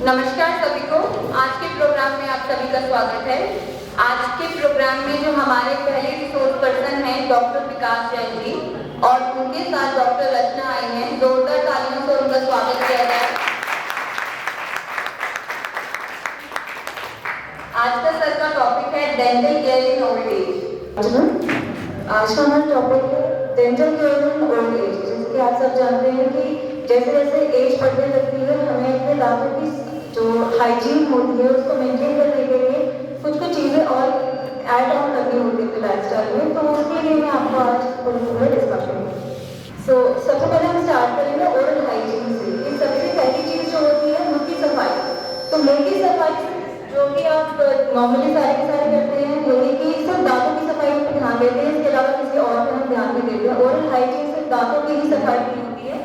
नमस्कार सभी को। आज के प्रोग्राम में आप सभी का स्वागत है। आज के प्रोग्राम में जो हमारे पहले रिसोर्स पर्सन हैं डॉक्टर विकास जैन जी और उनके साथ डॉक्टर रचना आई हैं। जोरदार तालियों से उनका स्वागत किया जाए। आज का सर का टॉपिक है dental care in old age. आज का हमारा टॉपिक है dental care in old age. जैसे कि आप सब जानते हैं कि जैसे जैसे एज बढ़ने लगती है हमें अपने दांतों की जो हाइजीन होती है उसको मेंटेन करने के लिए कुछ कुछ चीज़ें और ऐड ऑन करनी होती है लाइफस्टाइल में, तो उसके लिए मैं आपको आज पूरा डिस्कस करूँगी। सबसे पहले हम स्टार्ट करेंगे ओरल हाइजीन से। कि सबसे पहली चीज़ जो होती है मुंह की सफाई। तो मुंह की सफाई जो कि आप नॉर्मली सारे के सारे करते हैं, यही कि सिर्फ दांतों की सफाई पर ध्यान देते हैं, इसके अलावा किसी और पर हम ध्यान नहीं देते हैं। ओरल हाइजीन सिर्फ दांतों की ही सफाई नहीं होती है,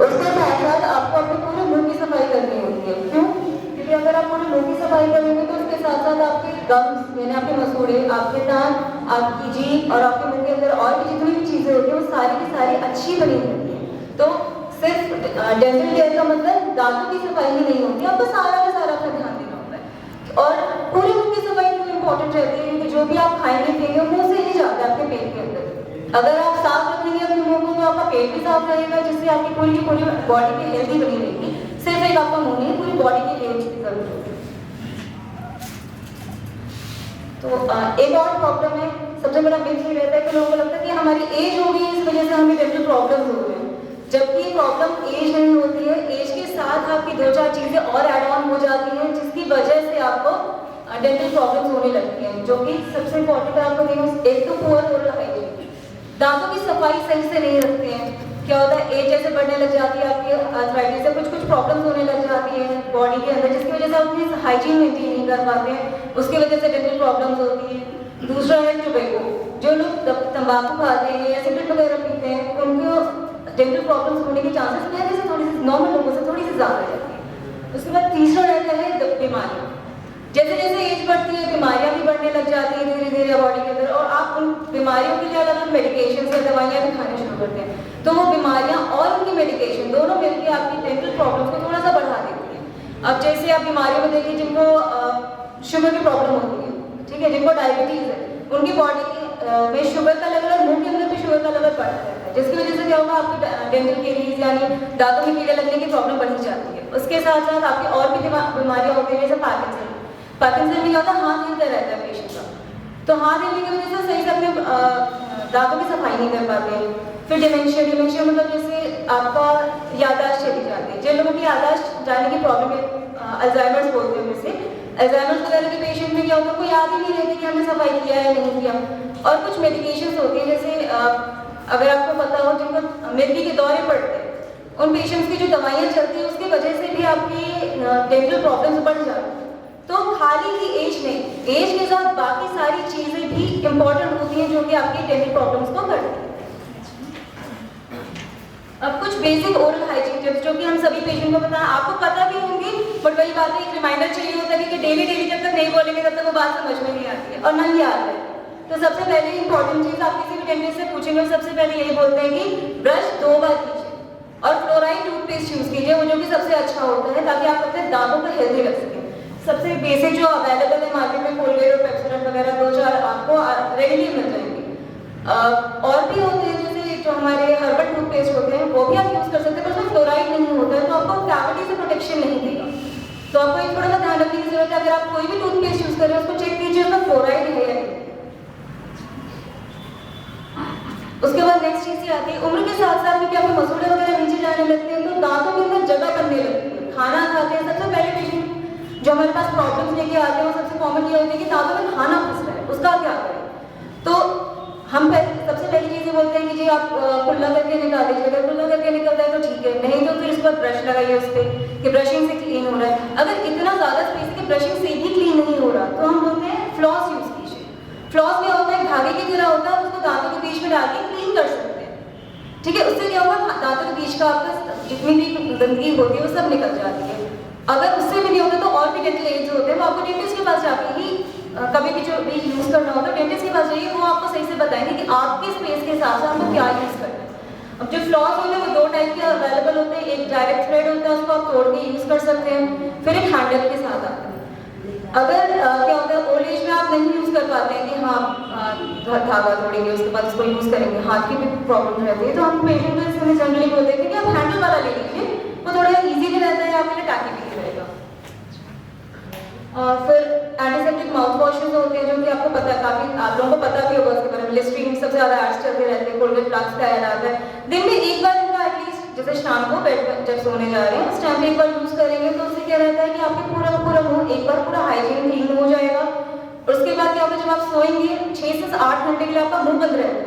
उसके साथ साथ आपको अपने पूरे मुंह की सफाई करनी होती है। क्यों? क्योंकि अगर आप पूरे मुंह की सफाई करेंगे तो उसके साथ साथ आपके गम्स यानी आपके मसूड़े, आपके दांत, आपकी जीभ और आपके मुंह के अंदर और भी जितनी भी चीज़ें होती हैं वो सारी की सारी अच्छी बनी रहती हैं। तो सिर्फ डेंटल केयर का मतलब दांतों की सफाई ही नहीं होती, आपको सारा का सारा अपना ध्यान देना होता है। और पूरे मुंह की सफाई क्यों इंपॉर्टेंट रहती है? क्योंकि जो भी आप खाएंगे पिएंगे मुंह से ही जाता है आपके पेट के अंदर। अगर आप साफ रखेंगे अपने मुंह को तो आपका पेट भी साफ रहेगा, जिससे आपकी पूरी की पूरी बॉडी की हेल्दी बनी रहेगी। सिर्फ एक आपका मुंह नहीं, पूरी बॉडी के लिए उसकी जरूरत होती है। तो एक और प्रॉब्लम है, सबसे बड़ा मिथ ये रहता है कि लोगों को लगता है कि हमारी एज हो गई इस वजह से हमें डेंटल प्रॉब्लम्स हो रहे हैं, जबकि प्रॉब्लम एज नहीं होती है। एज के साथ आपकी 2-4 चीज़ें और ऐड ऑन हो जाती हैं जिसकी वजह से आपको डेंटल प्रॉब्लम्स होने लगती हैं, जो कि सबसे इंपॉर्टेंट है आपको देखो। एक तो पुअर ओरल हाइजीन, दांतों की सफाई सही से नहीं रखते हैं। क्या होता है, एज जैसे बढ़ने लग जाती है, आपकी आर्थराइटिस से कुछ प्रॉब्लम्स होने लग जाती है बॉडी के अंदर, जिसकी वजह से आप अपनी हाइजीन मेंटेन नहीं कर पाते हैं, उसकी वजह से डेंटल प्रॉब्लम्स होती है। दूसरा है टोबैको। जो लोग तंबाकू खाते हैं या सिगरेट वगैरह पीते हैं उनको डेंटल प्रॉब्लम्स होने के चांसेस पहले से थोड़ी सी नॉर्मल लोगों से थोड़ी सी ज़्यादा रहती है। उसके बाद तीसरा रहता है बीमारियाँ। जैसे जैसे एज बढ़ती है बीमारियां भी बढ़ने लग जाती हैं धीरे धीरे बॉडी के अंदर, और आप उन बीमारियों के लिए अलग मेडिकेशन या दवाइयाँ भी खाने शुरू करते हैं, तो वो बीमारियां और उनकी मेडिकेशन दोनों मिलकर आपकी डेंटल प्रॉब्लम्स को थोड़ा सा बढ़ा देती है। अब जैसे आप बीमारियों में देखिए जिनको शुगर की प्रॉब्लम होती है, ठीक है, जिनको डायबिटीज़ है, उनकी बॉडी में शुगर का लेवल और मुंह के अंदर भी शुगर का लेवल बढ़ता रहता है, जिसकी वजह से क्या होगा, आपकी डेंटल कैरीज यानी दांतों में कीड़े लगने की प्रॉब्लम बढ़ जाती है। उसके साथ साथ आपकी और भी बीमारियाँ होती हैं, जैसे पार्किंसन में क्या होता है, हाथ हिलता रहता है पेशेंट का, तो हाथ हिलने की वजह से सही से अपने दांतों की सफाई नहीं कर पाते हैं। फिर डिमेंशिया मतलब जैसे आपका याददाश्त चली जाती है। जिन लोगों की याददाश्त जाने की प्रॉब्लम है, अल्जाइमर्स बोलते हैं वैसे, अल्जाइमर्स वगैरह के पेशेंट में क्या होता है, कोई याद ही नहीं रहती कि हमने सफाई किया है नहीं किया। और कुछ मेडिकेशंस होती हैं, जैसे अगर आपको पता हो जिनको मिर्गी के दौरे पड़ते हैं, उन पेशेंट्स की जो दवाइयाँ चलती हैं उसकी वजह से भी आपकी डेंटल प्रॉब्लम्स बढ़ जाती हैं। तो खाली ही एज नहीं, एज के साथ बाकी सारी चीज़ें भी इम्पॉर्टेंट होती हैं जो कि आपकी डेंटल प्रॉब्लम्स को करती हैं। अब कुछ बेसिक ओरल हाइजीन टिप्स जो कि हम सभी पेशेंट को बताएं, आपको पता भी होंगी, बट वही बात है, एक रिमाइंडर चाहिए होता है कि डेली जब तक नहीं बोलेंगे तब तक वो बात समझ में नहीं आती है और ना ही याद है। तो सबसे पहले इंपॉर्टेंट चीज़ आप किसी भी डेंटिस्ट से पूछेंगे, सबसे पहले यही बोलते हैं कि ब्रश 2 बार कीजिए और फ्लोराइड टूथपेस्ट यूज़ कीजिए, वो जो कि सबसे अच्छा होता है, ताकि आप अपने दांतों को हेल्दी रख सकें। सबसे बेसिक जो अवेलेबल है मार्केट में, कोलगेट और पेप्सोडेंट वगैरह 2-4 आपको रेडीली मिल जाएंगे। और भी होते हैं जैसे जो हमारे हर्बल टूथपेस्ट होते हैं वो भी आप यूज़ कर सकते हैं, पर उसमें फ्लोराइड नहीं होता है, तो आपको कैविटी से प्रोटेक्शन नहीं देगा। तो आपको एक थोड़ा सा ध्यान रखने की जरूरत है, अगर आप कोई भी टूथपेस्ट यूज़ कर रहे हैं उसको चेक कीजिए उसमें फ्लोराइड है या नहीं। उसके बाद नेक्स्ट चीज़ ये आती है, उम्र के साथ साथ क्योंकि आपके मसूड़े वगैरह नीचे जाने लगते हैं तो दांतों के अंदर जगह बनने लगती है। खाना खाते हैं, सबसे पहले पेशेंट जो हमारे पास प्रॉब्लम्स लेके आते हैं वो सबसे कॉमन ये होती है कि दांतों में खाना फंस रहा है, उसका क्या करें। तो हम सबसे पहली चीज़ ये बोलते हैं कि जी आप कुल्ला करके निकाल दीजिए, अगर कुल्ला करके निकलता है तो ठीक है, नहीं तो फिर इस पर ब्रश लगाइए उस पर कि ब्रशिंग से क्लीन हो रहा है। अगर इतना ज़्यादा स्पेस है कि ब्रशिंग से भी क्लीन नहीं हो रहा तो हम बोलते हैं फ्लॉस यूज़ कीजिए। फ्लॉस क्या होता है, धागे की तरह होता है, उसको दांतों के बीच में डाल के क्लीन कर सकते हैं, ठीक है। उससे क्या होगा, दांतों के बीच का आपका जितनी भी गंदगी होती है वो सब निकल जाती है। अगर उससे भी नहीं होता तो और भी डेंटल एड्स होते हैं, वो आपको डेंटिस्ट के पास जाके ही कभी भी जो भी यूज़ करना होता है डेंटिस्ट के पास जाइए, वो आपको सही से बताएंगे कि आपके स्पेस के हिसाब से आपको क्या यूज़ करना है। अब जो फ्लॉस होते हैं वो दो टाइप के अवेलेबल होते हैं, एक डायरेक्ट थ्रेड होता है, उसको आप तोड़ के यूज कर सकते हैं, फिर एक हैंडल के साथ आता है। अगर क्या होता है ओल्ड एज में आप नहीं यूज कर पाते हैं कि हाँ धागा तोड़ेंगे उसके बाद उसको यूज करेंगे, हाथ की भी प्रॉब्लम रहती है, तो हम पेशेंट को इसमें जनरली बोलते हैं कि आप हैंडल वाला ले लीजिए, वो थोड़ा इजी भी रहता है, आपके लिए टाकी भी रहेगा। फिर एंटीसेप्टिक माउथ वॉशेस होते हैं जो कि आपको पता है, काफी आप लोगों को पता भी होगा उसके बारे में, लिस्ट्रीन सबसे ज्यादा एड्स चलते रहते हैं, कोलगेट फ्लास्क का ऐड आता है, दिन में एक बार इनका एटलीस्ट जैसे शाम को बेड पर जब सोने जा रहे हैं उस टाइम पे एक बार यूज करेंगे तो उससे क्या रहता है कि आपके पूरा पूरा मुंह एक बार पूरा हाइजीन क्लीन हो जाएगा। और उसके बाद क्या होगा, जब आप सोएंगे 6 से 8 घंटे के लिए आपका मुंह बंद रहता है,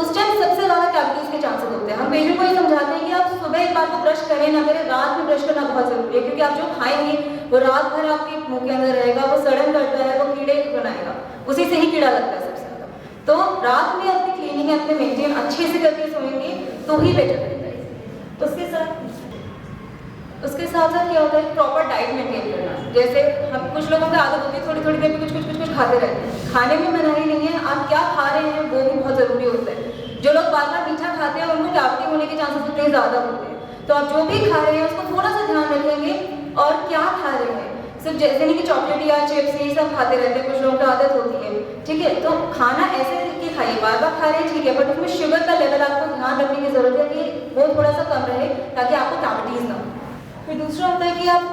उस टाइम सबसे ज्यादा कैविटीज के चांसेस होते हैं। हम पेशेंट को ये समझाते हैं कि आप सुबह एक बार को ब्रश करें ना करें, रात में ब्रश करना बहुत जरूरी है, क्योंकि आप जो खाएंगे वो रात भर आपके मुंह के अंदर रहेगा, वो सड़न करता है, वो कीड़े बनाएगा, उसी से ही कीड़ा लगता है सबसे ज्यादा। तो रात में अपनी क्लीनिंग अपने मेंटेन अच्छे से करके सोएंगे तो ही बेटर रहता है। उसके साथ साथ क्या होता है, प्रॉपर डाइट मेंटेन करना। जैसे हम कुछ लोगों की आदत होती है थोड़ी थोड़ी देर में कुछ खाते रहते हैं, खाने में मनाही नहीं है, आप क्या खा रहे हैं वो भी बहुत जरूरी होता है। जो लोग बार बार मीठा खाते हैं उनको कैविटी होने के चांसेस उतने ज्यादा होते हैं, तो आप जो भी खा रहे हैं उसको थोड़ा सा ध्यान रखेंगे और क्या खा रहे हैं। सिर्फ जैसे नहीं कि चॉकलेट या चिप्स ये सब खाते रहते हैं, कुछ लोगों की आदत होती है, ठीक है, तो खाना ऐसे कि खाइए, बार बार खा रहे हैं ठीक है, बट उसमें शुगर का लेवल आपको ध्यान रखने की जरूरत है कि वो थोड़ा सा कम रहे ताकि आपको कैविटीज ना हो। फिर दूसरा होता है कि आप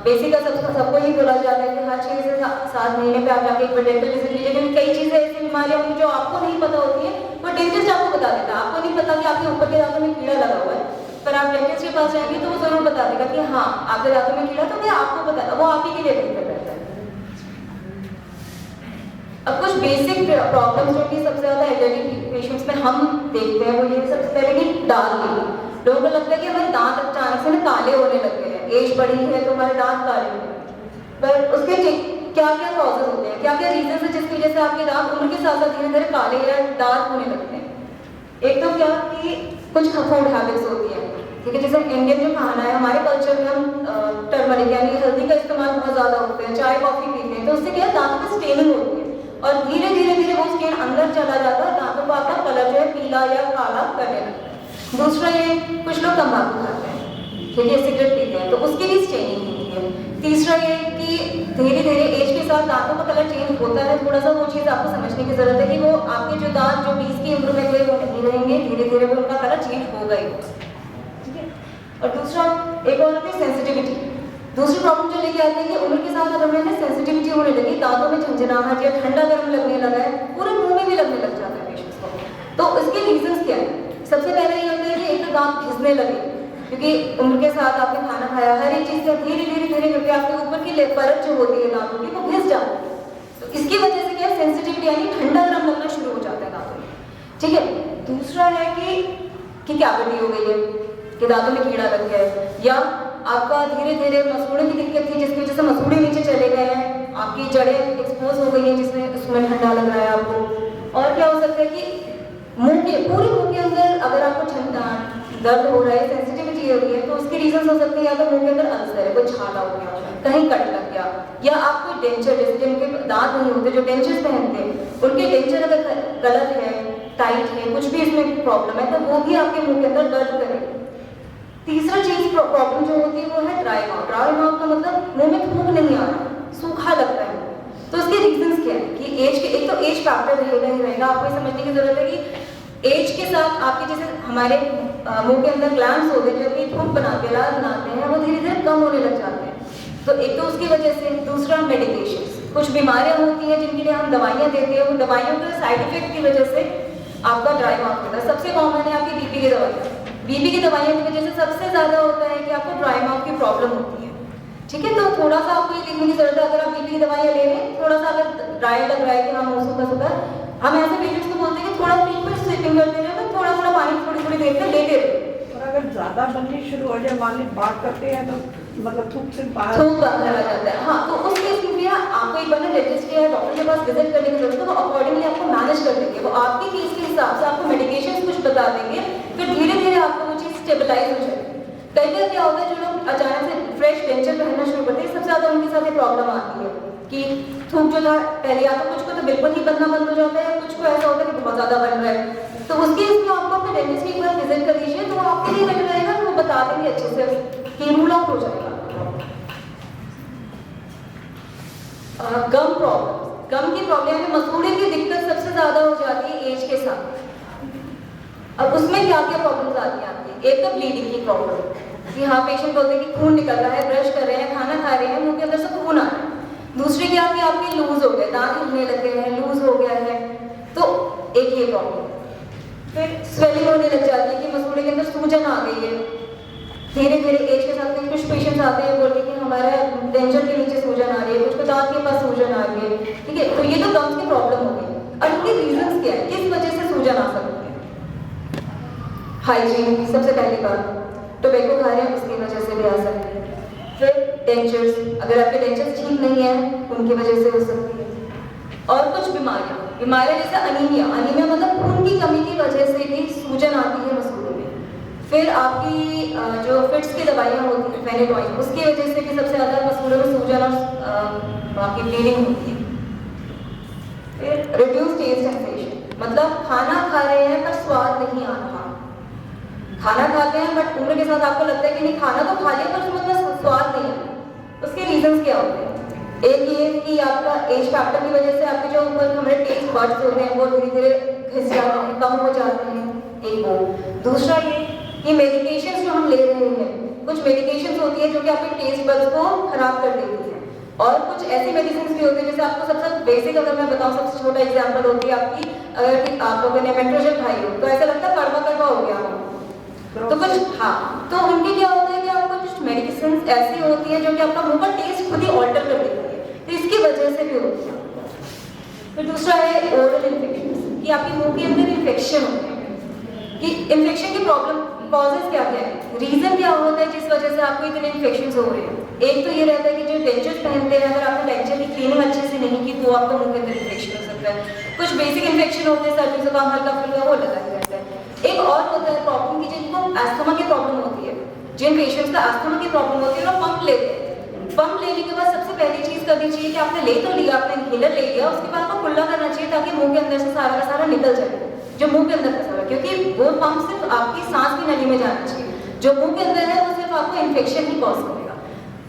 बेसिक सबको ही बोला जाता है कि हर 6 से 7 महीने पे आप जाके एक बार डेंटल विजिट लीजिए, लेकिन कई चीज़ें ऐसी बीमारियां होंगी जो आपको नहीं पता होती है, वो डेंटिस्ट आपको बता देता है। आपको नहीं पता कि आपके ऊपर के दांतों में कीड़ा लगा हुआ है, पर आप डेंटिस्ट के पास जाएंगे तो वो जरूर बता देगा कि हाँ आपके दांतों में कीड़ा, तो मैं आपको बता, वो आप ही के लिए बेहतर रहता है। अब कुछ बेसिक प्रॉब्लम्स जो कि सबसे ज्यादा एल्डरली पेशेंट्स में हम देखते हैं वो ये सबसे पहले कि दाल गिरी। लोगों को लगता है कि हमारे दांत अचानक से काले होने लग गए हैं, एज बढ़ी है तो हमारे दांत काले हो गए, पर उसके क्या क्या कॉजेज होते हैं, क्या क्या रीजन है जिसकी वजह से आपके दांत उम्र के साथ साथ धीरे धीरे काले या डार्क होने लगते हैं। एक तो क्या कि कुछ फूड हैबिट्स होती है, ठीक है, जैसे इंडियन जो खाना है हमारे कल्चर में हम टर्मरिक यानी हल्दी का इस्तेमाल बहुत ज्यादा होते हैं, चाय कॉफी पीते हैं, तो उससे क्या दांतों में स्टेनिंग होती है और धीरे धीरे धीरे वो स्टेन अंदर चला जाता है, दांतों का आपका कलर जो है पीला या काला करने लगता है। दूसरा ये कुछ लोग तंबाकू खाते हैं, ठीक है, सिगरेट पीते हैं, तो उसकी भी स्टेनिंग होती है। तीसरा ये कि धीरे धीरे एज के साथ दांतों का कलर चेंज होता है, थोड़ा सा वो चीज़ आपको समझने की जरूरत है कि वो आपके जो दांत जो 20 की उम्र में थे वो नहीं रहेंगे, धीरे धीरे वो उनका कलर चेंज होगा ही, ठीक है। और दूसरा एक और होती है सेंसिटिविटी। दूसरी प्रॉब्लम जो लेके आते हैं कि उम्र के साथ अगर हमें सेंसिटिविटी होने लगी, दांतों में झंझनाहट या ठंडा गर्म लगने लगा है, पूरे मुंह में भी लगने लग जाता है पेशेंट्स को, तो इसके रीजंस क्या है? सबसे पहले ये होता है कि एक तो दांत घिसने लगे, क्योंकि उम्र के साथ आपने खाना खाया, हर एक चीज़ से धीरे धीरे धीरे करके आपके ऊपर की परत जो होती है दांतों की वो घिस जाती है, तो इसकी वजह से क्या सेंसिटिविटी यानी ठंडा गर्म लगना शुरू हो जाता है दांतों में, ठीक है। दूसरा है कि कैविटी हो गई है, कि दांतों में कीड़ा लग गया है, या आपका धीरे धीरे मसूड़े की दिक्कत थी जिसकी वजह से मसूड़े नीचे चले गए हैं, आपकी जड़ें एक्सपोज हो गई हैं जिसमें उसमें ठंडा लग रहा है आपको। और क्या हो सकता है कि पूरे मुंह के अंदर अगर आपको दर्द हो रहा है, सेंसिटिविटी हो रही है, तो उसके रीजन हो सकते हैं या तो मुंह के अंदर अल्सर है, कोई छाला हो गया, कहीं कट लग गया, या आपको डेंचर जैसे जिनके दांत नहीं होते जो डेंचर्स पहनते हैं उनके डेंचर अगर गलत है, टाइट है, कुछ भी इसमें प्रॉब्लम है तो वो भी आपके मुंह के अंदर दर्द करेगी। तीसरा चीज प्रॉब्लम जो होती है वो है ड्राई माउथ। ड्राई माउथ का मतलब मुंह में थूक नहीं आ रहा, सूखा लगता है, तो उसके रीजंस क्या है कि एज के, एक तो एज फैक्टर रहेगा ही रहेगा, आपको ये समझने की जरूरत है कि एज के साथ आपके जैसे हमारे मुंह के अंदर ग्लैंड्स होते हैं जो कि थूक बनाते हैं, लाल बनाते हैं, वो धीरे धीरे कम होने लग जाते हैं, तो एक तो उसकी वजह से। दूसरा मेडिकेशन, कुछ बीमारियां होती हैं जिनके लिए हम दवाइयां देते हैं, उन दवाइयों के साइड इफेक्ट की वजह से आपका ड्राई माउथ होता है। सबसे कॉमन है आपकी बीपी की दवाइयाँ, बीपी की दवाइयों की वजह से सबसे ज्यादा होता है कि आपको ड्राई माउथ की प्रॉब्लम होती है, ठीक है। तो थोड़ा सा आपको ये देखने की जरूरत है, अगर आप बीपी की दवाइयाँ ले रहे हैं, थोड़ा सा अगर ड्राई लग रहा है कि हाँ मुंह सूखा सूखा, हम ऐसे पेशेंट्स को बोलते हैं कि थोड़ा पीठ पर स्वीपिंग करते रहे, थोड़ा थोड़ा पानी थोड़ी थोड़ी देर में लेते रहे। और अगर ज्यादा बननी शुरू हो जाए, मान ली बात करते हैं तो मतलब थूक से बाहर बाहर आ जाता है, हाँ, तो उस केस में आपको एक बार डेंटिस्ट या डॉक्टर के पास विजिट करने की जरूरत है, तो अकॉर्डिंगली आपको मैनेज कर देंगे, वो आपके केस के हिसाब से आपको मेडिकेशन कुछ बता देंगे, फिर धीरे धीरे आपको वो चीज़ स्टेबलाइज हो जाएगी। कई बार क्या होता है, जो लोग अचानक से फ्रेश डेंचर पहनना शुरू करते हैं, सबसे ज़्यादा उनके साथ ये प्रॉब्लम आती है कि थूक जो था पहले, या तो कुछ को तो बिल्कुल ही बनना बंद हो जाता है, कुछ को ऐसा होता है कि बहुत ज़्यादा बन रहा है, तो उसके इसमें आपको अपने डेंटिस्ट की एक बार आपके लिए बेटर रहेगा तो वो बता देंगे अच्छे से कि रूल आउट हो जाएगा। गम प्रॉब्लम, गम की प्रॉब्लम में मसूड़े की दिक्कत सबसे ज्यादा हो जाती है एज के साथ। अब उसमें क्या क्या प्रॉब्लम्स आती हैं आपकी? एक तो ब्लीडिंग की प्रॉब्लम कि हाँ पेशेंट बोलते हैं कि खून निकल रहा है, ब्रश कर रहे हैं, खाना खा रहे हैं, मुंह के अंदर से खून आ रहा है। दूसरी क्या कि आपके लूज हो गए, दांत हिलने लगे हैं, लूज हो गया है, तो एक ये प्रॉब्लम। फिर स्वेलिंग होने लग जाती है कि मसूड़े के अंदर सूजन आ गई है। धीरे धीरे एज के साथ कुछ पेशेंट्स आते हैं बोलते कि हमारा डेंचर के नीचे सूजन आ रही है, कुछ को दांत के पास सूजन आ रही है, ठीक है। तो ये तो गम्स की प्रॉब्लम हो गई। और इनके रीजंस क्या है, किस वजह से सूजन आ सकती है? हाइजीन सबसे पहली बात, टोबैको खा रहे हैं उसकी वजह से भी आ सकती है। फिर डेंचर्स, अगर आपके डेंचर्स ठीक नहीं है उनकी वजह से हो सकती है। और कुछ बीमारियां जैसे अनीमिया, अनीमिया मतलब खून की कमी की वजह से भी सूजन आती है मसूड़ों में। फिर आपकी जो फिट्स की दवाइयाँ होती हैं फेनेटॉइन, उसकी वजह से भी सबसे ज़्यादा मसूड़ों में सूजन और आपकी ब्लीडिंग होती है। फिर रिड्यूस टेस्ट सेंसेशन, मतलब खाना खा रहे हैं पर स्वाद नहीं आ रहा। खाना खाते हैं बट उम्र के साथ आपको लगता है कि नहीं खाना तो खा लिया पर उसमें उतना स्वाद नहीं है। उसके रीजंस क्या होते हैं? एक ये कि आपका एज फैक्टर की वजह से आपके जो ऊपर हमारे टेस्ट बड्स होते हैं वो धीरे धीरे घिस जाते हैं, कम हो जाते हैं, एक वो। दूसरा ये कि मेडिकेशंस जो हम ले रहे हैं, कुछ मेडिकेशंस होती है जो कि आपके टेस्ट बड्स को खराब कर देती है। और कुछ ऐसी मेडिसिन भी होती है जैसे आपको सबसे बेसिक अगर मैं बताऊं, सबसे छोटा एग्जाम्पल होती है आपकी, अगर आप लोगों ने मेट्रोजेल खाई हो तो ऐसा लगता है कड़वा कड़वा हो गया हो। तो कुछ हाँ, तो उनके क्या होता है कि आपको कुछ मेडिसिन ऐसी होती है जो कि आपका मुंह का टेस्ट खुद ही ऑल्टर कर देती है, तो इसकी वजह से भी होती है। फिर दूसरा है ओरल इन्फेक्शन, कि आपके मुंह के अंदर इन्फेक्शन होते हैं। कि इन्फेक्शन की प्रॉब्लम कॉजेज क्या क्या है, रीजन क्या होता है जिस वजह से आपको इतने इन्फेक्शन हो रहे हैं? एक तो ये रहता है कि जो डेंचर पहनते हैं, अगर आपने डेंचर की क्लीनिंग अच्छे से नहीं की तो आपको मुंह के अंदर इन्फेक्शन हो सकता है। कुछ बेसिक इन्फेक्शन होते हैं, सर्दी जुकाम हल्का फुल्का वो लगा रहता है। एक और होता है प्रॉब्लम की जिनको अस्थमा की प्रॉब्लम होती है, जिन पेशेंट्स का अस्थमा की प्रॉब्लम होती है वो पंप लेते हैं। पंप लेने के बाद सबसे पहली चीज करनी चाहिए कि आपने ले तो लिया, आपने इनहेलर ले लिया, उसके बाद आपको कुल्ला करना चाहिए ताकि मुंह के अंदर से सारा का सारा निकल जाए जो मुंह के अंदर फंसा है, क्योंकि वो पंप सिर्फ आपकी सांस की नली में जाना चाहिए, जो मुंह के अंदर है वो सिर्फ आपको इन्फेक्शन ही कॉज करेगा।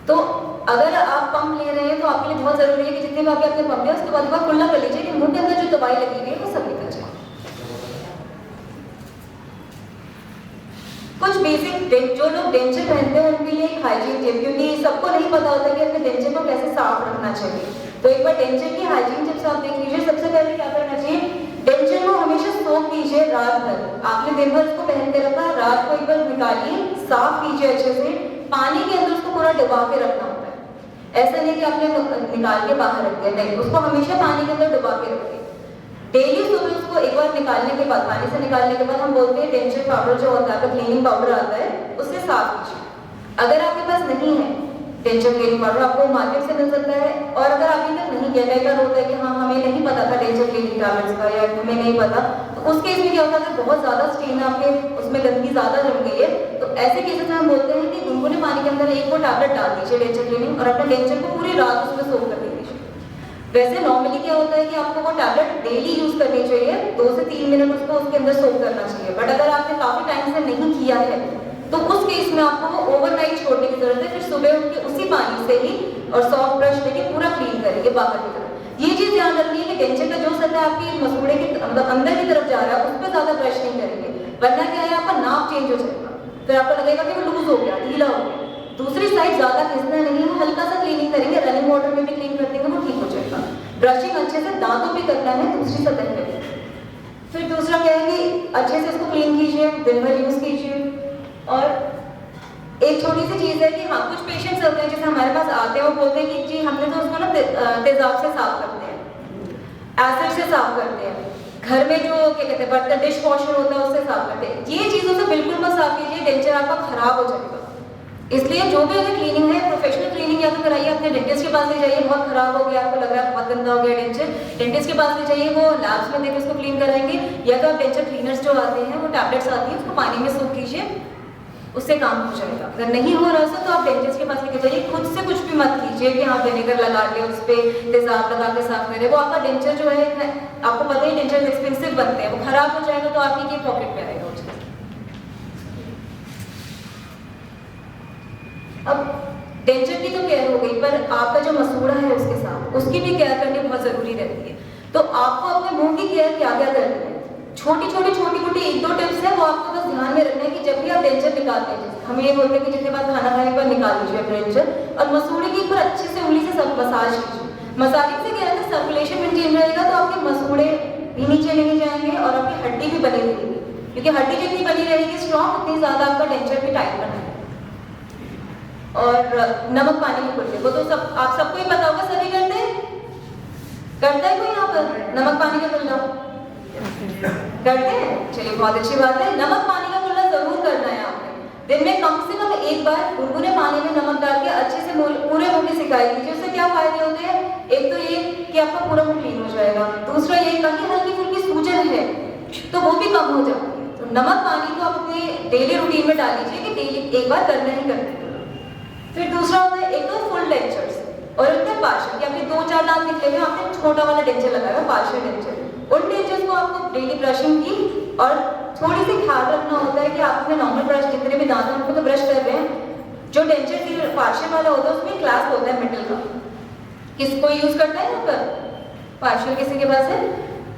तो अगर आप पंप ले रहे हैं तो आपके लिए बहुत जरूरी है कि जितने बार आपने पंप लिया उसके बाद एक बार कुल्ला कर लीजिए कि मुंह के अंदर जो दवाई लगी हुई है वो सब निकल जाए। कुछ बेसिक जो लोग डेंचर पहनते हैं उनके लिए हाइजीन टिप, क्योंकि सबको नहीं पता होता कि अपने डेंचर को कैसे साफ रखना चाहिए। तो एक बार डेंचर की हाइजीन टिप्स आप देख लीजिए। सबसे पहले क्या करना चाहिए, डेंचर को हमेशा सोक कीजिए रात भर। आपने दिन भर उसको पहन के रखा, रात को एक बार निकालिए, साफ कीजिए अच्छे से, पानी के अंदर उसको पूरा डुबा के रखना होता है। ऐसा नहीं कि आपने निकाल के बाहर रख दिया, नहीं, उसको हमेशा पानी के अंदर डुबा के रखिए। डेली सुबह उसको एक बार निकालने के बाद, पानी से निकालने के बाद हम बोलते हैं डेंचर पाउडर जो होता है, क्लीनिंग पाउडर आता है, उससे साफ कीजिए। अगर आपके पास नहीं है डेंचर क्लीनिंग पाउडर, आपको मार्केट से मिल सकता है। और अगर अभी तक नहीं किया, कई बार होता है कि हाँ हमें नहीं पता था डेंचर क्लीनिंग टैबलेट्स का, या हमें नहीं पता, तो उस केस में क्या होता है कि बहुत ज्यादा स्टेन आपके उसमें गंदगी ज्यादा जम गई है, तो ऐसे केसेस में हम बोलते हैं कि गुनगुने पानी के अंदर एक वो टैबलेट डाल दीजिए डेंचर क्लीनिंग, और अपने डेंचर को पूरी रात उसमें सोक कर दीजिए। वैसे नॉर्मली क्या होता है कि आपको वो टैबलेट डेली यूज करनी चाहिए, 2 से 3 मिनट उसको उसके अंदर सोक करना चाहिए। बट अगर आपने काफी टाइम से नहीं किया है तो उस केस में आपको वो ओवरनाइट छोड़ने की जरूरत है। फिर सुबह उठ के उसी पानी से ही और सॉफ्ट ब्रश लेके पूरा क्लीन करेंगे बाहर की तरफ। ये चीज ध्यान रखिए कि डेंचर का जो सतह आपकी मसूड़े के अंदर की तरफ जा रहा है उस पर ज्यादा ब्रश नहीं करेंगे, वरना क्या है आपका नाप चेंज हो जाएगा, फिर आपको लगेगा कि वो लूज हो गया, ढीला हो गया। दूसरी साइड ज्यादा खींचना नहीं है, हल्का सा क्लीनिंग करेंगे, रनिंग वाटर में भी क्लीन कर देंगे, वो ठीक हो जाएगा। ब्रशिंग अच्छे से दांतों पे करना है, दूसरी सतह पे। फिर दूसरा क्या है कि अच्छे से उसको क्लीन कीजिए, दिन भर यूज कीजिए। और एक छोटी सी चीज है कि हाँ कुछ पेशेंट्स होते हैं जैसे हमारे पास आते हैं, वो बोलते हैं कि जी हमने तो उसको ना तेजाब से साफ करते हैं, एसिड से साफ करते हैं, घर में जो क्या कहते हैं बर्तन डिश वॉशर होता है उससे साफ करते हैं। ये चीजों से बिल्कुल मत साफ कीजिए, डेंचर आपका खराब हो जाएगा। इसलिए जो भी अगर क्लीनिंग है, प्रोफेशनल क्लीनिंग या तो कराइए, अपने डेंटिस्ट के पास ले जाइए। बहुत खराब हो गया, आपको लग रहा है बहुत गंदा हो गया डेंचर, डेंटिस्ट के पास ले जाइए, वो लैब्स में देकर उसको क्लीन कराएंगे। या तो आप डेंचर क्लीनर्स जो आते हैं, वो टैबलेट्स आती है, उसको पानी में सोख कीजिए, उससे काम हो जाएगा। अगर नहीं हो रहा तो आप डेंटिस्ट के पास लेके जाइए। खुद से कुछ भी मत कीजिए कि हाँ विनेगर लगा के उस पर तेजाब लगा के साफ करें, वो आपका डेंचर जो है, आपको पता ही डेंचर एक्सपेंसिव बनते हैं, वो खराब हो जाएगा तो आपकी पॉकेट में आएगा। उसकी भी केयर करनी बहुत ज़रूरी रहती है। तो आपको अपने मुंह की केयर क्या क्या करनी है, छोटी मोटी 1-2 टिप्स है, वो आपको बस ध्यान में रखना है कि जब भी आप डेंचर निकालते हैं, हम ये बोलते हैं कि जितने बार खाना खाने के बाद निकाल लीजिए डेंचर, और मसूड़े की ऊपर अच्छे से उंगली से सब मसाज कीजिए। मसाजिंग से क्या है, सर्कुलेशन मेंटेन रहेगा, तो आपके मसूड़े भी नीचे नहीं जाएंगे और आपकी हड्डी भी बनी रहेगी, क्योंकि हड्डी जितनी बनी रहेगी स्ट्रॉन्ग, उतनी ज़्यादा आपका डेंचर भी टाइट बना है। और नमक पानी की कुल्ले, वो तो सब आप सबको ही पता होगा, सभी करते हैं, करता है कोई यहाँ पर नमक पानी का कुल्ला करते हैं? चलिए बहुत अच्छी बात है। नमक पानी का कुल्ला जरूर करना है आपने। दिन में कम से कम एक बार गुनगुने पानी में नमक डाल के अच्छे से पूरे मुंह की सिकाई कीजिए। उससे क्या फायदे होते हैं, एक तो ये कि आपका पूरा मुंह क्लीन हो जाएगा, दूसरा ये कि हल्की फुल्की सूजन है तो वो भी कम हो जाती है। तो नमक पानी को आप अपने डेली रूटीन में डाल लीजिए कि डेली एक बार करना ही करना है। फिर दूसरा होता है, एक तो फुल डेंचर्स और एक है पार्शियल, कि आपके 2-4 दांत निकले हुए, आपने छोटा वाला डेंचर लगाया हुआ पार्शियल डेंचर। उन डेंचर्स को आपको डेली ब्रशिंग की और थोड़ी सी ख्याल रखना होता है कि आप अपने नॉर्मल ब्रश जितने भी दांत हैं उनको तो ब्रश कर रहे हैं, जो डेंचर की पार्शियल वाला होता है उसमें क्लास्प होता है मेटल का, किसको यूज करता है यहाँ पर पार्शियल, किसी के पास है?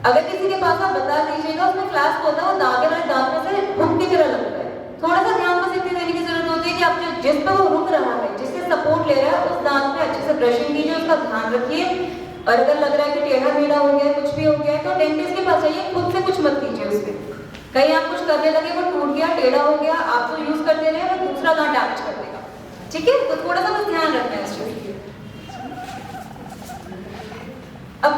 अगर किसी के पास आप बता दीजिएगा, उसमें क्लास्प होता है, वो दागे वाले दांत में से हुक की तरह लगता है। थोड़ा सा ध्यान बस इतनी देने की जरूरत होती है कि आप जिस पे वो रुक रहा है, जिससे सपोर्ट ले रहा है, उस दांत पे अच्छे से ब्रशिंग कीजिए, उसका ध्यान रखिए। और अगर लग रहा है कि टेढ़ा मेढ़ा हो गया, कुछ भी हो गया है, तो डेंटिस्ट के पास जाइए, खुद से कुछ मत कीजिए उसपे। कहीं आप कुछ करने लगे, वो टूट गया, टेढ़ा हो गया, आप तो यूज करते रहे, वो दूसरा दांत डैमेज कर देगा। ठीक है, तो थोड़ा सा बस ध्यान रखना है इस चीज की। अब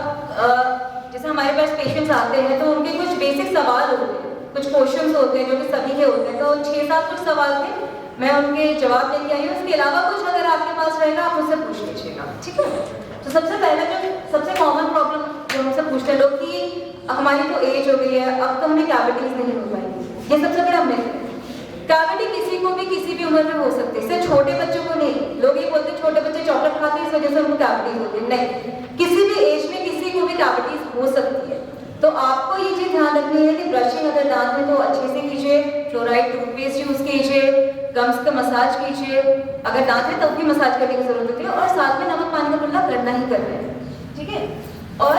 जैसे हमारे पास पेशेंट्स आते हैं तो उनके कुछ बेसिक सवाल होते हैं, कुछ क्वेश्चंस होते हैं जो कि सभी के होते हैं। तो 6-7 कुछ सवाल थे, मैं उनके जवाब लेके आई हूँ। इसके अलावा कुछ अगर आपके पास रहेगा आप मुझसे पूछ लीजिएगा, ठीक है? तो सबसे पहले जो सबसे कॉमन प्रॉब्लम जो हमसे पूछते हैं लोग कि हमारी तो एज हो गई है, अब तो हमें कैविटीज नहीं हो पाएंगी। ये सबसे बड़ा मिथ है। कैविटी किसी को भी किसी भी उम्र में हो सकती है, सिर्फ छोटे बच्चों को नहीं। लोग ये बोलते हैं छोटे बच्चे चॉकलेट खाते हैं इस वजह से उनको कैविटीज होती है, नहीं, किसी भी एज में किसी को भी कैविटीज हो सकती है। तो आपको ये चीज ध्यान रखनी है कि ब्रशिंग अगर दांत में तो अच्छे से कीजिए, फ्लोराइड टूथपेस्ट यूज कीजिए, गम्स का मसाज कीजिए, अगर दांत है तब भी मसाज करने की जरूरत होती है, और साथ में नमक पानी का कुल्ला करना ही करना है, ठीक है? और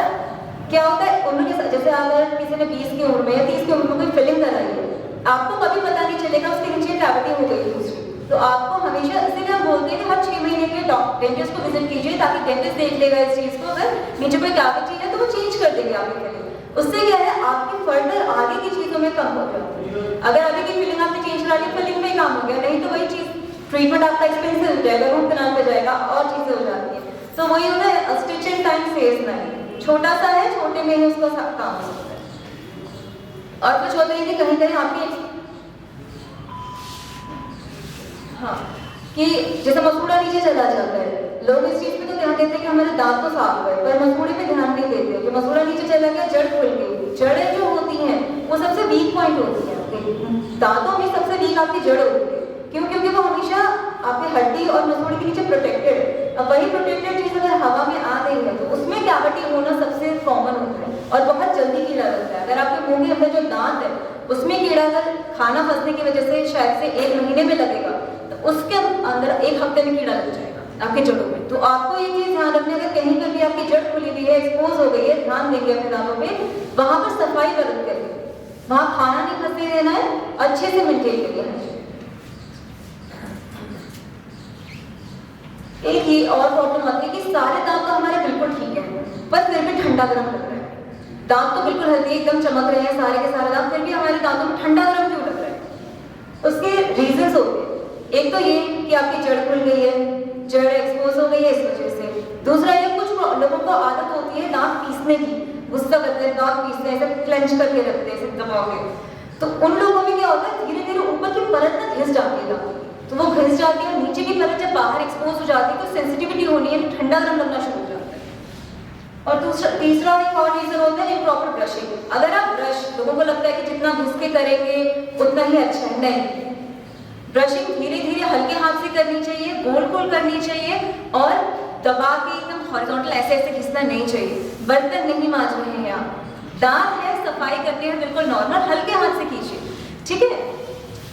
क्या होता है उम्र के साथ, जैसे अगर किसी ने 20 की उम्र में या 30 की उम्र में कोई फिलिंग कराई है, आपको कभी पता नहीं चलेगा उसके नीचे कैविटी हो गई दूसरी। तो आपको हमेशा, इसीलिए हम बोलते हैं कि हर 6 महीने में डेंटिस्ट को विजिट कीजिए, ताकि डेंटिस्ट देख लेगा इस चीज को, अगर नीचे कोई कैविटी है तो वो चेंज कर देंगे आपकी फिलिंग। उससे क्या है, आपकी फर्दर आगे की चीजों में कम हो जाती है। अगर आगे की फिलिंग आपने चेंज करा ली, फिलिंग में काम हो गया, नहीं तो वही चीज ट्रीटमेंट आपका एक्सपेंसिव हो जाएगा, रूट कनाल पे जाएगा, और चीजें हो जाती है। तो वही होता है, स्टिचिंग टाइम सेव्स मनी, छोटा सा है, छोटे में ही उसका काम हो सकता है। और कुछ होता है कि कहीं कहीं आपकी कि जैसे मसूड़ा नीचे चला जाता है, लोग इस चीज पे तो ध्यान देते हैं कि हमारे दांत तो साफ है, पर मसूड़े पे ध्यान नहीं देते कि मसूड़ा नीचे चला गया, जड़ खुल गई। जड़ें जो होती हैं वो सबसे वीक पॉइंट होती है आपके दांतों में, सबसे वीक आपकी जड़ होती है। क्यों? क्योंकि वो हमेशा आपकी हड्डी और मसूड़े के नीचे प्रोटेक्टेड है। अब वही प्रोटेक्टेड चीज अगर हवा में आ गई है तो उसमें कैविटी होना सबसे कॉमन होता है, और बहुत जल्दी कीड़ा लगता है। अगर आपके मुंह के अंदर जो दांत है उसमें कीड़ा अगर खाना फंसने की वजह से शायद से 1 महीने में लगेगा, तो उसके अंदर 1 हफ्ते में कीड़ा लग जाएगा आपके जड़ों में। तो आपको ये चीज ध्यान रखनी है, अगर कहीं पर भी आपकी जड़ खुली हुई है, एक्सपोज हो गई है, ध्यान देंगे अपने दांतों पे, वहां पर सफाई बरत करके, वहां खाना नहीं फंसने देना है, अच्छे से मेंटेन करिए। एक ही और प्रॉब्लम आती है कि सारे दांत तो हमारे बिल्कुल ठीक है, पर फिर भी ठंडा गर्म लग रहा है। दांत तो बिल्कुल हेल्दी, एकदम चमक रहे हैं सारे के सारे दांत, फिर भी हमारे दांतों में ठंडा गर्म क्यों लग रहा है? उसके रीजंस होते हैं। एक तो ये कि आपकी जड़ खुल गई है, जड़ एक्सपोज हो गई है इस वजह से। दूसरा ये, कुछ लोगों को आदत होती है दांत पीसने की, गुस्सा करते हैं, दांत पीसते हैं, ऐसे क्लेंच करके रखते हैं, ऐसे दबा के। तो उन लोगों में क्या होता है, धीरे धीरे ऊपर की परत ना घिस जाती है दांत, तो वो घिस जाती है, नीचे की परत जब बाहर एक्सपोज हो जाती है तो सेंसिटिविटी होनी है, ठंडा गर्म लगना शुरू हो जाता है। और तीसरा एक और रीजन होता है इम्प्रॉपर ब्रशिंग। अगर आप ब्रश, लोगों को लगता है कि जितना घिस के करेंगे उतना ही अच्छा है, नहीं। ब्रशिंग धीरे धीरे हल्के हाथ से करनी चाहिए, गोल गोल करनी चाहिए, और दबा के एकदम हॉरिजॉन्टल ऐसे ऐसे घिसना नहीं चाहिए। बर्तन नहीं मांज रहे हैं आप, दांत है, सफाई करते हैं, बिल्कुल नॉर्मल हल्के हाथ से कीजिए, ठीक है?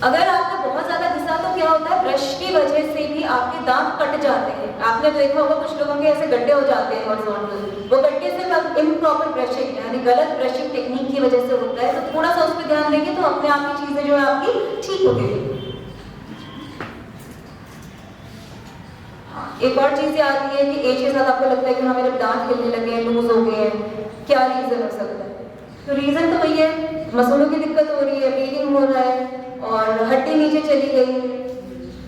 अगर आपको बहुत ज्यादा घिसा तो क्या होता है, ब्रश की वजह से भी आपके दांत कट जाते हैं। आपने देखा होगा कुछ लोगों के ऐसे गड्ढे हो जाते हैं हॉरिजॉन्टल, वो गड्ढे से कब इम्प्रॉपर ब्रशिंग यानी गलत ब्रशिंग टेक्निक की वजह से होता है। तो थोड़ा सा उस पर ध्यान देंगे तो अपने आप की चीजें जो है आपकी ठीक होती है। एक और चीज ये आती है कि एज के साथ आपको लगता है कि हाँ मेरे दांत हिलने लगे हैं, लूज हो गए हैं, क्या रीजन हो सकता है? तो रीजन तो वही है, मसलों की दिक्कत हो रही है, ब्लीडिंग हो रहा है और हड्डी नीचे चली गई,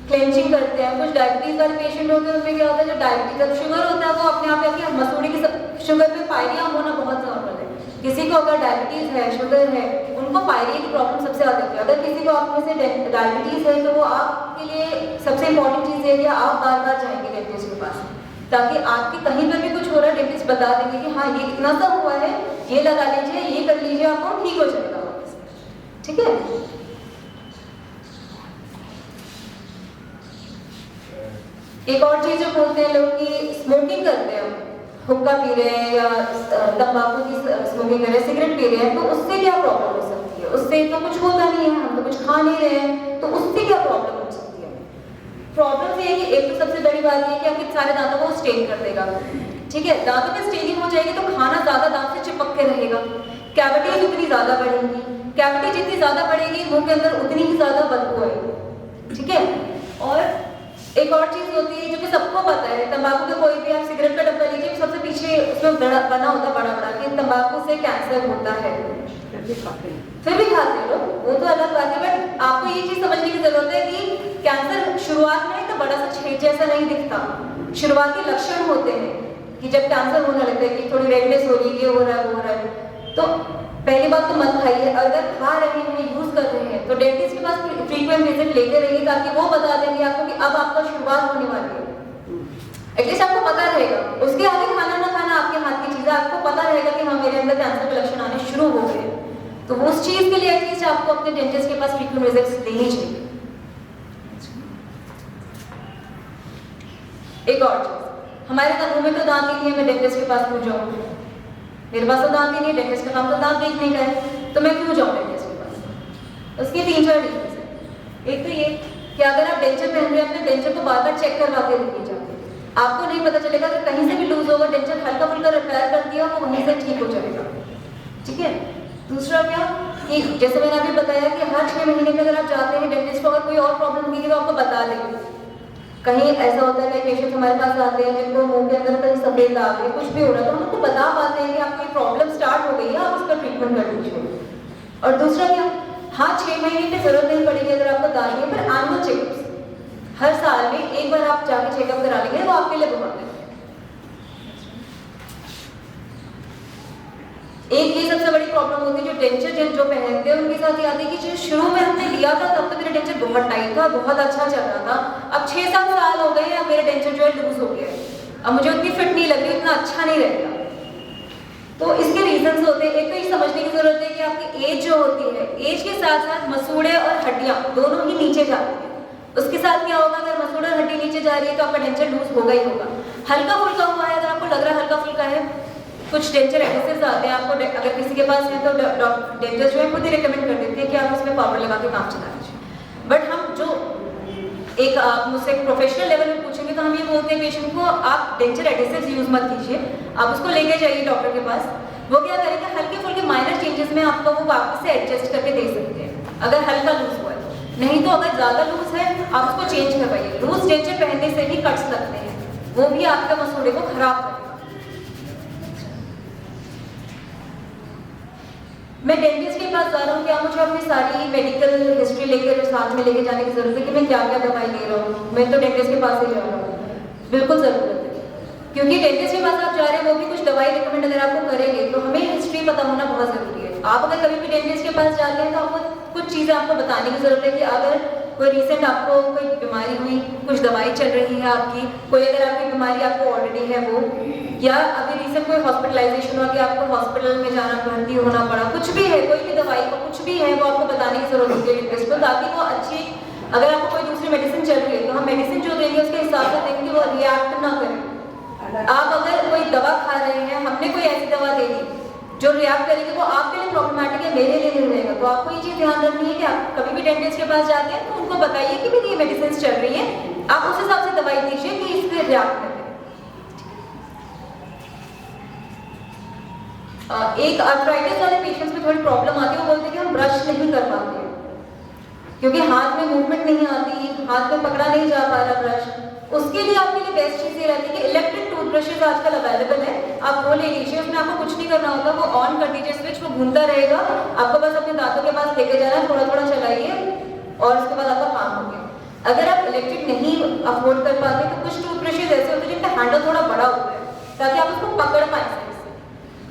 क्लेंचिंग करते हैं। कुछ डायबिटीज वाले पेशेंट होते हैं, उसमें क्या होता है, जो डायबिटीज जब शुगर होता है वो अपने आप आपकी मसूड़े की शुगर में पायरिया होना बहुत नॉर्मल है। किसी को अगर डायबिटीज है, शुगर है, उनको पायरिया की प्रॉब्लम सबसे ज्यादा होती है। अगर किसी को आप में से डायबिटीज है तो वो आपके लिए सबसे इंपॉर्टेंट चीज है कि आप बार बार जाएंगे डेंटिस्ट के पास, ताकि आपके कहीं पर भी कुछ हो रहा है डेंटिस्ट बता देंगे कि हाँ ये इतना सा हुआ है, ये लगा लीजिए, ये कर लीजिए, आपको ठीक हो जाएगा वापस। ठीक है। एक और चीज जो बोलते हैं लोग कि स्मोकिंग करते हैं, हुक्का पी रहे हैं या तंबाकू की स्मोकिंग कर रहे हैं, सिगरेट पी रहे हैं, तो उससे क्या प्रॉब्लम हो सकती है? उससे तो कुछ होता नहीं है, हम तो कुछ खा नहीं रहे हैं, तो उससे क्या प्रॉब्लम हो सकती है? प्रॉब्लम ये है कि एक तो सबसे बड़ी बात ये है कि आपके सारे दांतों को स्टेन कर देगा। ठीक है, दांतों में स्टेनिंग हो जाएगी तो खाना ज्यादा दांत से चिपक के रहेगा, कैविटीज उतनी ज्यादा बढ़ेंगी, कैविटी जितनी ज्यादा बढ़ेगी मुंह के अंदर उतनी ही ज्यादा बदबू आएगी। ठीक है। और एक और चीज होती है जो कि सबको पता है, तंबाकू के कोई भी आप सिगरेट का डब्बा लीजिए, सबसे पीछे उसमें बना होता बड़ा बड़ा कि तंबाकू से कैंसर होता है, फिर भी खाते हैं लोग, वो तो अलग बात है। बट आपको ये चीज समझने की जरूरत है कि कैंसर शुरुआत में तो बड़ा सा छेद जैसा नहीं दिखता, शुरुआती लक्षण होते हैं कि जब कैंसर होने लगता है कि थोड़ी रेडनेस हो रही है, ये हो रहा है, वो हो रहा है। तो पहली बात तो मत खाइए, अगर खा रहे हैं, यूज कर रहे हैं तो डेंटिस्ट के पास फ्रीक्वेंट विजिट लेते रहिए, ताकि वो बता देंगे आपको कि अब आपका शुरुआत होने वाली है। एटलीस्ट आपको पता रहेगा, उसके आगे खाना ना खाना आपके हाथ की चीज है, आपको पता रहेगा कि हाँ मेरे अंदर कैंसर के लक्षण आने शुरू हो गए। तो उस चीज के लिए एटलीस्ट आपको अपने डेंटिस्ट के पास फ्रीक्वेंट विजिट्स देनी चाहिए। एक और चीज, हमारे मुंह में तो दांत ही नहीं है, मैं डेंटिस्ट के पास क्यों जाऊँ? मेरे पास तो दांत ही नहीं, डेंटिस्ट का काम तो दांत देखने का है, तो मैं क्यों जाऊँ डेंटिस्ट के पास? उसके 3-4 रीजन है। एक तो ये कि अगर आप डेंचर पहन रहे हैं, अपने डेंचर को बार बार चेक करवाते रहिए जाके, आपको नहीं पता चलेगा कि कहीं से भी लूज होगा, डेंचर हल्का फुल्का रिपेयर कर दिया वो वहीं से ठीक हो जाएगा। ठीक है। दूसरा क्या कि जैसे मैंने अभी बताया कि हर 6 महीने में अगर आप जाते हैं डेंटिस्ट को, अगर कोई और प्रॉब्लम होगी तो आपको बता देंगे। कहीं ऐसा होता है कि पेशेंट हमारे पास आते हैं जिनको मुंह के अंदर कहीं सफेद दाग है, कुछ भी हो रहा है, तो हम उनको बता पाते हैं कि आपकी प्रॉब्लम स्टार्ट हो गई है, आप उसका ट्रीटमेंट कर लीजिए। और दूसरा क्या, हाँ 6 महीने की जरूरत नहीं पड़ेगी अगर आपको दाग है, पर एनुअल चेकअप्स हर साल में एक बार आप जाके चेकअप करा लेंगे, वो आपके लिए बहुत है। एक ये सबसे बड़ी प्रॉब्लम होती है जो डेंचर जो पहनते हैं उनके साथ ये आती है कि जो शुरू में हमने लिया था तब तो मेरा डेंचर बहुत टाइट था, बहुत अच्छा चल रहा था, अब 6-7 साल हो गए, अब मेरा डेंचर जो है लूज हो गया है, अब मुझे उतनी फिट नहीं लग रही, उतना अच्छा नहीं रहेगा। तो इसके रीजंस होते हैं। एक तो ये समझने की जरूरत है कि आपकी एज जो होती है, एज के साथ साथ मसूड़े और हड्डियां दोनों ही नीचे जाती है। उसके साथ क्या होगा, अगर मसूड़े और हड्डी नीचे जा रही है तो आपका डेंचर लूज होगा ही होगा। हल्का फुल्का हुआ है, अगर आपको लग रहा है हल्का फुल्का है, कुछ डेंचर एडहेसिव्स आते हैं आपको, अगर किसी के पास है तो डेंटिस्ट जो है खुद ही रिकमेंड कर देते हैं कि आप उसमें पाउडर लगा के काम चला लीजिए। बट हम जो एक आप मुझसे प्रोफेशनल लेवल में पूछेंगे तो हम ये बोलते हैं पेशेंट को आप डेंचर एडहेसिव्स यूज मत कीजिए, आप उसको लेके जाइए डॉक्टर के पास, वो क्या करेंगे हल्के फुल्के माइनर चेंजेस में आपको वो वापस से एडजस्ट करके दे सकते हैं अगर हल्का लूज हुआ है। नहीं तो अगर ज्यादा लूज है आप उसको चेंज करवाइए। लूज डेंचर पहनने से भी कट्स लगते हैं, वो भी आपके मसूड़े को खराब करेगा। मैं डेंटिस्ट के पास जा रहा हूँ, क्या मुझे अपनी सारी मेडिकल हिस्ट्री लेकर साथ में लेके जाने की जरूरत है कि मैं क्या क्या दवाई ले रहा हूँ? मैं तो डेंटिस्ट के पास ही जा रहा हूँ, बिल्कुल जरूरत है, क्योंकि डेंटिस्ट के पास आप जा रहे हैं, वो भी कुछ दवाई रिकमेंड अगर आपको करेंगे तो हमें हिस्ट्री पता होना बहुत जरूरी है। आप अगर कभी भी डेंटिस्ट के पास जाते हैं तो आपको कुछ चीजें आपको बताने की जरूरत है कि अगर कोई रिसेंट आपको कोई बीमारी हुई, कुछ दवाई चल रही है आपकी, कोई अगर आपकी बीमारी आपको ऑलरेडी है वो, या अभी रिसेंट कोई हॉस्पिटलाइजेशन हुआ कि आपको हॉस्पिटल में जाना, भर्ती होना पड़ा, कुछ भी है, कोई भी दवाई को कुछ भी है, वो आपको बताने की जरूरत होती है डेंटिस्ट को, ताकि वो अच्छी, अगर आपको कोई दूसरी मेडिसिन चल रही है तो हम मेडिसिन जो देंगे उसके हिसाब से देंगे, वो रिएक्ट ना करें। आप अगर कोई दवा खा रहे हैं, हमने कोई ऐसी दवा दे दी जो रिएक्ट करेंगे वो आपके लिए प्रॉब्लमेटिक है, मेरे लिए नहीं रहेगा। तो आपको ये चीज़ ध्यान रखनी है कि आप कभी भी डेंटिस्ट के पास जाते हैं तो उनको बताइए कि भी ये मेडिसिन चल रही है, आप उस हिसाब से दवाई दीजिए कि इससे रिएक्ट करें। एक आर्थराइटिस वाले पेशेंट्स में थोड़ी प्रॉब्लम आती है, वो बोलते हैं कि हम ब्रश नहीं कर पाते क्योंकि हाथ में मूवमेंट नहीं आती, हाथ में पकड़ा नहीं जा पा रहा ब्रश। उसके लिए आपके लिए बेस्ट चीज़ ये रहती है कि इलेक्ट्रिक टूथब्रशेज आजकल अवेलेबल है, आप वो ले लीजिए। उसमें आपको कुछ नहीं करना होगा, वो ऑन कर दीजिए स्विच, वो घूमता रहेगा, आपको बस अपने दांतों के पास लेके जाना है, थोड़ा थोड़ा चलाइए और उसके बाद आपका काम हो गया। अगर आप इलेक्ट्रिक नहीं अफोर्ड कर पाते तो कुछ टूथब्रशेज ऐसे होते हैं जिनका हैंडल थोड़ा बड़ा होता है ताकि आप उसको पकड़ पाए सही से,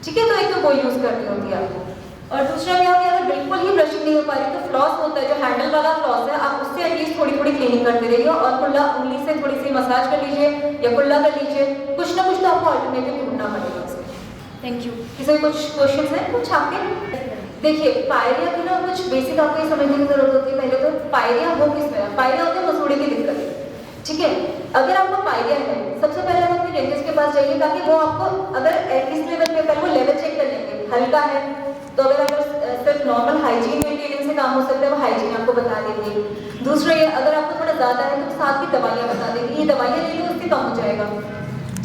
ठीक है। तो एक तो वो यूज़ करनी होती है आपको। और दूसरा क्या हो गया, अगर बिल्कुल ही ब्रशिंग नहीं हो पा रही तो फ्लॉस होता है, जो हैंडल वाला फ्लॉस है, आप उससे एटलीस्ट थोड़ी थोड़ी क्लीनिंग करते रहिए और कुल्ला उंगली से थोड़ी सी मसाज कर लीजिए या कुल्ला कर लीजिए। कुछ ना कुछ तो आपको अल्टरनेटिव ढूंढना पड़ेगा उसमें। Thank you. किसी को कुछ क्वेश्चन है कुछ आपके? देखिए पायरिया की ना कुछ बेसिक आपको ये समझने की जरूरत होती है। पहले तो पायरिया हो किस तरह, पायरिया होते हैं मसूड़े की दिक्कत, ठीक है। अगर आपको पायरिया है, सबसे पहले आप अपने डेंटिस्ट के पास जाइए ताकि वो आपको अगर किस लेवल पे कर वो लेवल चेक कर लेंगे। हल्का है तो अगर सिर्फ नॉर्मल हाइजीन मेंटेनेंस से काम हो सकता है, वो हाइजीन आपको बता देंगे। दूसरा ये अगर आपको थोड़ा ज़्यादा है तो साथ की दवाइयाँ बता देंगे, ये दवाइयाँ ले लो उससे कम हो जाएगा,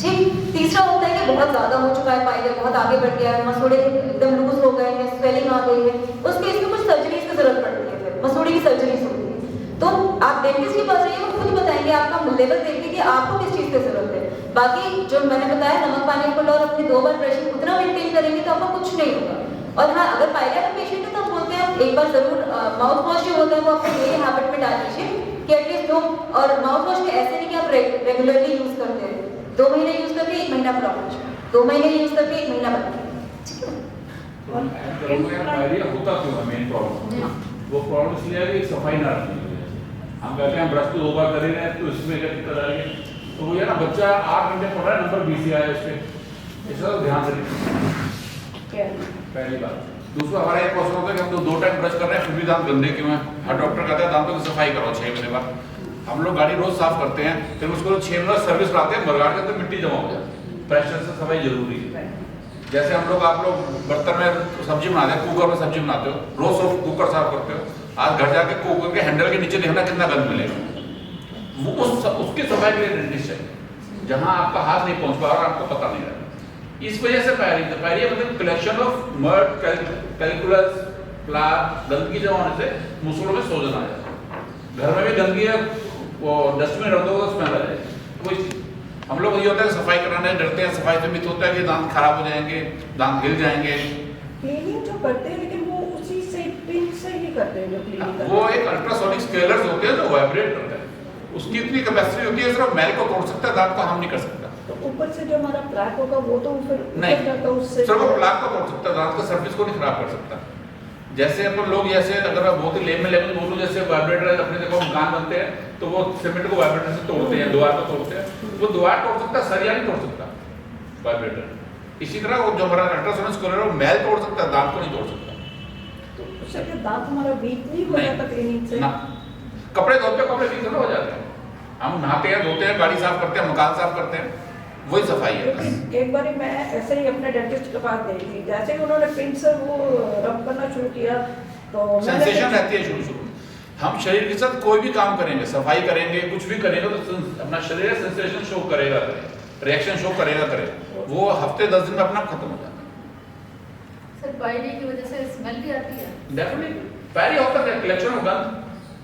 ठीक। तीसरा होता है कि बहुत ज़्यादा हो चुका है, पायरिया बहुत आगे बढ़ गया है, मसूड़े एकदम लूज हो गए हैं, स्वेलिंग आ गई है, उस केस में कुछ सर्जरीज की जरूरत पड़ती है, फिर मसूड़े की सर्जरीज होती है। तो आप डेंटिस्ट के पास जाइए, वो खुद बताएंगे आपका लेवल देख के कि आपको किस चीज़ की जरूरत है। बाकी जो मैंने बताया नमक पानी को और अपनी 2 बार ब्रशिंग उतना मेंटेन करेंगे तो आपको कुछ नहीं होगा। और हाँ, अगर पायरिया का पेशेंट है तो हम बोलते हैं आप एक बार जरूर माउथ वॉश जो होता है वो अपने डेली हैबिट में डाल लीजिए कि एटलीस्ट 2, और माउथ वॉश में ऐसे नहीं कि आप रेगुलरली यूज करते हैं, 2 महीने यूज करके 1 महीना प्रॉब्लम, 2 महीने यूज करके 1 महीना बंद, ठीक है। पायरिया होता क्यों है मेन प्रॉब्लम? वो प्रॉब्लम इसलिए है कि सफाई ना रखनी है। हम कहते हैं ब्रश तो 2 बार कर ही रहे हैं तो इसमें क्या दिक्कत आ रही है? तो वो ये ना बच्चा 8 घंटे पढ़ रहा है, नंबर 20 आया उसके, इसका तो ध्यान रखिए पहली बात। दूसरा हमारा एक क्वेश्चन होता है कि हम तो 2 टाइम ब्रश कर रहे हैं फिर भी दांत गंदे क्यों हैं? हर डॉक्टर कहता है दांतों की सफाई करो 6 महीने बाद। हम लोग गाड़ी रोज साफ करते हैं, फिर उसको 6 महीने सर्विस कराते हैं, बरगाड़ के अंदर मिट्टी जमा हो जाती है। प्रेशर से सफाई जरूरी है। जैसे हम लोग आप लोग बर्तन में सब्जी बनाते हैं, कुकर में सब्जी बनाते हो, रोज सोफ कुकर साफ करते हो, आज घर जाके कुकर के हैंडल के नीचे देखना कितना गंद मिलेगा। वो उसकी सफाई के लिए डेंटिस्ट है, जहाँ आपका हाथ नहीं पहुँच पा रहा आपको पता नहीं रहता। इस वजह से पायरिया मतलब collection of mud, calculus, flora, गंदगी जमा होने से मुसूड़ों में सोजन आ जाता है। घर में भी गंदगी है, वो डस्टबिन रख दो तो स्मेल आ जाएगी। कोई हम लोग ये होता है सफाई कराने डरते हैं, सफाई से मित होता है कि दांत खराब हो जाएंगे, दांत हिल जाएंगे। क्लीनिंग जो करते हैं लेकिन वो उसी से पिन से ही करते हैं जो क्लीनिंग करते हैं। वो एक अल्ट्रासोनिक स्केलर्स होते हैं जो वाइब्रेट करते हैं, उसकी इतनी कैपेसिटी होती है सिर्फ मैल को तोड़ सकता है, दांत को हार्म नहीं कर सकता। तो ऊपर से जो हमारा प्लाक होगा वो तो फिर नहीं, जाता उससे सिर्फ वो प्लाक को तोड़ सकता है, दांत का सर्फेस को नहीं खराब कर सकता। जैसे अपन लोग जैसे अगर बहुत ही लेम में लेवल बोलूं, जैसे वाइब्रेटर अपने देखो मकान बनते हैं तो वो सीमेंट को वाइब्रेटर से तोड़ते हैं, दीवार को तोड़ते हैं, वो दीवार तोड़ सकता है, सरिया नहीं तोड़ सकता वाइब्रेटर। इसी तरह वो जो हमारा अल्ट्रासोनिक स्केलर है वो मैल तोड़ सकता है, दांत को नहीं तोड़ सकता। तो उससे क्या दांत हमारा वीक नहीं हो जाता क्लीनिंग से? ना, कपड़े धोते कपड़े वीक हो जाते हैं। हम नहाते हैं, धोते हैं, गाड़ी साफ करते हैं, मकान साफ करते हैं, वही सफाई है। एक बार मैं ऐसे ही अपने डेंटिस्ट के पास गई थी, जैसे ही उन्होंने पिन से वो रब करना शुरू किया तो सेंसेशन रहती है शुरू शुरू। हम शरीर के साथ कोई भी काम करेंगे, सफाई करेंगे, कुछ भी करेंगे तो अपना शरीर सेंसेशन शो करेगा, रिएक्शन शो करेगा, वो हफ्ते 10 दिन में अपना खत्म हो जाता है। सर पायरिया की वजह से स्मेल भी आती है? डेफिनेटली पायरिया होता है, कलेक्शन ऑफ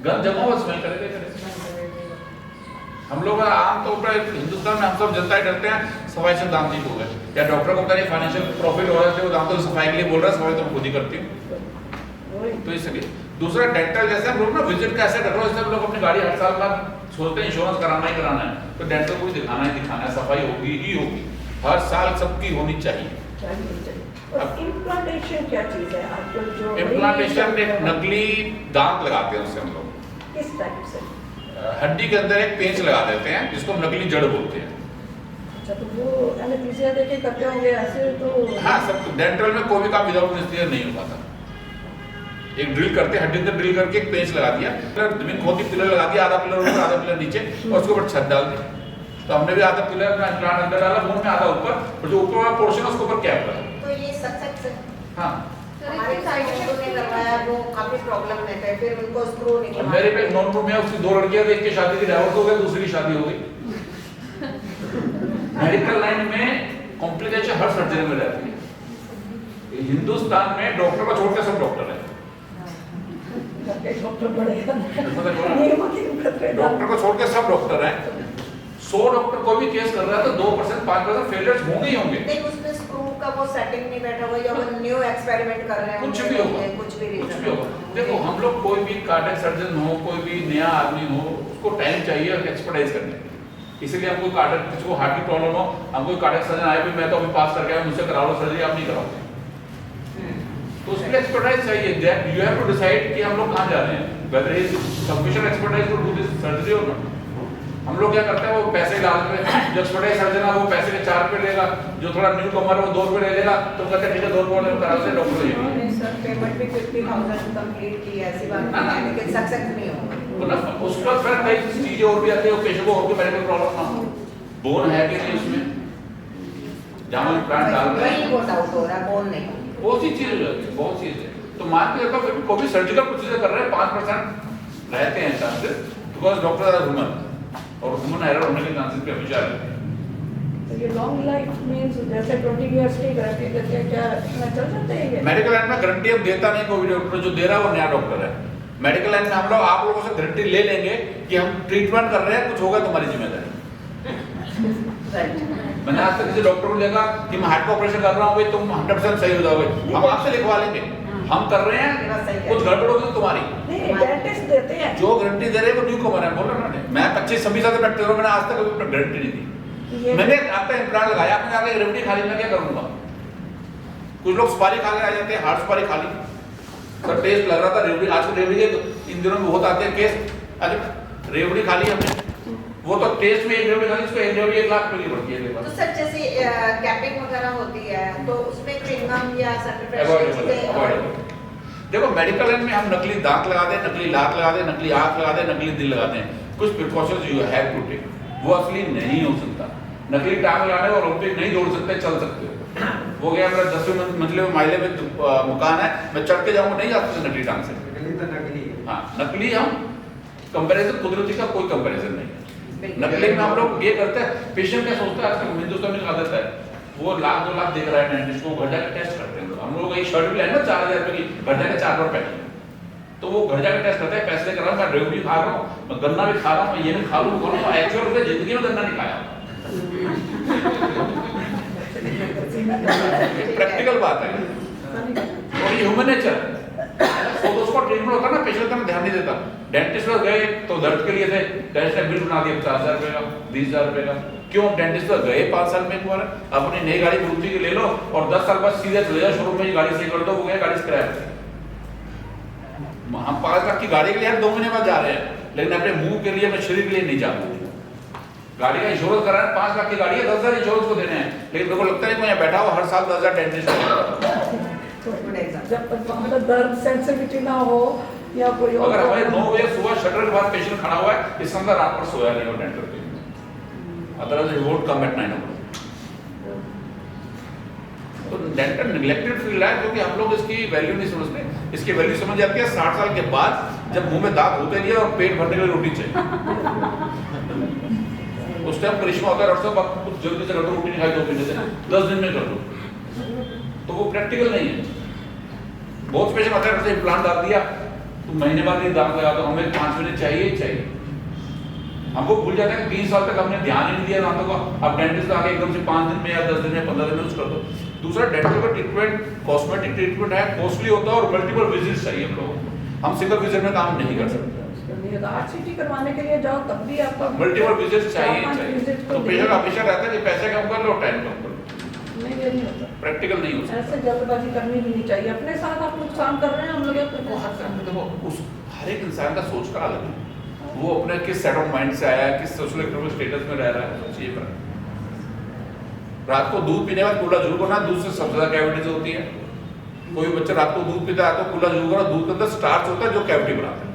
गंद जमा हुआ स्मेल करेगा। हम लोग आमतौर पर हिंदुस्तान में हम सब जनता ही डरते हैं सफाई से दांत ठीक हो गए, या डॉक्टर को कहीं फाइनेंशियल प्रॉफिट हो रहा है वो दांतों की सफाई के लिए बोल रहा है, सफाई तो मैं खुद ही करती हूँ। तो इसलिए दूसरा डेंटल, जैसे हम लोग ना विजिट कैसे कर रहे हो, जैसे हम लोग अपनी गाड़ी हर साल बाद सोचते हैं इंश्योरेंस कराना ही कराना है, तो डेंटल को भी दिखाना ही दिखाना है, सफाई होगी ही होगी, हर साल सबकी होनी चाहिए। और इम्प्लांटेशन क्या चीज़ है आजकल? जो इम्प्लांटेशन एक नकली दांत लगाते हैं उससे हम लोग, किस टाइप से? हड्डी के अंदर एक पेंच लगा देते हैं जिसको हम नकली जड़ बोलते हैं। अच्छा, तो वो एनेस्थीसिया देके करते होंगे ऐसे तो? हाँ, सब डेंटल में कोई भी काम विदाउट एनेस्थीसिया नहीं हो पाता। एक ड्रिल करते हैं, हड्डी अंदर ड्रिल करके एक पेंच लगा दिया, जमीन खोदी, पिलर लगा दिया, आधा पिलर ऊपर आधा पिलर नीचे, और उसके ऊपर छत डाल दी। तो हमने भी आधा पिलर में प्लांट अंदर डाला, मुंह में आधा ऊपर, और जो ऊपर वाला पोर्शन है उसके ऊपर कैप लगा। तो ये सक्सेस हाँ हमारे साइड ने करवाया वो काफी प्रॉब्लम में थे, फिर उनको स्क्रू निकलवाया। मेरे पे नॉन में उसकी 2 लड़कियां थी, एक की शादी की डाइवोर्स हो गया, दूसरी की शादी हो गई। मेडिकल लाइन में कॉम्प्लिकेशन हर सर्जरी में रहती है। हिंदुस्तान में डॉक्टर को छोड़ के सब डॉक्टर है। डॉक्टर बढ़ेगा डॉक्टर को छोड़ के सब डॉक्टर हैं। 100 डॉक्टर कोई भी केस कर रहा है तो 2% 5% फेलियर्स होंगे ही होंगे। नहीं, उसमें स्क्रू का वो सेटिंग नहीं बैठा हुआ, या वो न्यू एक्सपेरिमेंट कर रहे हैं, कुछ भी होगा, कुछ भी रीजन होगा। देखो हम लोग कोई भी कार्डियक सर्जन हो, कोई भी नया आदमी हो, उसको टाइम चाहिए एक्सपर्टाइज करने के लिए। इसलिए हम कोई कार्डियक, किसी को हार्ट की प्रॉब्लम हो, हम कोई कार्डियक सर्जन आए भी मैं तो अभी पास करके आया, मुझसे करा लो सर्जरी, आप नहीं कराओगे तो उसके लिए एक्सपर्टाइज चाहिए। यू हैव टू डिसाइड कि हम लोग कहाँ जा रहे हैं, whether is sufficient expertise to do this surgery और नॉट। हम लोग क्या करते हैं, वो पैसे डाल के, जो एक्सपर्टाइज सर्जन है वो पैसे के 4 रुपए लेगा, जो थोड़ा न्यू कमर है वो 2 रुपए ले लेगा, तो कहते हैं ठीक है 2 रुपए करा से डॉक्टर ये सर पेमेंट भी 50,000 कंप्लीट की, ऐसी बात नहीं है, लेकिन सक्सेस नहीं होगा। उसके बाद फिर कई चीजें और भी आती है, पेशेंट को और भी मेडिकल प्रॉब्लम ना हो, बोन है कि नहीं उसमें, जहाँ हम प्लांट डाल रहे हैं वही वो डाउट हो रहा है, कौन नहीं। बहुत सी चीज हो जाती है, बहुत चीज है। तो मान के चलता हूँ कोई भी सर्जिकल प्रोसीजर कर रहे हैं 5% रहते हैं chances, because doctor R human और ह्यूमन एरर होने के चांसेस भी हमेशा रहते हैं। तो ये लॉन्ग लाइफ मींस जैसे 20 इयर्स की गारंटी देते हैं, क्या इतना चल सकते हैं ये? मेडिकल लाइन में गारंटी हम देता नहीं, कोई भी डॉक्टर जो दे रहा है वो नया डॉक्टर है। मेडिकल लाइन में हम लोग आप लोगों से गारंटी ले लेंगे कि हम ट्रीटमेंट कर रहे हैं, कुछ होगा तुम्हारी जिम्मेदारी। मैंने आज तक किसी डॉक्टर को देखा कि मैं हार्ट का ऑपरेशन कर रहा हूँ, भाई तुम 100% सही हो जाओगे, हम आपसे लिखवा लेंगे, हम कर रहे हैं, कुछ गड़बड़ होगी तो तुम्हारी। नहीं, डेंटिस्ट देते हैं। जो गारंटी दे रहे हैं वो न्यू कमर है, बोल रहा ना मैं 25-26 साल से प्रैक्टिस कर रहा हूं, मैंने आज तक कोई गारंटी नहीं दी। मैंने आपका इम्प्लांट लगाया, आपने आगे रेमडी खा ली, मैं क्या करूंगा? कुछ लोग सुपारी खा के आ जाते हैं, हार्ट सुपारी खा ली, सर टेस्ट लग रहा था रेवड़ी, आजकल रेवड़ी के इन दिनों में बहुत आते हैं केस, अच्छा रेवड़ी खा ली हमने, वो तो टेस्ट में एक रेवड़ी खा ली, उसको एक रेवड़ी 1 लाख रुपए की पड़ती है। तो सर जैसे कैपिंग वगैरह होती है तो उसमें च्युइंगम या अवॉइडेबल। देखो मेडिकल लाइन में हम नकली दांत लगा दें, नकली लात लगा दें, नकली आंख लगा दें, नकली दिल लगा दें, कुछ precautions you have to take, वो असली नहीं हो सकता। नकली टांग लगाने और ओलंपिक नहीं दौड़ सकते, चल सकते हो। वो गया मेरा 10वें मंजिले में माइले में मकान है, मैं चढ़ के जाऊंगा, नहीं जा सकते नकली टांग से। हाँ नकली हम कंपैरिजन, कुदरती का कोई कंपैरिजन नहीं है। नकली में हम लोग ये करते हैं, पेशेंट क्या सोचता है, आजकल हिंदुस्तान में आदत है, वो 1-2 लाख देख रहा है डेंटिस्ट को, घर जाकर टेस्ट करते हैं। हम लोग एक शर्ट भी लाए ना 4000 रुपए की, घर जाकर 4 बार पहने, तो वो घर जाकर टेस्ट करते हैं, पैसे कर रहा हूँ, मैं ड्रेव भी खा रहा हूँ, मैं गन्ना भी खा रहा हूँ, मैं ये भी खा लूँ, एक्चुअल में जिंदगी में गन्ना नहीं खाया। प्रैक्टिकल बात है और ये ह्यूमन नेचर है। तो उसको ट्रीटमेंट होता है ना, पेशेंट का ध्यान नहीं देता। डेंटिस्ट पर गए तो दर्द के लिए थे, डेंटिस्ट ने बिल बना दिया 50,000 रुपए का, 20,000 रुपए का। क्यों? डेंटिस्ट पर गए 5 साल में एक बार, अपनी नई गाड़ी मारुति की ले लो और 10 साल बाद सीधे चले जाओ शोरूम में, गाड़ी सही कर दो, वो गया गाड़ी स्क्रैप। हम 5 लाख की गाड़ी के लिए 2 महीने बाद जा रहे हैं, लेकिन अपने मुंह के लिए, अपने शरीर के लिए नहीं जाते। गाड़ी का इंश्योरेंस कराना, 5 लाख की गाड़ी है, 10,000 इंश्योरेंस को देने हैं, लेकिन मेरे को लगता है कि मैं बैठा हुआ हर साल 10,000 डेंटिस्ट। जब तक मतलब दर्द सेंसिटिविटी ना हो या कोई और, अगर हमारे 9 बजे सुबह शटर के बाद पेशेंट खड़ा हुआ है, इस अंदर रात पर सोया नहीं हो डेंटल पे, otherwise he won't come at 9 o'clock। तो डेंटल नेग्लेक्टेड फील्ड है, क्योंकि हम लोग इसकी वैल्यू नहीं समझते। इसकी वैल्यू समझ जाती है 60 साल के बाद, जब मुंह में दांत होते नहीं है और पेट भरने के लिए रोटी चाहिए। उस टाइम करिश्मा होता है, डॉक्टर साहब आप कुछ जल्दी से कर दो, रोटी नहीं खाई 2 महीने से, 10 दिन में कर दो, तो वो प्रैक्टिकल नहीं है। बहुत पेशेंट आते हैं, इम्प्लांट डाल दिया तो महीने बाद ही दांत लगा, तो हमें 5 महीने चाहिए ही चाहिए। हमको भूल जाते हैं कि 20 साल तक हमने ध्यान ही नहीं दिया दांतों का, अब डेंटिस्ट आके एकदम से 5 दिन में या 10 दिन में 15 दिन में कर दो। दूसरा, डेंटल का ट्रीटमेंट कॉस्मेटिक ट्रीटमेंट है, कॉस्टली होता है और मल्टीपल विजिट्स चाहिए हम लोगों को, हम सिंगल विजिट में काम नहीं कर सकते। RCT करवाने के लिए जाओ तब भी आपको मल्टीपल विजिट्स चाहिए। तो पेशेंट हमेशा रहता है कि पैसे कम कर लो, टाइम कम कर लो, नहीं होता, प्रैक्टिकल नहीं होता। ऐसे जल्दबाजी करनी भी नहीं चाहिए, अपने साथ आप नुकसान कर रहे हैं, हम लोग देखो उस हर एक इंसान का सोच का अलग है, वो अपने किस सेट ऑफ माइंड से आया है, किस सोशल इकोनॉमिक स्टेटस में रह रहा है, वो चीज़ पर। रात को दूध पीने का कूला जरूर करना, दूध से सबसे ज्यादा कैविटीज होती है। कोई बच्चा रात को दूध पीता है तो कूला जरूर करना, दूध के अंदर स्टार्च होता है जो कैविटी बनाता है।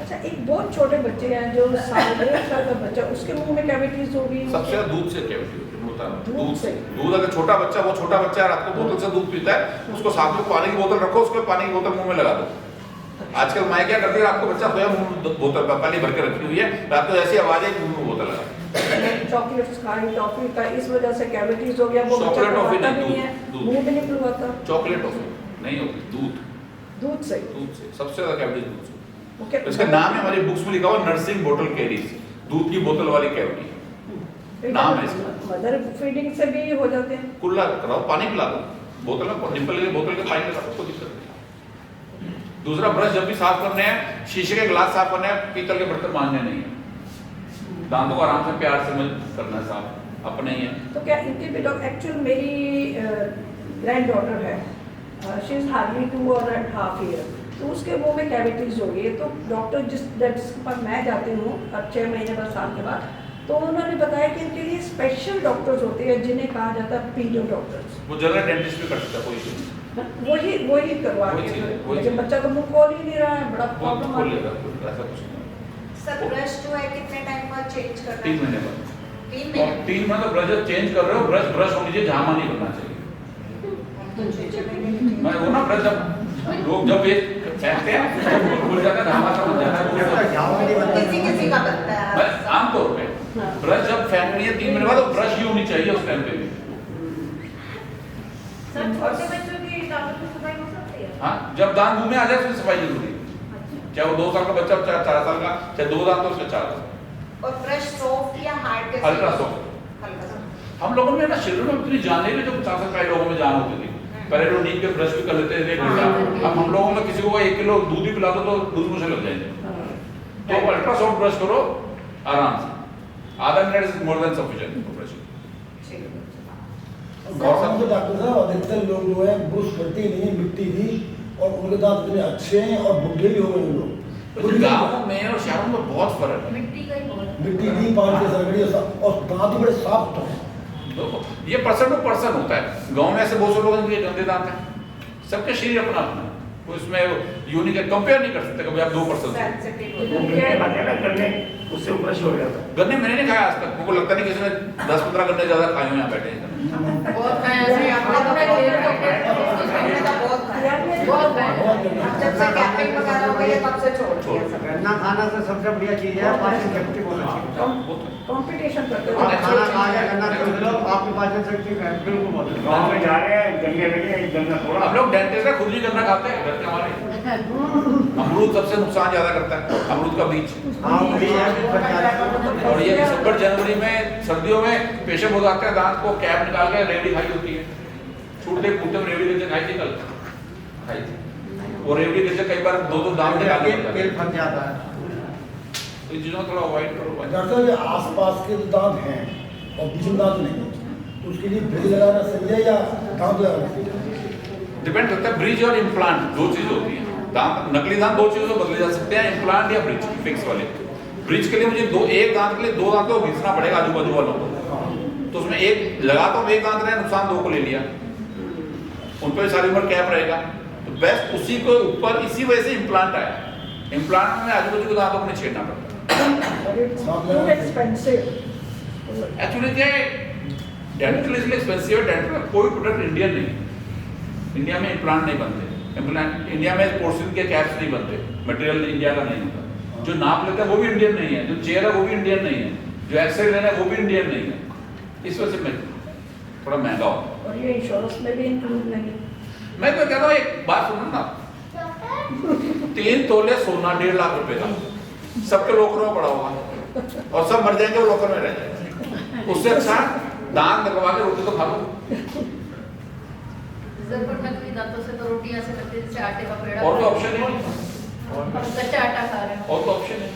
अच्छा, एक बहुत छोटे बच्चे हैं जो 1.5 साल का बच्चा, उसके मुंह में कैविटीज होगी, सबसे ज्यादा दूध से कैविटी होती है, होता है दूध से। दूध अगर छोटा बच्चा, वो छोटा बच्चा रात को बोतल से दूध पीता है, उसको साथ में पानी की बोतल रखो, उसको पानी की बोतल मुंह में लगा दो। आजकल माँ क्या करती है, रात को बच्चा सोया मुंह में बोतल पानी भर के रखी हुई है, रात को ऐसी आवाज है मुंह में बोतल लगा। चॉकलेट्स खाई, टॉफी का, इस वजह से कैविटीज हो गया, वो बच्चा चॉकलेट टॉफी खाता नहीं, नहीं है, दूध। मुंह भी नहीं खुलवाता। चॉकलेट टॉफी नहीं होती, दूध दूध से सबसे ज्यादा कैविटीज दूध से। वो क्या इसका नाम है, हमारी बुक्स में लिखा हुआ नर्सिंग बोतल कैरीज, दूध की बोतल वाली कैविटी नाम है इसका। मदर फीडिंग से भी हो जाते हैं। कुल्ला कराओ, पानी पिला दो, बोतल में निप्पल के बोतल के पानी लगा दो, कोई दिक्कत नहीं। दूसरा, ब्रश जब भी साफ करने हैं, शीशे के गिलास साफ करने हैं, पीतल के बर्तन मांजने नहीं है। दांतों को आराम से प्यार से करना है साफ, अपने ही है। तो क्या इनके भी डॉक्टर, एक्चुअल मेरी ग्रैंड डॉटर है, शी इज हार्डली 2.5 ईयर, तो उसके मुंह में कैविटीज हो गई है। तो डॉक्टर जिसके पास मैं जाती हूँ अब 6 महीने बाद, साल के बाद, तो उन्होंने बताया कि इनके लिए स्पेशल डॉक्टर्स होते हैं जिन्हें कहा जाता है पीडियो डॉक्टर्स। वो जनरल डेंटिस्ट भी कर सकता है, कोई इशू नहीं। वही करवा वही के, चीज़ है, वही लेकिन चीज़। बच्चा तो मुंह खोल ही नहीं रहा है, बड़ा वो प्रॉब्लम खोल आ लेगा, रही है। ऐसा कुछ नहीं। सर ब्रश जो है कितने टाइम बाद चेंज करना 3 है? महीने बाद। 3 और महीने 3 महीने तो ब्रश जब चेंज कर रहे हो, ब्रश होनी चाहिए, झामा नहीं बनना चाहिए। मैं वो ना ब्रश जब लोग जब ये फेंकते हैं तो भूल जाता है, झामा सा बन जाता है। किसी किसी का बनता है। मैं आमतौर पे ब्रश जब फेंकनी है 3 महीने बाद, तो ब्रश ही होनी चाहिए उस टाइम पे भी। सर छोटे बच्चों की दांतों की सफाई हो सकती है? हाँ, जब दांत मुंह में आ जाए उसकी सफाई जरूरी है। चाहे वो 2 साल का बच्चा, चाहे 4 साल का, चाहे 2 दांत हो, उसका 4 दांत। और ब्रश सॉफ्ट या हार्ड? हल्का सॉफ्ट। हल्का सॉफ्ट। हम लोगों में ना शरीर में उतनी जान नहीं, जो 50 साल पहले लोगों में जान होती थी। पहले लोग नींद के ब्रश भी कर लेते थे, अब हम लोगों में किसी को 1 किलो दूध ही पिला दो तो दूध मुझे लग जाएंगे। तो अल्ट्रा सॉफ्ट ब्रश करो आराम से, आधा minute is more than sufficient for brushing. गाँव के डॉक्टर साहब अधिकतर लोग जो है ब्रश करते ही नहीं है, मिट्टी भी, और उनके दांत इतने अच्छे हैं और बुढ़े भी हो गए हैं लोग। गाँव में और शहरों में बहुत फर्क है। मिट्टी का ही बहुत मिट्टी भी, पानी के सरगड़ी और दांत भी बड़े सॉफ्ट हैं। देखो, ये पर्सन टू पर्सन होता है। गांव में ऐसे बहुत से लोग हैं जिनके गंदे दांत हैं, सबके शरीर अपना अपना है, कोई इसमें यूनिक कंपेयर नहीं कर सकते कभी आप 2%। सेंसिटिव हो वो जाता मिट्टी खाते हैं ना गन्ने, उससे ब्रश हो जाता है। गन्ने मैंने नहीं खाया आज तक, मुझे लगता नहीं किसी ने 10-15 गन्ने ज्यादा खाए हो यहाँ बैठे हैं। है। बहुत खाया है आपने तो बहुत खाया है। बहुत bad है। जब से कैंपिंग वगैरह हो गई है तब से छोड़ दिया सब। गन्ना खाना तो सबसे बढ़िया चीज है, पाचन शक्ति बहुत अच्छी है। कंपटीशन करते आप हैं। खाना खा या गन्ना खा लो, आपकी पाचन शक्ति बिल्कुल बहुत अच्छी है। गाँव में जा रहे हैं गन्ने लगे, एक गन्ना थोड़ा। हम लोग डेंटिस्ट का खुद ही गन्ना खाते हैं घर के हमारे। अमरूद सबसे नुकसान ज्यादा करता है, अमरूद का बीज। हाँ, भी है, भी फट जाता है। और ये दिसंबर जनवरी में सर्दियों में पेशेंट हो जाते हैं, दांत को कैप निकाल के रेवड़ी खाई होती है, छूटते फूटते में रेवड़ी कैसे खाई थी कल, खाई थी वो रेवड़ी कैसे कई बार 2-2 दांत निकालने पड़ते तेल हैं। फट जाता है। तो इन चीजों को थोड़ा अवॉइड करो। डॉक्टर साहब, ये आसपास के जो दांत हैं और बीच में दांत नहीं है, तो उसके लिए ब्रिज लगाना सही है या दांत लगाना सही है? डिपेंड करता है, ब्रिज और इम्प्लांट 2 चीज होती है। दांत, नकली दांत 2 चीजों से बदले जा सकते हैं, इम्प्लांट या ब्रिज फिक्स वाले। ब्रिज के लिए मुझे एक दांत के लिए 2 दांतों को घिसना पड़ेगा आजू बाजू वालों को, तो उसमें एक लगाता हूँ, एक दांत रहे, नुकसान 2 को ले लिया, उन पर सारी उम्र कैप रहेगा। तो बेस्ट उसी को ऊपर, इसी वजह से इम्प्लांट आया। इम्प्लांट में आजू बाजू के दांतों को नहीं छेड़ना पड़ता। एक्चुअली क्या है, डेंटल इसलिए एक्सपेंसिव है, डेंटल का कोई प्रोडक्ट इंडियन नहीं है। इंडिया में इम्प्लांट नहीं बनते, इम्प्लांट इंडिया में पोर्सिन के कैप्स नहीं बनते, मटेरियल इंडिया का नहीं होता। जो नाप लेते हैं वो भी इंडियन नहीं है, जो चेयर है वो भी इंडियन नहीं है, जो एक्सरे लेना है वो भी इंडियन नहीं है। इस वजह से मैं थोड़ा महंगा हो। और ये इंश्योरेंस में भी इंक्लूड नहीं। मैं तो कहता हूँ, एक बात सुनो ना, 3 तोले सोना 1.5 लाख रुपए का सबके लॉकर में पड़ा होगा और सब मर जाएंगे, वो लॉकर में रह जाएंगे। उससे अच्छा दांत लगवा के रोटी तो खा लो। सर पर नकली दांतों से तो रोटी ऐसे लगती है जैसे आटे का पेड़ा। और तो ऑप्शन ही नहीं, हम कच्चा आटा खा रहे हैं। और तो ऑप्शन है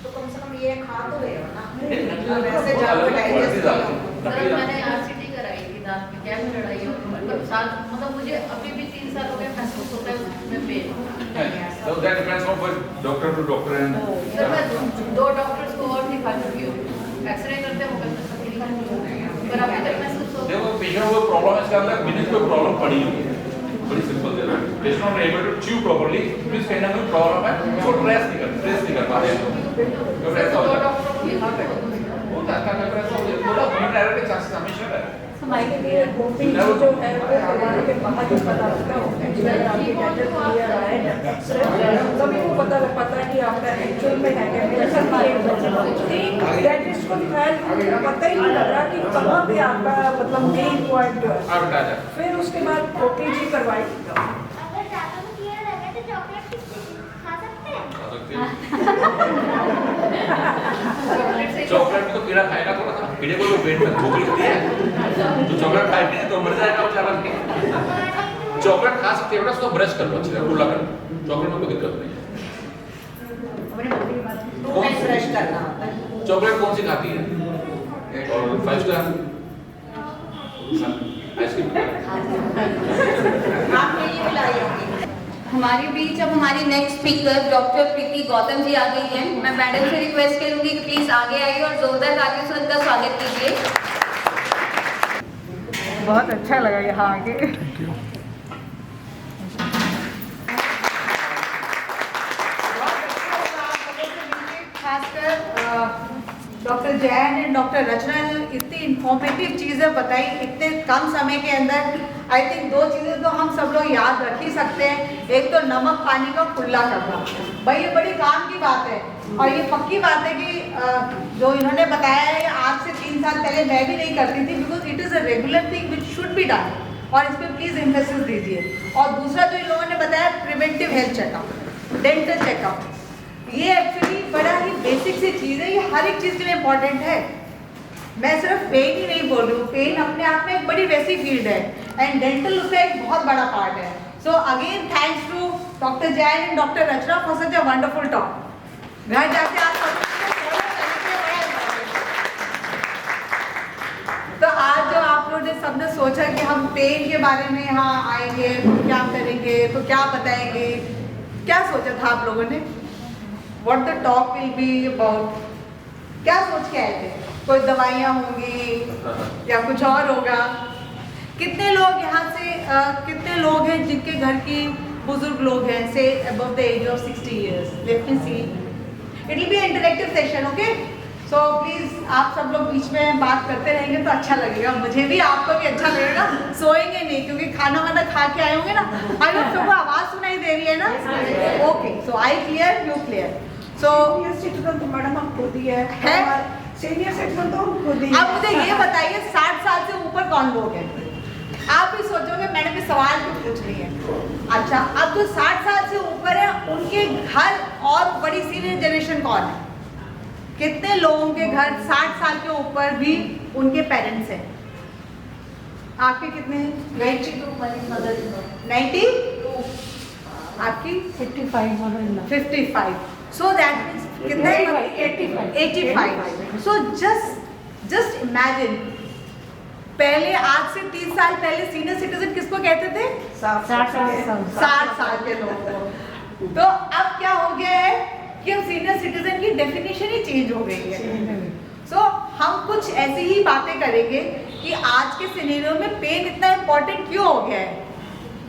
तो कम से कम ये खा तो रहे हो ना। नहीं, अब ऐसे जाकर डाइजेस्ट सर मैंने RCT कराई थी दांत में, क्या में लड़ाई हो, मतलब साल, मतलब मुझे अभी भी 3 साल हो गए महसूस होता है उसमें pain. So that depends on doctor to doctor and sir मैं 2 डॉक्टर्स को और दिखा चुकी हूँ, एक्सरे करते हैं वो कहते हैं सब दिखा चुकी हूँ, पर अभी तक महसूस होता है। देखो पेशेंट को प्रॉब्लम है, इसके अंदर बिना कोई प्रॉब्लम पड़ी हुई है, बड़ी सिंपल है। Patient not able to chew properly, means कहीं ना कोई प्रॉब्लम है, उसको ट्रेस नहीं कर पाते हैं। सर तो 2 डॉक्टरों को दिखा बैठो। वो हमारे लिए ओपीडी जो है वो करवाने के बाद ही पता लगता है ओपीडी में आपकी डेंटल क्लियर आए तभी वो पता है कि आपका एक्चुअल में है क्या डेंटिस्ट को दिखाया पता ही नहीं लग रहा कि कहाँ पे आपका मतलब मेन पॉइंट है। फिर उसके बाद ओपीडी करवाई। चॉकलेट में तो कीड़ा खाएगा थोड़ा सा, कीड़े को तो पेट में भूख लगती है, तो चॉकलेट खाएंगे तो मर जाएगा बेचारा। चॉकलेट खा सकते हैं, उसको ब्रश कर लो अच्छे से, कुल्ला कर लो, चॉकलेट में कोई दिक्कत नहीं है। मैं ब्रश करना होता है। चॉकलेट कौन सी खाती है? और 5 स्टार आइसक्रीम आपने ये भी लाई होगी। हमारे बीच अब हमारी नेक्स्ट स्पीकर डॉक्टर प्रीति गौतम जी आ गई हैं। मैं मैडम से रिक्वेस्ट करूंगी कि प्लीज आगे आइए और जोरदार तालियों से उनका स्वागत कीजिए। बहुत अच्छा लगा यहाँ आके। खासकर डॉक्टर जैन एंड डॉक्टर रचना ने इतनी इंफॉर्मेटिव चीज़ें बताई इतने कम समय के अंदर। आई थिंक 2 चीज़ें तो हम सब लोग याद रख ही सकते हैं। एक तो नमक पानी का कुल्ला करना, भाई ये बड़ी काम की बात है और ये पक्की बात है कि जो इन्होंने बताया है आज से 3 साल पहले मैं भी नहीं करती थी, because it is a regular thing which should be done और इस पर प्लीज़ एम्फेसिस दीजिए। और दूसरा जो इन लोगों ने बताया preventive health checkup, dental checkup, ये एक्चुअली बड़ा ही बेसिक सी चीज़ है, ये हर एक चीज़ के लिए इम्पॉर्टेंट है। मैं सिर्फ पेन ही नहीं बोल रही हूँ, पेन अपने आप में एक बड़ी वैसी फील्ड है एंड डेंटल उसका एक बहुत बड़ा पार्ट है। So again thanks to doctor Jain and doctor Rachna for such a wonderful talk. घर जाके आप तो आज जो आप लोगों ने सबने सोचा कि हम पेन के बारे में यहाँ आएंगे, क्या करेंगे, तो क्या बताएंगे, क्या सोचा था आप लोगों ने? What the talk will be about? क्या सोच के आए थे? कोई दवाइयाँ होंगी या कुछ और होगा? कितने लोग यहाँ से कितने लोग हैं जिनके घर की बुजुर्ग लोग हैं से above the age of 60 years? Let me see. It will be an interactive session, okay? So please आप सब लोग बीच में बात करते रहेंगे तो अच्छा लगेगा, मुझे भी आपको भी अच्छा लगेगा। सोएंगे नहीं क्योंकि खाना वाना खा के आए होंगे ना। आई होप सबको आवाज़ सुनाई दे रही है ना? Okay, so I clear, you clear. So senior citizen तो मैडम हम खुद ही है। सीनियर सिटीजन तो हम खुद ही। अब मुझे ये बताइए 60 साल से ऊपर कौन लोग हैं? आप भी सोचोगे मैंने भी सवाल क्यों पूछ रही है। अच्छा, अब जो 60 साल से ऊपर है उनके घर और बड़ी सीनियर जनरेशन कौन है? कितने लोगों के घर 60 साल के ऊपर भी उनके पेरेंट्स हैं? आपके कितने हैं? 92 90 आपकी 55 सो दैट मीन्स कितने? 85 सो जस्ट इमेजिन, पहले आज से 30 साल पहले सीनियर सिटीजन किसको कहते थे? 60 साल के लोगों को। तो अब क्या हो गया है कि अब सीनियर सिटीजन की डेफिनेशन ही चेंज हो गई है। सो हम कुछ ऐसी ही बातें करेंगे कि आज के सिनेरियो में पेन इतना इम्पोर्टेंट क्यों हो गया है।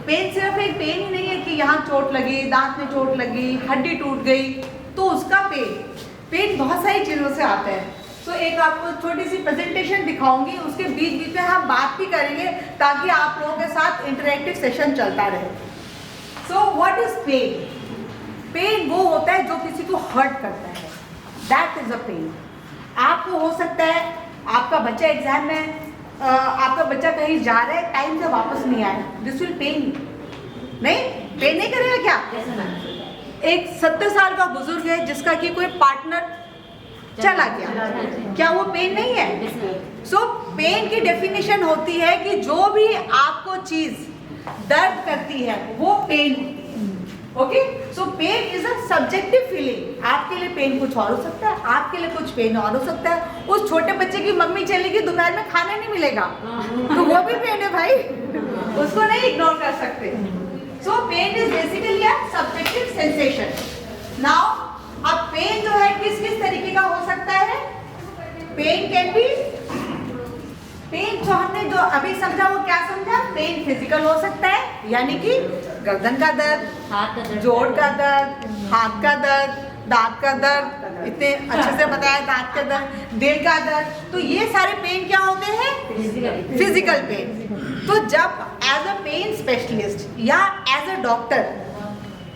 पेन सिर्फ एक पेन ही नहीं है कि यहाँ चोट लगी, दांत में चोट लगी, हड्डी टूट गई, तो उसका पेन बहुत सारी चीज़ों से आता है। सो एक आपको छोटी सी प्रेजेंटेशन दिखाऊंगी, उसके बीच बीच में हम बात भी करेंगे ताकि आप लोगों के साथ इंटरैक्टिव सेशन चलता रहे। So what is pain? Pain वो होता है जो किसी को हर्ट करता है, दैट इज अ पेन। आपको हो सकता है आपका बच्चा एग्जाम में आपका बच्चा कहीं जा रहा है, टाइम से वापस नहीं आया, दिस विल पेन नहीं करेगा क्या? एक 70 साल का बुजुर्ग है जिसका कि कोई पार्टनर चला गया, क्या वो पेन नहीं है? सो पेन की डेफिनेशन होती है कि जो भी आपको चीज दर्द करती है वो pain. Okay, so pain is a subjective feeling. आपके लिए पेन कुछ और हो सकता है, आपके लिए कुछ पेन और हो सकता है। उस छोटे बच्चे की मम्मी चलेगी, दोपहर में खाना नहीं मिलेगा, तो वो भी पेन है भाई, उसको नहीं इग्नोर कर सकते। So pain is basically a subjective sensation. Now अब पेन जो है किस किस तरीके का हो सकता है? पेन कैन बी, पेन जो हमने जो अभी समझा वो क्या समझा? पेन फिजिकल हो सकता है, यानी कि गर्दन का दर्द, जोड़ का दर्द, हाथ का दर्द, दांत का दर्द, इतने अच्छे से बताया, दांत का दर्द, दिल का दर्द, तो ये सारे पेन क्या होते हैं? Physical pain. तो जब एज अ पेन स्पेशलिस्ट या as a doctor,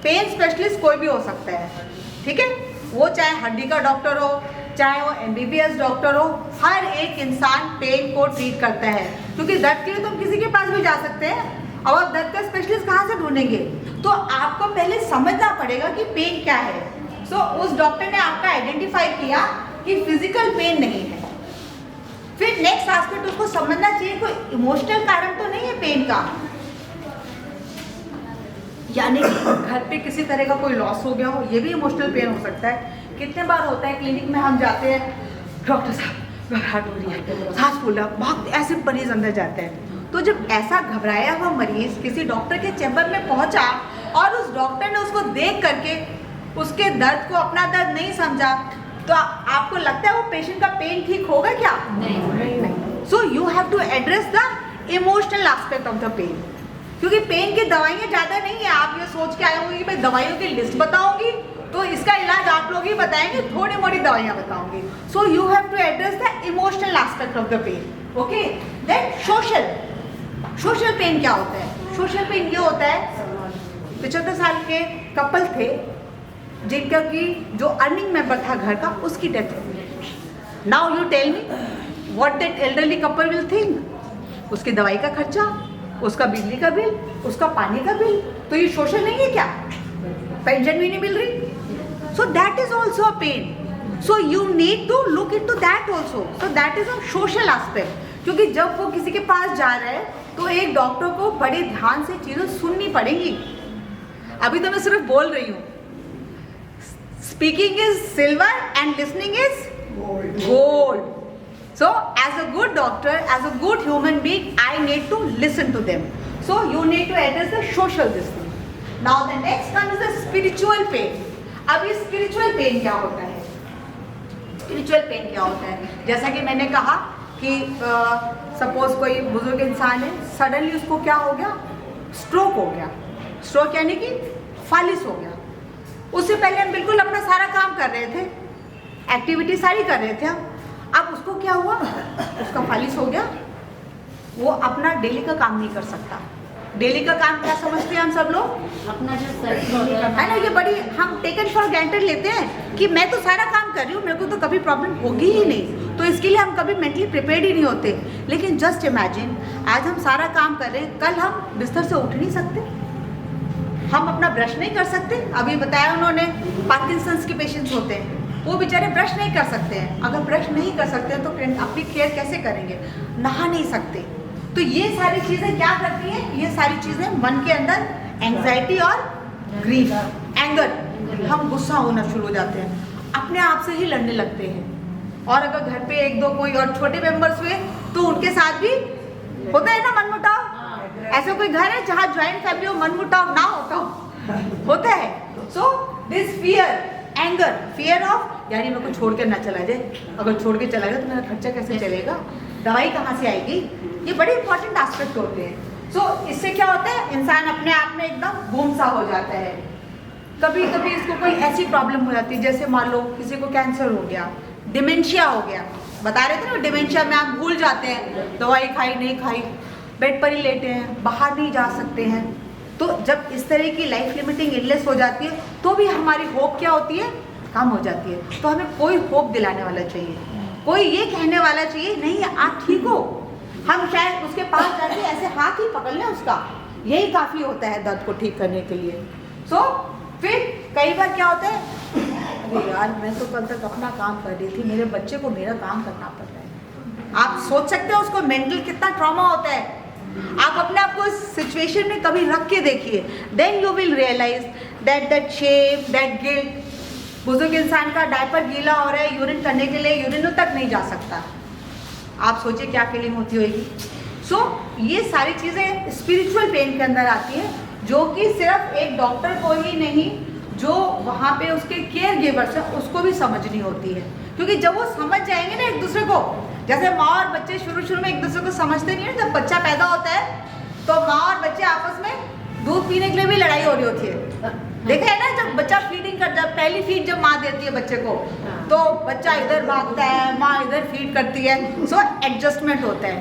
pain specialist कोई भी हो सकता है, ठीक है, वो चाहे हड्डी का डॉक्टर हो, चाहे वो MBBS डॉक्टर हो, हर एक इंसान पेन को ट्रीट करता है, क्योंकि दर्द के लिए तो हम किसी के पास भी जा सकते हैं। अब आप दर्द का स्पेशलिस्ट कहाँ से ढूंढेंगे? तो आपको पहले समझना पड़ेगा कि पेन क्या है। सो उस डॉक्टर ने आपका आइडेंटिफाई किया कि फिजिकल पेन नहीं है। फिर नेक्स्ट एस्पेक्ट उसको समझना चाहिए कोई इमोशनल कारण तो नहीं है पेन का, यानी घर पे किसी तरह का कोई लॉस हो गया हो, ये भी इमोशनल पेन हो सकता है। कितने बार होता है क्लिनिक में हम जाते हैं, डॉक्टर साहब घबराहट हो रही है, सांस फूल रहा, बहुत ऐसे मरीज अंदर जाते हैं। तो जब ऐसा घबराया हुआ मरीज किसी डॉक्टर के चैम्बर में पहुंचा और उस डॉक्टर ने उसको देख करके उसके दर्द को अपना दर्द नहीं समझा, तो आपको लगता है वो पेशेंट का पेन ठीक होगा क्या? नहीं। So you have to address the emotional aspect of the pain, क्योंकि पेन की दवाइयाँ ज़्यादा नहीं है। आप ये सोच के आए होंगे कि मैं दवाइयों की लिस्ट बताऊंगी तो इसका इलाज आप लोग ही बताएंगे, थोड़ी मोड़ी दवाइयाँ बताऊंगी। So you have to address the emotional aspect of the pain. Okay, then social pain क्या होता है? सोशल पेन ये होता है, 75 साल के कपल थे जिनका की जो अर्निंग मेंबर था घर का, उसकी डेथ हो गई। Now you tell me what that elderly couple will think? उसकी दवाई का खर्चा, उसका बिजली का बिल, उसका पानी का बिल, तो ये सोशल नहीं है क्या? पेंशन भी नहीं मिल रही। So that is also a pain. So you need to look into that also. So that is a social aspect, क्योंकि जब वो किसी के पास जा रहा है तो एक डॉक्टर को बड़े ध्यान से चीज़ें सुननी पड़ेंगी। अभी तो मैं सिर्फ बोल रही हूँ। Speaking is silver and listening is gold. So as a good doctor, as a good human being, I need to listen to them. So you need to address the social this thing. Now the next one is the spiritual pain. अब ये spiritual pain क्या होता है? Spiritual pain क्या होता है? जैसा कि मैंने कहा कि सपोज कोई बुजुर्ग इंसान है, सडनली उसको क्या हो गया? स्ट्रोक हो गया. स्ट्रोक यानी कि फालिस हो गया. उससे पहले हम बिल्कुल अपना सारा काम कर रहे थे, एक्टिविटी सारी कर रहे थे हम. अब उसको क्या हुआ? उसका फालिस हो गया, वो अपना डेली का काम नहीं कर सकता. डेली का काम क्या समझते हैं हम सब लोग? अपना जो है ना, ये बड़ी हम टेकन फॉर ग्रांटेड लेते हैं कि मैं तो सारा काम कर रही हूँ, मेरे को तो कभी प्रॉब्लम होगी ही नहीं, तो इसके लिए हम कभी मेंटली प्रिपेयर्ड ही नहीं होते. लेकिन जस्ट इमेजिन, आज हम सारा काम कर रहे हैं, कल हम बिस्तर से उठ नहीं सकते, हम अपना ब्रश नहीं कर सकते. अभी बताया उन्होंने, पार्किंसंस के पेशेंट्स होते हैं, वो बेचारे ब्रश नहीं कर सकते हैं. अगर ब्रश नहीं कर सकते हैं तो अपनी केयर कैसे करेंगे? नहा नहीं सकते. तो ये सारी चीज़ें क्या करती हैं? ये सारी चीज़ें मन के अंदर एंग्जाइटी और ग्रीफ, एंगर, हम गुस्सा होना शुरू हो जाते हैं, अपने आप से ही लड़ने लगते हैं. और अगर घर पे एक दो कोई और छोटे मेंबर्स हुए तो उनके साथ भी होता है ना मनमुटाव. ऐसा कोई घर है जहाँ ज्वाइंट फैमिली हो, मनमुटाव ना होता है. So this fear, anger, fear of, यानी मेरे को छोड़ कर ना चला जाए, अगर छोड़ के चला जाए तो मेरा खर्चा कैसे चलेगा, दवाई कहाँ से आएगी. ये बड़े इंपॉर्टेंट एस्पेक्ट होते हैं. सो इससे क्या होता है? इंसान अपने आप में एकदम गुम सा हो जाता है. कभी कभी इसको कोई ऐसी प्रॉब्लम हो जाती है, जैसे मान लो किसी को कैंसर हो गया, डिमेंशिया हो गया. बता रहे थे ना, डिमेंशिया में आप भूल जाते हैं, दवाई खाई नहीं खाई, बेड पर ही लेटे हैं, बाहर नहीं जा सकते हैं. तो जब इस तरह की लाइफ लिमिटिंग इलनेस हो जाती है तो भी हमारी होप क्या होती है? कम हो जाती है. तो हमें कोई होप दिलाने वाला चाहिए, कोई ये कहने वाला चाहिए, नहीं आप ठीक हो. हम शायद उसके पास जाके ऐसे हाथ ही पकड़ लें उसका, यही काफ़ी होता है दर्द को ठीक करने के लिए. सो फिर कई बार क्या होता है, अरे यार मैं तो कल तक अपना काम कर रही थी, मेरे बच्चे को मेरा काम करना पड़ रहा है. आप सोच सकते हो उसको मेंटल कितना ट्रॉमा होता है. आप अपने आप को इस सिचुएशन में कभी रख के देखिए, then you will realise that shame, that guilt. बुजुर्ग इंसान का डायपर गीला हो रहा है, यूरिन करने के लिए यूरिन तक नहीं जा सकता. आप सोचिए क्या फीलिंग होती होगी. सो ये सारी चीज़ें स्पिरिचुअल पेन के अंदर आती हैं, जो कि सिर्फ एक डॉक्टर को ही नहीं, जो वहाँ पे उसके केयर गिवर्स हैं उसको भी समझनी होती है. क्योंकि जब वो समझ जाएंगे ना एक दूसरे को, जैसे माँ और बच्चे शुरू में एक दूसरे को समझते नहीं है. जब बच्चा पैदा होता है तो माँ और बच्चे आपस में दूध पीने के लिए भी लड़ाई हो रही होती है. देखा है ना, जब बच्चा फीडिंग कर, जब पहली फीड जब माँ देती है बच्चे को तो बच्चा इधर भागता है, माँ इधर फीड करती है, सो एडजस्टमेंट होता है।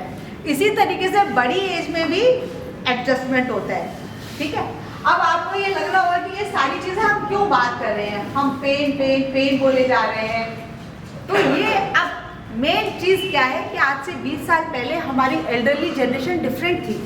इसी तरीके से बड़ी एज में भी एडजस्टमेंट होता है, ठीक है। अब आपको ये लग रहा होगा कि ये सारी चीजें हम क्यों बात कर रहे हैं, हम पेन पेन पेन बोले जा रहे हैं। तो ये अब मेन चीज क्या है कि आज से 20 साल पहले हमारी एल्डरली जनरेशन डिफरेंट थी।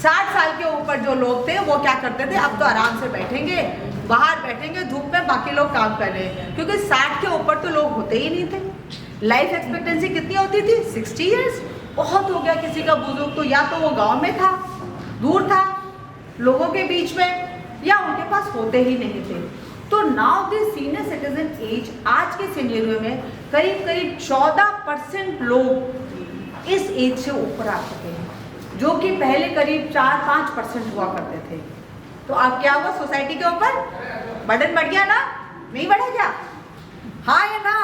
60 साल के ऊपर जो लोग थे वो क्या करते थे, अब तो आराम से बैठेंगे, बाहर बैठेंगे धूप में, बाकी लोग काम कर रहे हैं, क्योंकि 60 के ऊपर तो लोग होते ही नहीं थे। लाइफ एक्सपेक्टेंसी कितनी होती थी, 60 ईयर्स। बहुत हो गया किसी का बुजुर्ग तो या तो वो गांव में था, दूर था लोगों के बीच में, या उनके पास होते ही नहीं थे। तो now the senior citizen as आज के सिनेरियो में करीब करीब 14% लोग इस एज से ऊपर आ चुके हैं, जो कि पहले करीब 4-5% हुआ करते थे। तो अब क्या हुआ, सोसाइटी के ऊपर बर्डन बढ़ गया ना, नहीं बढ़ा क्या, हाँ या ना,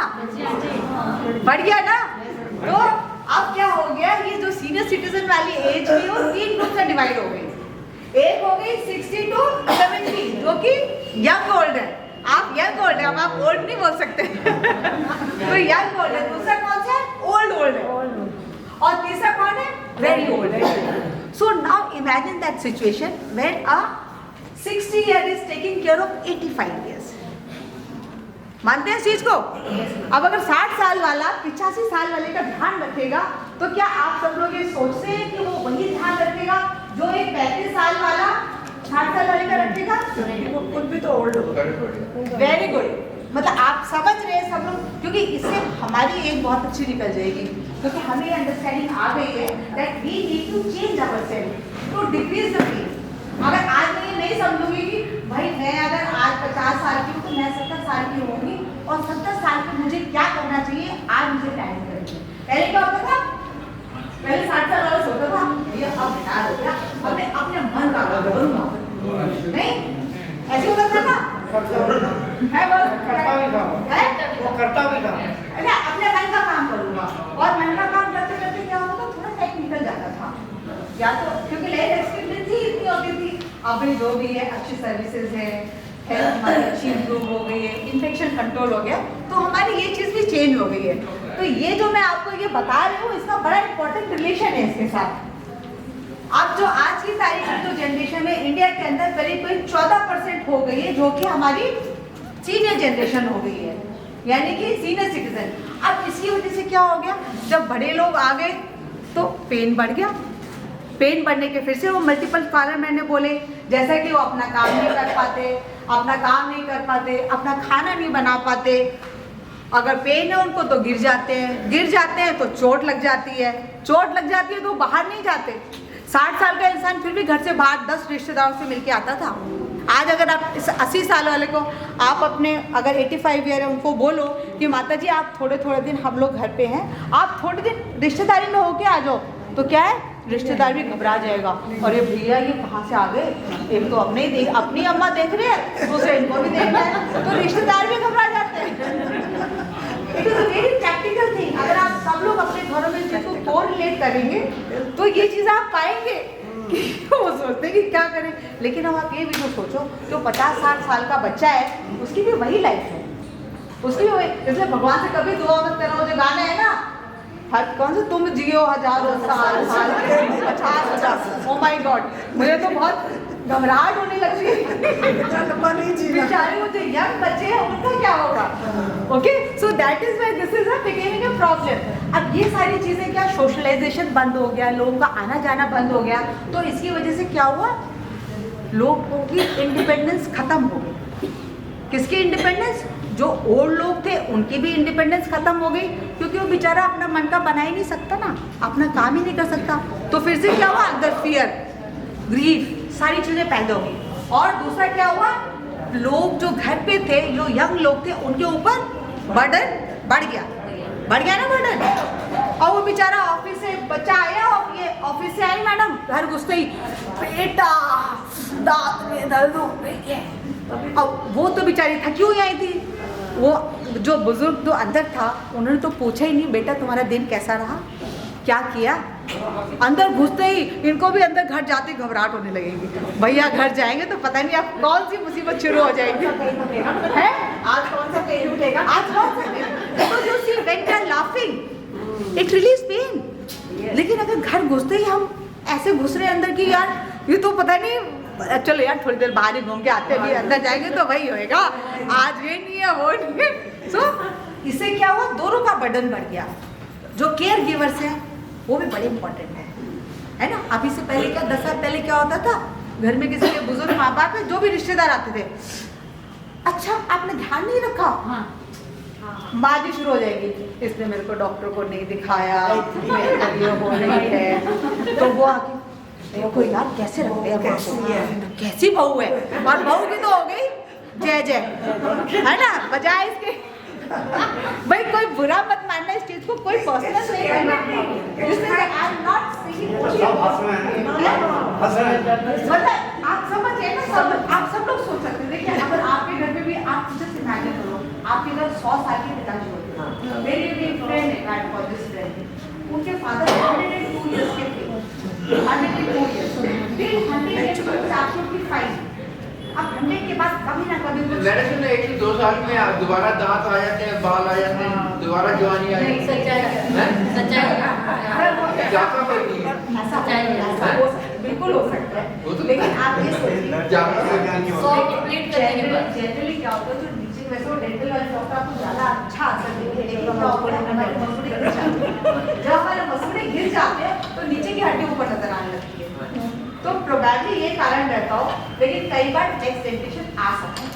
बढ़ गया ना। तो अब क्या हो गया, ये जो सीनियर सिटीजन वाली एज थी वो 3 ग्रुप से डिवाइड हो गई। एक हो गई 60 to 70 जो कि यंग ओल्ड है, आप यंग ओल्ड है, अब आप ओल्ड नहीं बोल सकते तो यंग ओल्ड है। दूसरा कौन सा है, ओल्ड ओल्ड है, और तीसरा कौन है, वेरी ओल्ड है। So now imagine that situation when a 60 year is taking care of 85 years. मानते हैं इस चीज को? अब अगर 60 साल वाला 85 साल वाले का ध्यान रखेगा तो क्या आप सब लोग ये सोचते हैं कि वो वही ध्यान रखेगा जो एक 35 साल वाला 60 साल वाले का रखेगा? खुद भी तो ओल्ड हो। वेरी गुड, मतलब आप समझ रहे हैं सब लोग, क्योंकि इससे हमारी एज बहुत अच्छी निकल जाएगी, क्योंकि हमें ये अंडरस्टैंडिंग आ गई है that we need to change ourself to decrease the pain. अगर आज मैं ये नहीं समझूंगी कि भाई मैं अगर आज 50 साल की हूँ तो मैं 70 साल की होंगी और 70 साल में मुझे क्या करना चाहिए, आज मुझे टाइम करेंगे। पहले क्या होता था, पहले 60 साल वाला सोचता था ये अब रिटायर हो गया, अपने अपने मन का काम करूंगा, नहीं ऐसे होता था ना, है वो करता भी था, अरे अपने मन का काम करूंगा। और मन का काम करते करते क्या होता था, थोड़ा टाइम निकल जाता था, या तो क्योंकि लाइफ एक्सपीरियंस ही इतनी होती थी, अपनी जो भी है अच्छी सर्विसेज है, हेल्थ हमारी अच्छी इम्प्रूव हो गई है, इन्फेक्शन कंट्रोल हो गया, तो हमारी ये चीज़ भी चेंज हो गई है। तो ये जो मैं आपको ये बता रही हूँ इसका बड़ा इंपॉर्टेंट रिलेशन है इसके साथ। अब जो आज की तारीख की जो जनरेशन है इंडिया के अंदर करीब करीब 14% हो गई है, जो कि हमारी सीनियर जनरेशन हो गई है, यानी कि सीनियर सिटीजन। अब इसकी वजह से क्या हो गया, जब बड़े लोग आ गए तो पेन बढ़ गया। पेन बढ़ने के फिर से वो मल्टीपल कारण मैंने बोले, जैसा कि वो अपना काम नहीं कर पाते, अपना काम नहीं कर पाते, अपना खाना नहीं बना पाते, अगर पेन है उनको तो गिर जाते हैं तो चोट लग जाती है, तो बाहर नहीं जाते। 60 साल का इंसान फिर भी घर से बाहर 10 रिश्तेदारों से मिलके आता था। आज अगर आप इस 80 साल वाले को आप अपने अगर 85 ईयर है उनको बोलो कि माता जी आप थोड़े थोड़े दिन हम लोग घर पे हैं, आप थोड़े दिन रिश्तेदारी में होके आ जाओ, तो क्या है रिश्तेदार भी घबरा जाएगा, और ये भैया ये कहाँ से आ गए, एक तो अपने ही देख अपनी अम्मा देख रहे हैं, दूसरे इनको भी देख रहे हैं, तो रिश्तेदार भी घबरा जाते हैं। It is a very practical thing. अगर आप सब लोग अपने घरों में इसको को रिलेट करेंगे तो ये चीज़ आप पाएंगे कि वो सोचते हैं कि क्या करें। लेकिन अब आप ये भी तो सोचो, जो 50-60 साल का बच्चा है उसकी भी वही लाइफ है, उसकी भी वही, इसलिए भगवान से कभी दुआ मत करो, जो गाना है ना हर कौन से तुम जियो हजारों साल 50 ओ माय गॉड, मुझे तो बहुत घबराहट होने लगती है। बेचारे वो जो यंग बच्चे हैं उनका क्या होगा। Okay, so that is why this is becoming a problem. अब ये सारी चीजें क्या, सोशलाइजेशन बंद हो गया, लोगों का आना जाना बंद हो गया, तो इसकी वजह से क्या हुआ, लोगों की इंडिपेंडेंस खत्म हो गई। किसकी इंडिपेंडेंस, जो ओल्ड लोग थे उनकी भी इंडिपेंडेंस खत्म हो गई, क्योंकि वो बेचारा अपना मन का बना ही नहीं सकता ना, अपना काम ही नहीं कर सकता। तो फिर से क्या हुआ, अंदर फियर, ग्रीफ, सारी चीजें पैदा हो गई। और दूसरा क्या हुआ, लोग जो घर पे थे, जो यंग लोग थे, उनके ऊपर बर्डन बढ़ गया ना बर्डन। और वो बेचारा ऑफिस से बच्चा आया, और ये ऑफिस से आई मैडम, घर घुसते ही बेटा दांत में दर्द हो गई है। अब वो तो बेचारी थकी हुई आई थी, वो जो बुजुर्ग जो अंदर था उन्होंने तो पूछा ही नहीं, बेटा तुम्हारा दिन कैसा रहा, क्या किया। अंदर घुसते ही इनको भी अंदर घर जाते ही घबराहट होने लगेगी, भैया घर जाएंगे तो पता नहीं अब कौन सी मुसीबत शुरू हो जाएगी है। It release pain. लेकिन अगर घर घुसते ही हम ऐसे घुस रहे अंदर की यार ये तो पता नहीं, चलो यार थोड़ी देर बाहर ही घूम के आते हैं, अंदर जाएंगे तो वही होएगा, आज ये नहीं है वो नहीं है। सो इससे क्या हुआ, दोनों का बर्डन बढ़ गया। जो केयर गिवर्स हैं वो भी बड़े इंपॉर्टेंट है ना। अभी से पहले क्या 10 साल पहले क्या होता था, घर में किसी के बुजुर्ग माँ बाप है, जो भी रिश्तेदार आते थे, अच्छा आपने ध्यान नहीं रखा, बाजी शुरू हो जाएगी, इसने मेरे को डॉक्टर को नहीं दिखाया, ये हो नहीं है, तो वो आके देखो यार कैसे रखते हैं, कैसी बहू है, और बहू की तो हो गई जय जय, है ना, बजाय इसके भाई कोई बुरा मत मानना इस चीज को, कोई पर्सनल नहीं करना, आई एम नॉट मतलब आप समझिए ना, आप सब लोग सोच सकते हैं। देखिए अगर आपके घर में भी आप जस्ट इमेजिन करो, आपके घर 100 साल के पिताजी होते हैं, मेरी भी फ्रेंड है, गाइड फॉर दिस फ्रेंड, उनके फादर 102 इयर्स के थे, 102 इयर्स, फिर 105, अब 100 के बाद कभी ना कभी मैंने सुना 102 साल में दोबारा दांत आ जाते हैं, बाल आ जाते हैं, दोबारा जवानी आ जाती है। बिल्कुल हो सकता है, लेकिन आप ये सोचिए जनरली क्या होता है, जो नीचे वैसे वो डेंटल वाले डॉक्टर आपको ज्यादा अच्छा आंसर देंगे, जब हमारे मसूड़े गिर जाते हैं तो नीचे की हड्डी ऊपर नजर आने लगती है, तो प्रोबेबली ये कारण रहता हो, लेकिन कई बार नेक्स्ट डेंटिशन आ सकता है।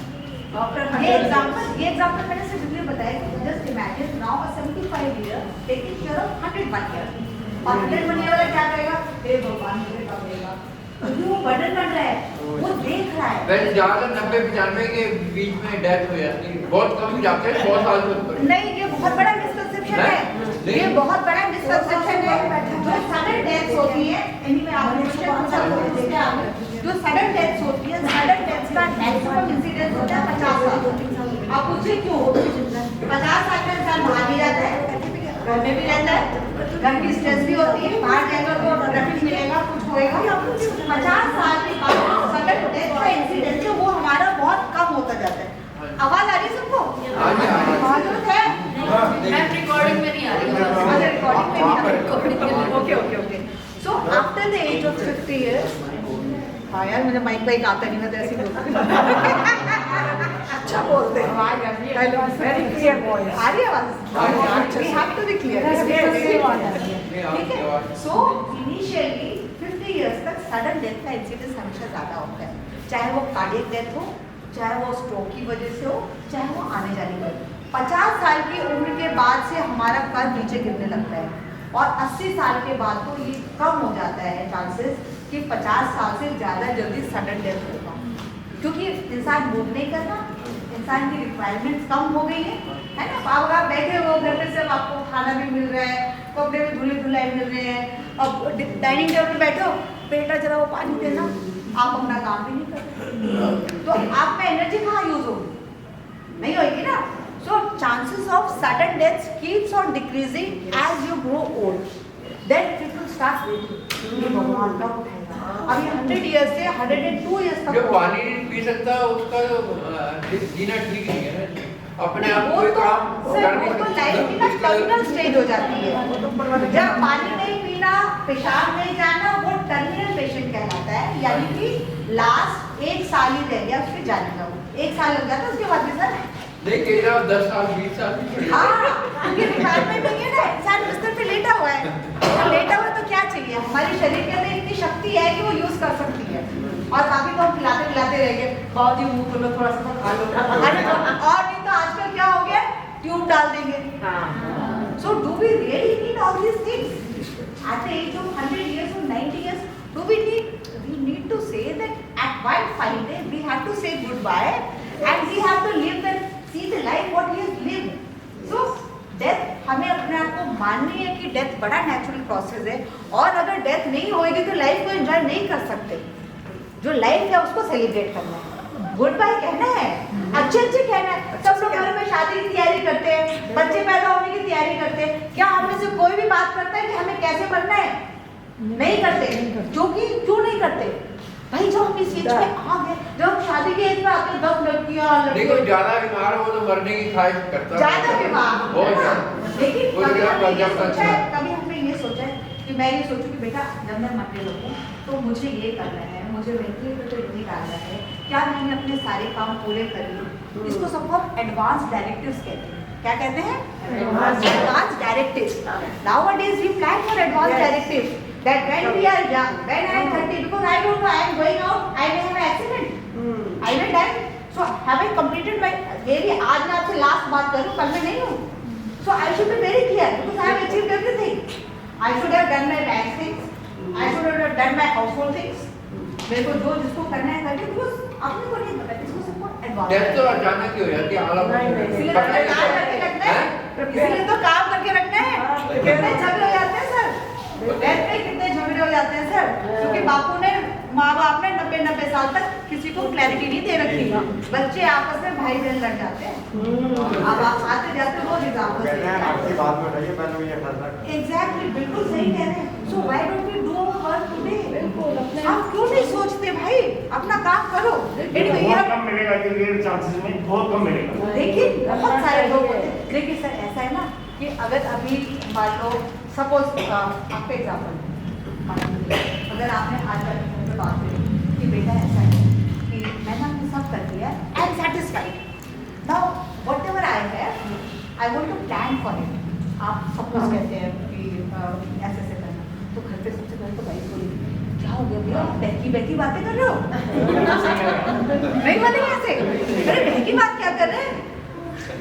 ये एग्जांपल मैंने सिर्फ इसलिए बताया कि just imagine now a 75 year taking care of 101 year, और 101 ईयर वाला क्या कहेगा, हे भगवान मुझे कब देगा, क्योंकि वो बर्डन बन रहा है, वो देख रहा है। वैसे ज्यादातर 90-95 के बीच में डेथ हो जाती है, बहुत कम जाते हैं 100 साल से ऊपर। नहीं, ये बहुत बड़ा मिसकंसेप्शन है, ये बहुत बड़ा मिसकंसेप्शन है। जो सडन डेथ्स होती है, इनमें आपने जो सडन डेथ्स होती है, सडन डेथ्स का मैक्सिमम इंसिडेंस होता है 50 साल। आप पूछिए क्यों होता है? 50 साल का इंसान बाहर भी रहता है, घर में भी रहता है, घर की स्ट्रेस भी होती है, बाहर जाएगा तो ट्रैफिक मिलेगा, कुछ होएगा। 50 साल के बाद सडन डेथ का इंसिडेंस है वो हमारा बहुत कम होता जाता है। आवाज आ रही है सबको? मौजूद है? मैं रिकॉर्डिंग में नहीं आ रही। Okay. So after the age of 50 years, हाँ यार मुझे माइक पे आता नहीं, मैं तो ऐसे अच्छा बोलते हैं, वेरी क्लियर वॉइस आ रही है आवाज, we have to be clear, ठीक है। सो इनिशियली 50 इयर्स तक सडन डेथ का इंसिडेंस हमेशा ज्यादा होता है, चाहे वो कार्डियक डेथ हो, चाहे वो स्ट्रोक की वजह से हो, चाहे वो आने जाने की। 50 साल की उम्र के बाद से हमारा कद नीचे गिरने लगता है, और 80 साल के बाद तो ये कम हो जाता है चांसेस कि 50 साल से ज़्यादा जल्दी सडन डेथ होगा, क्योंकि इंसान मूव नहीं करना, इंसान की रिक्वायरमेंट्स कम हो गई है ना। आप बैठे हो घर में, सिर्फ आपको खाना भी मिल रहा है, कपड़े भी धुले धुलाई मिल रहे हैं, अब डाइनिंग टेबल बैठो, बेटा जरा वो पानी देना, आप अपना काम भी नहीं करते, तो आप में एनर्जी कहाँ यूज होगी, नहीं होगी ना। So chances of sudden death keeps on decreasing as you grow old. Then people start waiting. भगवान कब उठाएगा? अभी 100 years से 102 years तक जो पानी नहीं पी सकता उसका जीना ठीक नहीं है ना, अपने आप वो कोई तो काम वो तो लाइफ की ना टर्मिनल स्टेज हो जाती है। जब पानी नहीं पीना, पेशाब नहीं जाना, वो टर्मिनल पेशेंट कहलाता है, यानी कि लास्ट 1 साल ही रह गया उसके जाने का, 1 साल लग जाता उसके बाद भी सर नहीं कह रहा 10 साल 20 साल उनकी रिक्वायरमेंट नहीं है ना, इंसान बिस्तर पे लेटा हुआ है, तो लेटा हुआ तो क्या चाहिए, हमारे शरीर के अंदर इतनी शक्ति है कि वो यूज कर सकती है, और बाकी तो हम खिलाते रह गए, बाबूजी मुंह खोलो थोड़ा सा खा लो, और नहीं तो आजकल क्या हो गया, ट्यूब डाल देंगे। So do we really need all these things at the age of 100 years or 90 years? Do we need to say that at one fine day we have to say goodbye and we have to live that, see the life what he has lived. So death, हमें अपने आप को माननी है कि death बड़ा natural process है, और अगर डेथ नहीं होएगी तो लाइफ को एंजॉय नहीं कर सकते। जो लाइफ है उसको सेलिब्रेट करना है, गुड बाय कहना है, अच्छे कहना है। सब लोग घर में शादी की तैयारी करते हैं, बच्चे पैदा होने की तैयारी करते हैं, क्या हमें से कोई भी बात करता है कि हमें कैसे मरना है? नहीं करते। क्यों नहीं करते भाई? जो हम इस एज में आ गए, जब हम शादी के एज में आते हैं, 10 लड़कियां देखो ज्यादा बीमार हो तो मरने की ख्वाहिश करता है, ज्यादा बीमार बहुत ज्यादा, लेकिन कभी कि मैं ये सोचूं कि बेटा जब मैं मरने लगूं तो मुझे ये करना है, मुझे वेंटिलेटर पे नहीं डालना है, क्या मैंने अपने सारे काम पूरे कर लिए। इसको सबको एडवांस डायरेक्टिव्स कहते हैं। क्या कहते हैं? Advance directives. Nowadays we plan for advanced directives that when we are young, when I am 30, because I don't know, I am going out, I may have an accident, I may die. So have I completed my, ये भी आज मैं आपसे last बात करूँ, कल मैं नहीं हूँ। So I should be very clear because I have achieved everything. I should have done my bank things, I should have done my household things. मेरे को जो जिसको करना है करके, because अपने को नहीं पता, किसको सबको एडवांस। डेथ तो अचानक ही हो जाती है, आला इसलिए काम करके रखना है, इसलिए तो काम करके रखना है। कितने झगड़े हो जाते हैं सर, डेथ पे कितने झगड़े हो जाते हैं सर, क्योंकि बापू ने, माँ बाप ने 90 साल तक किसी को क्लैरिटी नहीं दे रखी। बच्चे आपस में भाई बहन लड़ जाते हैं, अब आप आते जाते रोज एग्जाम्पल एग्जैक्टली, बिल्कुल सही कह रहे हैं। So why don't we do our work today? आप क्यों नहीं सोचते भाई, अपना काम करो। बहुत कम मिलेगा, चांसेस में बहुत कम मिलेगा। लेकिन बहुत सारे लोग होते हैं। देखिए सर ऐसा है ना कि अगर अभी मान लो सपोज आपका एग्जाम्पल, अगर आपने आज पे बात करी कि बेटा ऐसा है कि मैंने आपने सब कर दिया, I am satisfied. Now whatever I have, I want to plan for it. आप सपोज कहते हैं कि ऐसे ऐसे करना, तो घर पे सबसे पहले तो वाइफ बोलेगी क्या हो गया भैया, बहकी बातें कर रहे हो? नहीं बोलेंगे ऐसे, अरे बहकी बात क्या कर रहे हैं?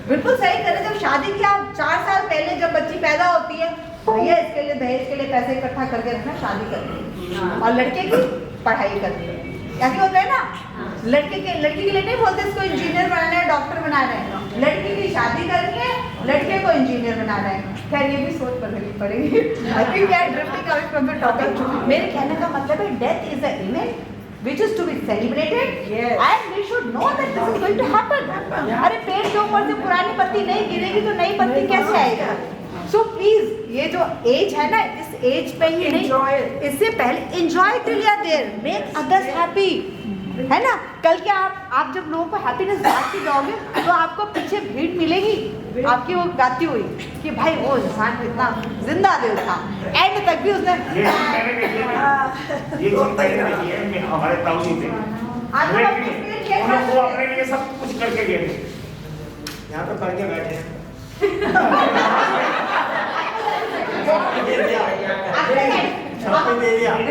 बिल्कुल सही कर रहे हैं। जब शादी की आप 4 साल पहले जब बच्ची पैदा होती है, भैया इसके लिए दहेज के लिए पैसे इकट्ठा करके रखना, शादी करनी है। और लड़के की पढ़ाई करनी है, ऐसे होता है ना। लड़की के लिए नहीं बोलते इसको इंजीनियर बनाना है, डॉक्टर बनाना है। लड़की की शादी करनी है, लड़के को इंजीनियर बनाना है। खैर ये भी सोच बदलनी पड़ेगी। I think we are drifting away from the topic. मेरे कहने का मतलब है death is a event which is to be celebrated, and we should know that this is going to happen. अरे पेड़ के ऊपर से पुरानी पत्ती नहीं गिरेगी तो नई पत्ती कैसे आएगा? So please, ये जो एज है ना, इस एज पे ही नहीं, इससे पहले enjoy till you are there, make others happy, है ना। कल के आप जब लोगों को हैप्पीनेस बांट के जाओगे तो आपको पीछे भीड़ मिलेगी आपकी वो गाती हुई कि भाई वो इंसान कितना जिंदा दिल था, एंड तक भी उसने हमारे ताऊ जी थे, वो अपने लिए सब कुछ करके गए थे, यहाँ तो करके बैठे हैं।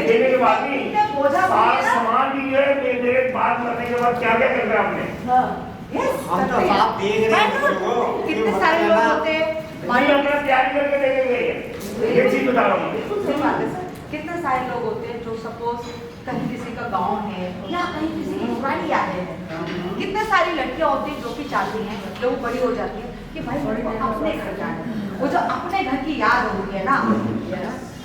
देने के बाद भी सामान भी है, मेरे बात करने के बाद क्या क्या कर रहे हैं आपने? हम तो आप देख रहे हैं कितने सारे लोग होते हैं, अपना तैयारी करके देने गए, ये चीज बता रहा हूँ। कितने सारे लोग होते हैं जो सपोज कहीं किसी का गांव है या कहीं किसी की पुरानी यादें हैं। कितने सारी लड़कियां होती हैं जो कि चाहती हैं लोग बड़ी हो जाती है कि भाई अपने घर जाना, वो जो अपने घर की याद होती है ना,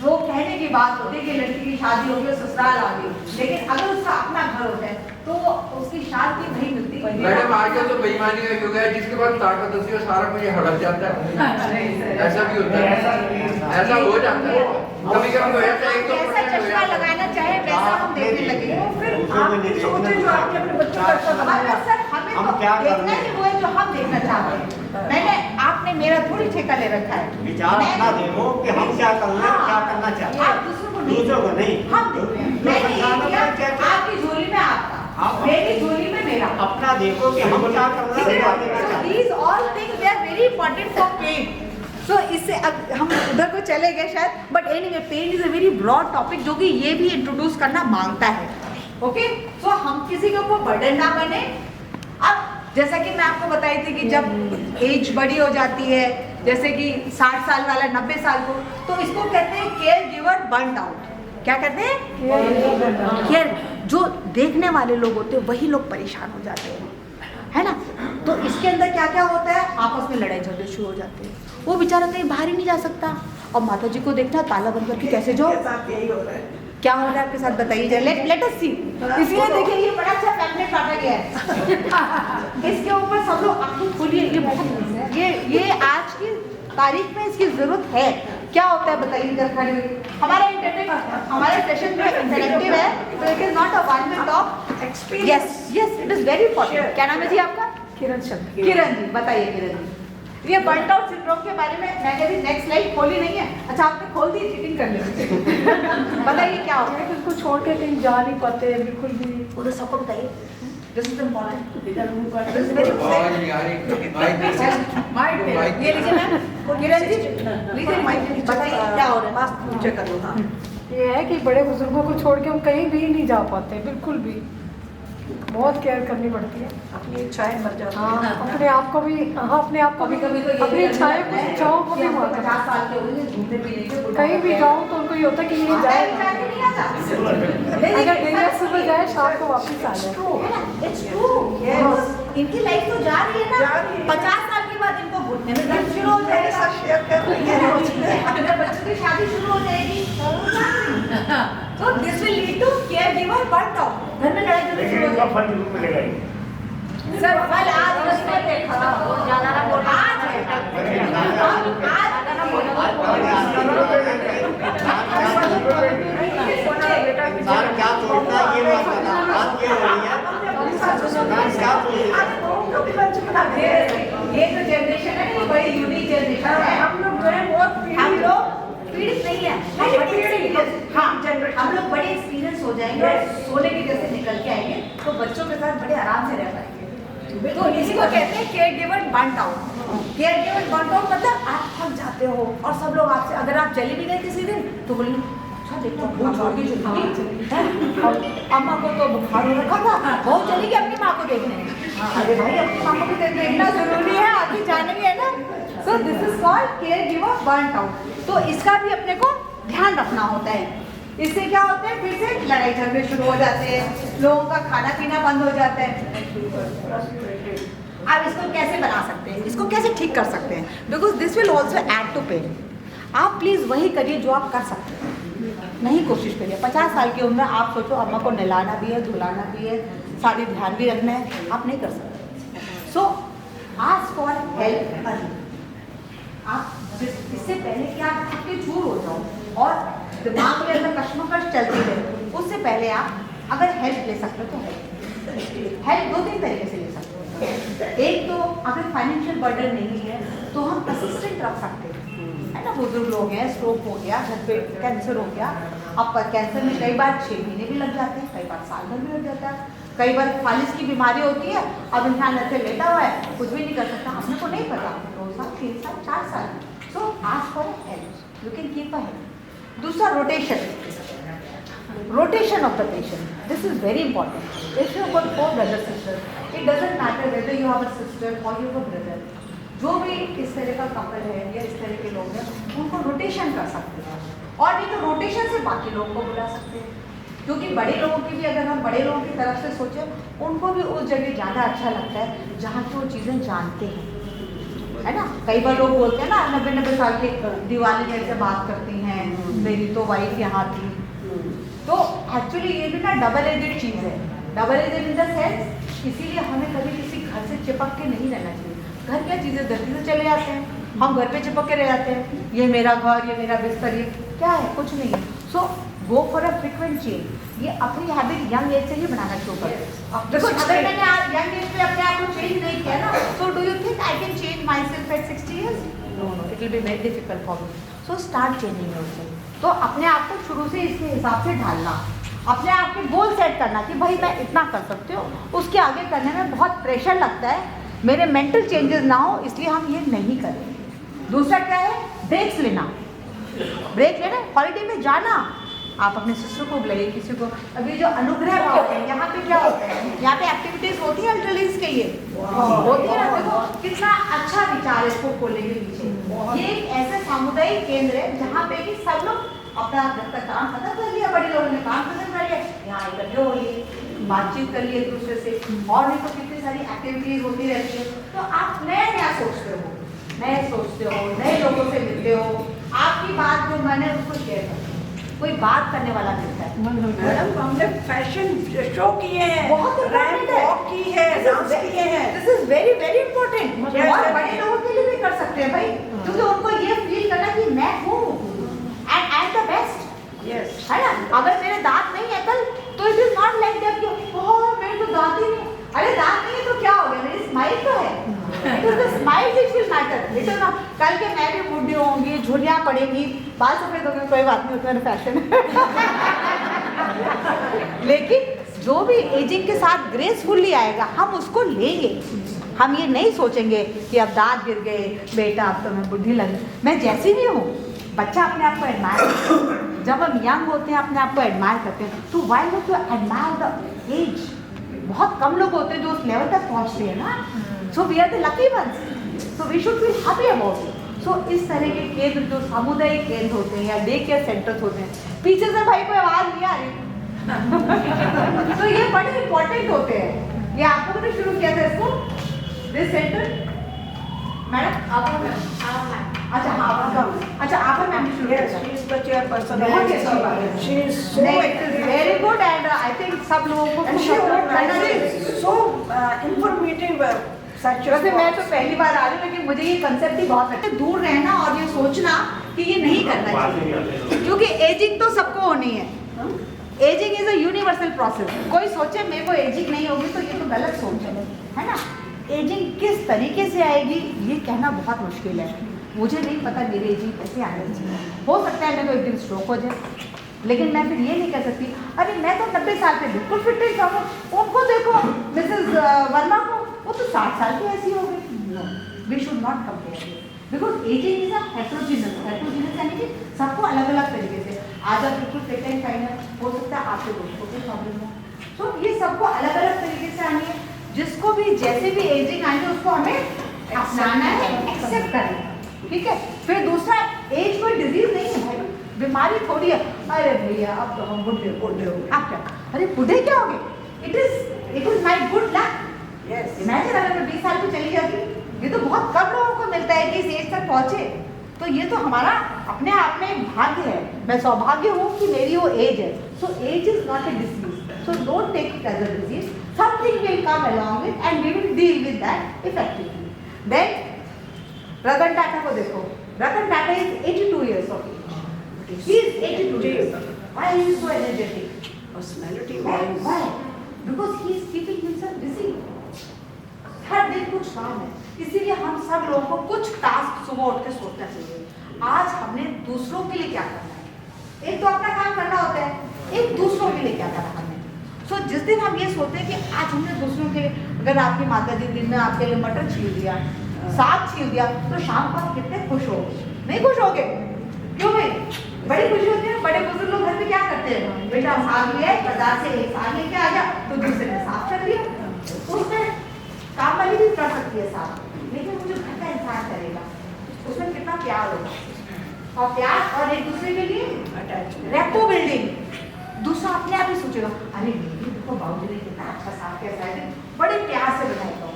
वो कहने की बात होती है कि लड़की की शादी हो गई, ससुराल आ गई, लेकिन अगर उसका अपना घर होता है तो उसकी शादी नहीं मिलती। मैडम आजकल तो बेईमानी का युग है, जिसके पास ताकत होती है सारा कुछ हड़प जाता है। ऐसा भी होता है, ऐसा हो जाता है, कभी कभी हो जाता है। जैसा चश्मा लगाना चाहे वैसा हम देखने लगे। फिर आप सोचे जो आपने अपने बच्चों का सर, हमें तो देखना ही वो है जो हम देखना चाहते हैं। मैंने आपने मेरा थोड़ी ठेका ले रखा है, विचार अपना देखो कि हम क्या करना है, क्या करना चाहते हैं, आप दूसरों को नहीं, हम देख रहे हैं। मैंने ये किया, आपकी झोली में आपका, मेरी झोली में मेरा, अपना देखो कि हम क्या करना है। These all things they are very important for pain. So इससे हम उधर को चले गए शायद, but anyway pain is a very broad topic जो कि ये भी इंट्रोड्यूस करना मांगता है। ओके, सो हम किसी के ऊपर बर्डन ना बने। अब जैसा कि मैं आपको बताई थी कि जब एज बड़ी हो जाती है, जैसे कि 60 साल वाला 90 साल को, तो इसको कहते हैं केयर गिवर बर्न आउट। क्या कहते हैं? केयर, जो देखने वाले लोग होते हैं वही लोग परेशान हो जाते हैं, है ना। तो इसके अंदर क्या क्या होता है, आपस में लड़ाई झगड़े शुरू हो जाते हैं। वो बेचारा कहीं बाहर ही नहीं जा सकता, और माता जी को देखना ताला बंद करके कैसे जाओ। क्या हो रहा है आपके साथ बताइए जरा, लेट अस सी। इसलिए देखिए ये बड़ा अच्छा पैम्फलेट काटा गया है, इसके ऊपर सब लोग आंखें खोलिए। ये बहुत ये आज की तारीख में इसकी जरूरत है। क्या होता है बताइए जरा खड़े हुए। हमारा सेशन में इंटरेक्टिव है, तो it is not a one way talk experience. Yes it is very important. क्या नाम है जी आपका? किरण जी, बताइए किरण जी। ये बर्नड आउट सिंड्रोम के बारे में मैं कभी नेक्स्ट स्लाइड खोली नहीं है। अच्छा आपने खोल दी, चीटिंग कर ली। बताइए क्या हो गया? बिल्कुल छोड़ के कहीं जा नहीं पाते बिल्कुल भी। उधर सबको बताइए। This is important. This is very important. ये लीजिए मैम, किरण जी लीजिए माइक, बताइए क्या हो रहा है? पास पूछे कर लो। हाँ ये है कि बड़े बुजुर्गों को छोड़ के हम कहीं भी नहीं जा पाते बिल्कुल भी, बहुत केयर करनी पड़ती है। अपनी इच्छाएं मर जाती हाँ, हैं। अपने आप को भी, हाँ अपने आप को भी, कभी तो अपनी इच्छाएं को भी मारते 50 साल के हो गए घूमने फिरने के, कहीं भी जाऊँ तो उनको ये होता है कि ये जाए, अगर दिन में सुबह जाए शाम को वापस आ जाए। It's true. Yes. इनकी लाइफ तो जा रही है ना, 50 साल के बाद इनको घुटने में दर्द शुरू हो जाएगा, अपने बच्चों की शादी शुरू हो जाएगी। So this will lead to caregiver burnt out. घर में लड़ाई झगड़े शुरू हो इसका फल जरूर मिलेगा ही। सर फल आज उसने देखा, ज्यादा ना बोल, आज है, इंसान क्या सोचता है ये बात बता, बात ये हो रही है इंसान क्या सोचता है। ये जो जनरेशन है ये बड़ी यूनिक जनरेशन है। हम लोग जो है बहुत पीड़ित नहीं है, हाँ हम लोग बड़े एक्सपीरियंस हो जाएंगे और सोने के जैसे निकल के आएंगे तो बच्चों के साथ बड़े आराम से रह पाएंगे। तो इसी को कहते हैं care giver burned out. Care giver burned out मतलब आप थक जाते हो और सब लोग आपसे, अगर आप चले भी गए किसी दिन तो बोले अच्छा देखो वो छोड़ के चली और अम्मा को तो बुखार हो रखा था, वो चली गई अपनी माँ को देखने। अरे भाई अपनी माँ को भी देखना जरूरी है, आगे जानेंगे है ना। सो this is called care giver burned out. तो इसका भी अपने को ध्यान रखना होता है। इससे क्या होता है, फिर से लड़ाई झगड़े शुरू हो जाते हैं, लोगों का खाना पीना बंद हो जाता है। अब इसको कैसे बना सकते हैं, इसको कैसे ठीक कर सकते हैं? Because this will also add to pain. आप प्लीज़ वही करिए जो आप कर सकते हैं, नहीं कोशिश करिए। 50 साल की उम्र में आप सोचो अम्मा को नहलाना भी है, धुलाना भी है, सारे ध्यान भी रखना है, आप नहीं कर सकते। सो आस्क फॉर हेल्प अर्ली। आप इससे पहले कि आप थके चूर हो जाओ और दिमाग में अंदर कश्मकश चलती रहे, उससे पहले आप अगर हेल्प ले सकते हो तो हेल्प 2-3 तरीके से ले सकते हो। एक तो अगर फाइनेंशियल बर्डन नहीं है तो हम असिस्टेंट रख सकते हैं, है ना। बुजुर्ग लोग हैं, स्ट्रोक हो गया, घर पे कैंसर हो गया, अब कैंसर में कई बार 6 महीने भी लग जाते हैं, कई बार साल भर भी लग जाता है, कई बार फालिस की बीमारी होती है। अब इंसान ऐसे लेटा हुआ है, कुछ भी नहीं कर सकता, हमने को नहीं पता, 2 साल 3 साल 4 साल। सो ask for help, you can keep a help. दूसरा rotation of the patient. This is very important. If you have got 4 brothers sisters, it doesn't matter whether you have a sister or you have a brother. जो भी इस तरह का couple है या इस तरह के लोग हैं, उनको रोटेशन कर सकते हैं, और नहीं तो रोटेशन से बाकी लोगों को बुला सकते हैं। क्योंकि बड़े लोगों की भी, अगर हम बड़े लोगों की तरफ से सोचें, उनको भी उस जगह ज़्यादा अच्छा लगता है जहाँ की वो चीज़ें जानते हैं, है ना। कई बार लोग बोलते हैं ना 90-90 साल के, दिवाली मेरे से बात करती हैं, मेरी तो वाइफ यहाँ थी। तो एक्चुअली ये भी ना डबल एजेड चीज़ है। Double aged in the sense, इसीलिए हमें कभी किसी घर से चिपक के नहीं रहना चाहिए। घर क्या चीज़ें धरती से चले जाते हैं, हम घर पे चिपक के रह जाते हैं, ये मेरा घर, ये मेरा बिस्तर, ये क्या है, कुछ नहीं है। So go for a frequent change. ये अपनी हैबिट यंग एज से ही बनाना शुरू करें। देखो अगर मैंने आज यंग एज पे अपने आप को चेंज नहीं किया ना, so do you think I can change myself at 60 years? No, it will be very difficult for me. So start changing yourself. तो अपने आप को शुरू से इसके हिसाब से ढालना, अपने आप के गोल सेट करना कि भाई मैं इतना कर सकती हूँ, उसके आगे करने में बहुत प्रेशर लगता है, मेरे मेंटल चेंजेस ना हो, इसलिए हम ये नहीं करें। दूसरा क्या है, ब्रेक्स लेना। ब्रेक लेना, हॉलीडे में जाना, आप अपने सिस्टर को बुलाइए, किसी को। अभी जो अनुग्रह भाव है, यहाँ पे क्या होता है, यहाँ पे एक्टिविटीज होती है अल्टरलीज के लिए होती है ना। देखो कितना अच्छा विचार है इसको खोलने के पीछे। ये एक ऐसा सामुदायिक केंद्र है जहाँ पे कि सब लोग अपना जब तक काम खत्म कर लिया, बड़े लोगों ने काम खत्म कर लिया, यहाँ इकट्ठे हो लिए, बातचीत कर लिए एक दूसरे से, और नहीं तो कितनी सारी एक्टिविटीज होती रहती है। तो आप नया नया सोचते हो, नए लोगों से मिलते हो, आपकी बात जो मन है उसको शेयर करते हो, कोई बात करने वाला मिलता है। मैडम हमने फैशन शो किए हैं, बहुत इम्पोर्टेंट है, वॉक की है, डांस किए हैं। This is very very important. और बड़े लोगों के लिए भी कर सकते हैं भाई, क्योंकि उनको ये फील करना कि मैं हूँ and I am the best, है ना। अगर मेरे दांत नहीं है कल, तो it is not like that कि ओह मेरे तो दांत ही नहीं। अरे दांत नहीं है तो क्या हो गया, मेरी स्माइल तो है। It is the smile which will matter. बेटा ना कल के मैं भी बूढ़ी होंगी, झुर्रियाँ पड़ेंगी, बाल सफेद होंगे, कोई बात नहीं, उतना फैशन है। लेकिन जो भी एजिंग के साथ ग्रेसफुली आएगा हम उसको लेंगे। हम ये नहीं सोचेंगे कि अब दांत गिर गए, बेटा अब तो मैं बुढ़ी लगी। मैं जैसी भी हूँ, बच्चा अपने आप को एडमायर करता है। जब हम यंग होते हैं अपने आप को एडमायर करते हैं, तो why not to admire the age. बहुत कम लोग होते हैं जो उस लेवल तक पहुँचते हैं ना। So we are the lucky ones, so we should feel happy about it. So इस तरह के केंद्र जो सामुदायिक केंद्र होते हैं या डे केयर सेंटर्स होते हैं, पीछे से भाई कोई आवाज़ नहीं आ रही तो ये बड़े इंपॉर्टेंट होते हैं। ये आप लोगों ने शुरू किया था इसको, दिस सेंटर मैडम आप अच्छा हाँ अच्छा आप मैम शुरू किया था। शी इज द चेयरपर्सन, बहुत अच्छी बात है, she is so very good and I think सब लोगों को सो इंफॉर्मेटिव वैसे मैं तो पहली बार आ रही हूँ, लेकिन मुझे ये कंसेप्ट ही बहुत अच्छा। दूर रहना और ये सोचना कि ये नहीं करना चाहिए, क्योंकि एजिंग तो सबको होनी है। Ageing is a universal process. कोई सोचे मेरे को एजिंग नहीं होगी तो ये तो गलत सोच है ना। एजिंग किस तरीके से आएगी ये कहना बहुत मुश्किल है। मुझे नहीं पता मेरी एजिंग कैसे आनी चाहिए। हो सकता है मेरे को एक दिन स्ट्रोक हो जाए, लेकिन मैं फिर ये नहीं कह सकती अरे मैं तो 90 साल पे बिल्कुल फिट ही जाऊँ, उनको देखो मिसेस वर्मा को, वो तो 60 साल की ऐसी हो गई। We should not compare because ageing is a heterogeneous यानी कि सबको अलग अलग तरीके से। आज आप बिल्कुल फिट एंड फाइन है, हो सकता है आपके दोस्तों को प्रॉब्लम हो। तो ये सबको अलग अलग तरीके से आनी है। जिसको भी जैसे भी एजिंग आनी है उसको हमें अपनाना है, एक्सेप्ट करना है, ठीक है। फिर दूसरा, एज कोई डिजीज नहीं है भाई, बीमारी थोड़ी है। अरे भैया अब तो हम बुढ़े हो गए, आप क्या, अरे बुढ़े क्या हो गए? It is my good luck. Yes, imagine अगर मैं 20 साल की चली जाती, ये तो बहुत कम लोगों को मिलता है कि इस एज तक पहुंचे। तो ये तो हमारा अपने आप में भाग्य है। मैं सौभाग्य हूँ कि मेरी वो एज है। So age is not a disease, so don't take it as a disease. Something will come along with and we will deal with that effectively. Then Ratan Tata को देखो, Ratan Tata is 82 years of age. He is 82 years. Why is he so energetic? personality Why? wise. Because he is keeping himself busy. हर दिन कुछ काम है, इसीलिए हम सब लोगों को कुछ टास्क सुबह उठ के सोचना चाहिए। आज हमने दूसरों के लिए क्या करना है। एक तो अपना काम करना होता है, एक दूसरों के लिए क्या करना हमने। सो जिस दिन हम ये सोचते हैं कि आज हमने दूसरों के, अगर आपकी माता जी दिन में आपके लिए मटर छील दिया, साग छील दिया, तो शाम को आप कितने खुश हो? नहीं खुश होगे? क्यों भाई? बड़ी खुशी होती है। बड़े बुजुर्ग लोग घर में क्या करते हैं, बेटा साग लिया, बाजार से एक साग लेके आ गया, तो दूसरे ने साफ कर दिया। उसमें काम वाली भी कर सकती है साफ, लेकिन वो जो घर का इंसान करेगा उसमें कितना प्यार होगा। और प्यार और एक दूसरे के लिए अटैचमेंट, रेपो बिल्डिंग। दूसरा अपने आप ही सोचेगा अरे देखो बाबू ने कितना अच्छा साफ कैसा है, बड़े प्यार से बनाएगा।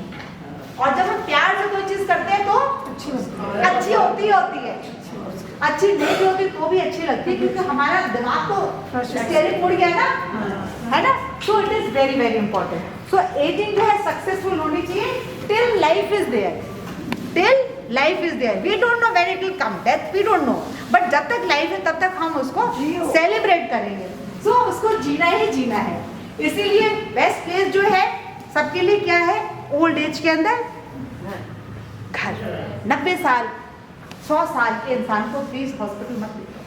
और जब हम प्यार से कोई चीज करते हैं तो अच्छी होती है। अच्छी नहीं होती तो भी अच्छी लगती है, क्योंकि हमारा दिमाग तो स्टीयरिंग मुड़ गया है ना। So it is very very important. So ageing जो है सक्सेसफुल होनी चाहिए till life is there. Till life is there, we don't know when it will come, death we don't know, but जब तक लाइफ है तब तक हम उसको सेलिब्रेट करेंगे। सो उसको जीना ही जीना है। इसीलिए बेस्ट प्लेस जो है सबके लिए क्या है, ओल्ड एज के अंदर घर। 90 साल 100 साल के इंसान को प्लीज हॉस्पिटल मत लेकर,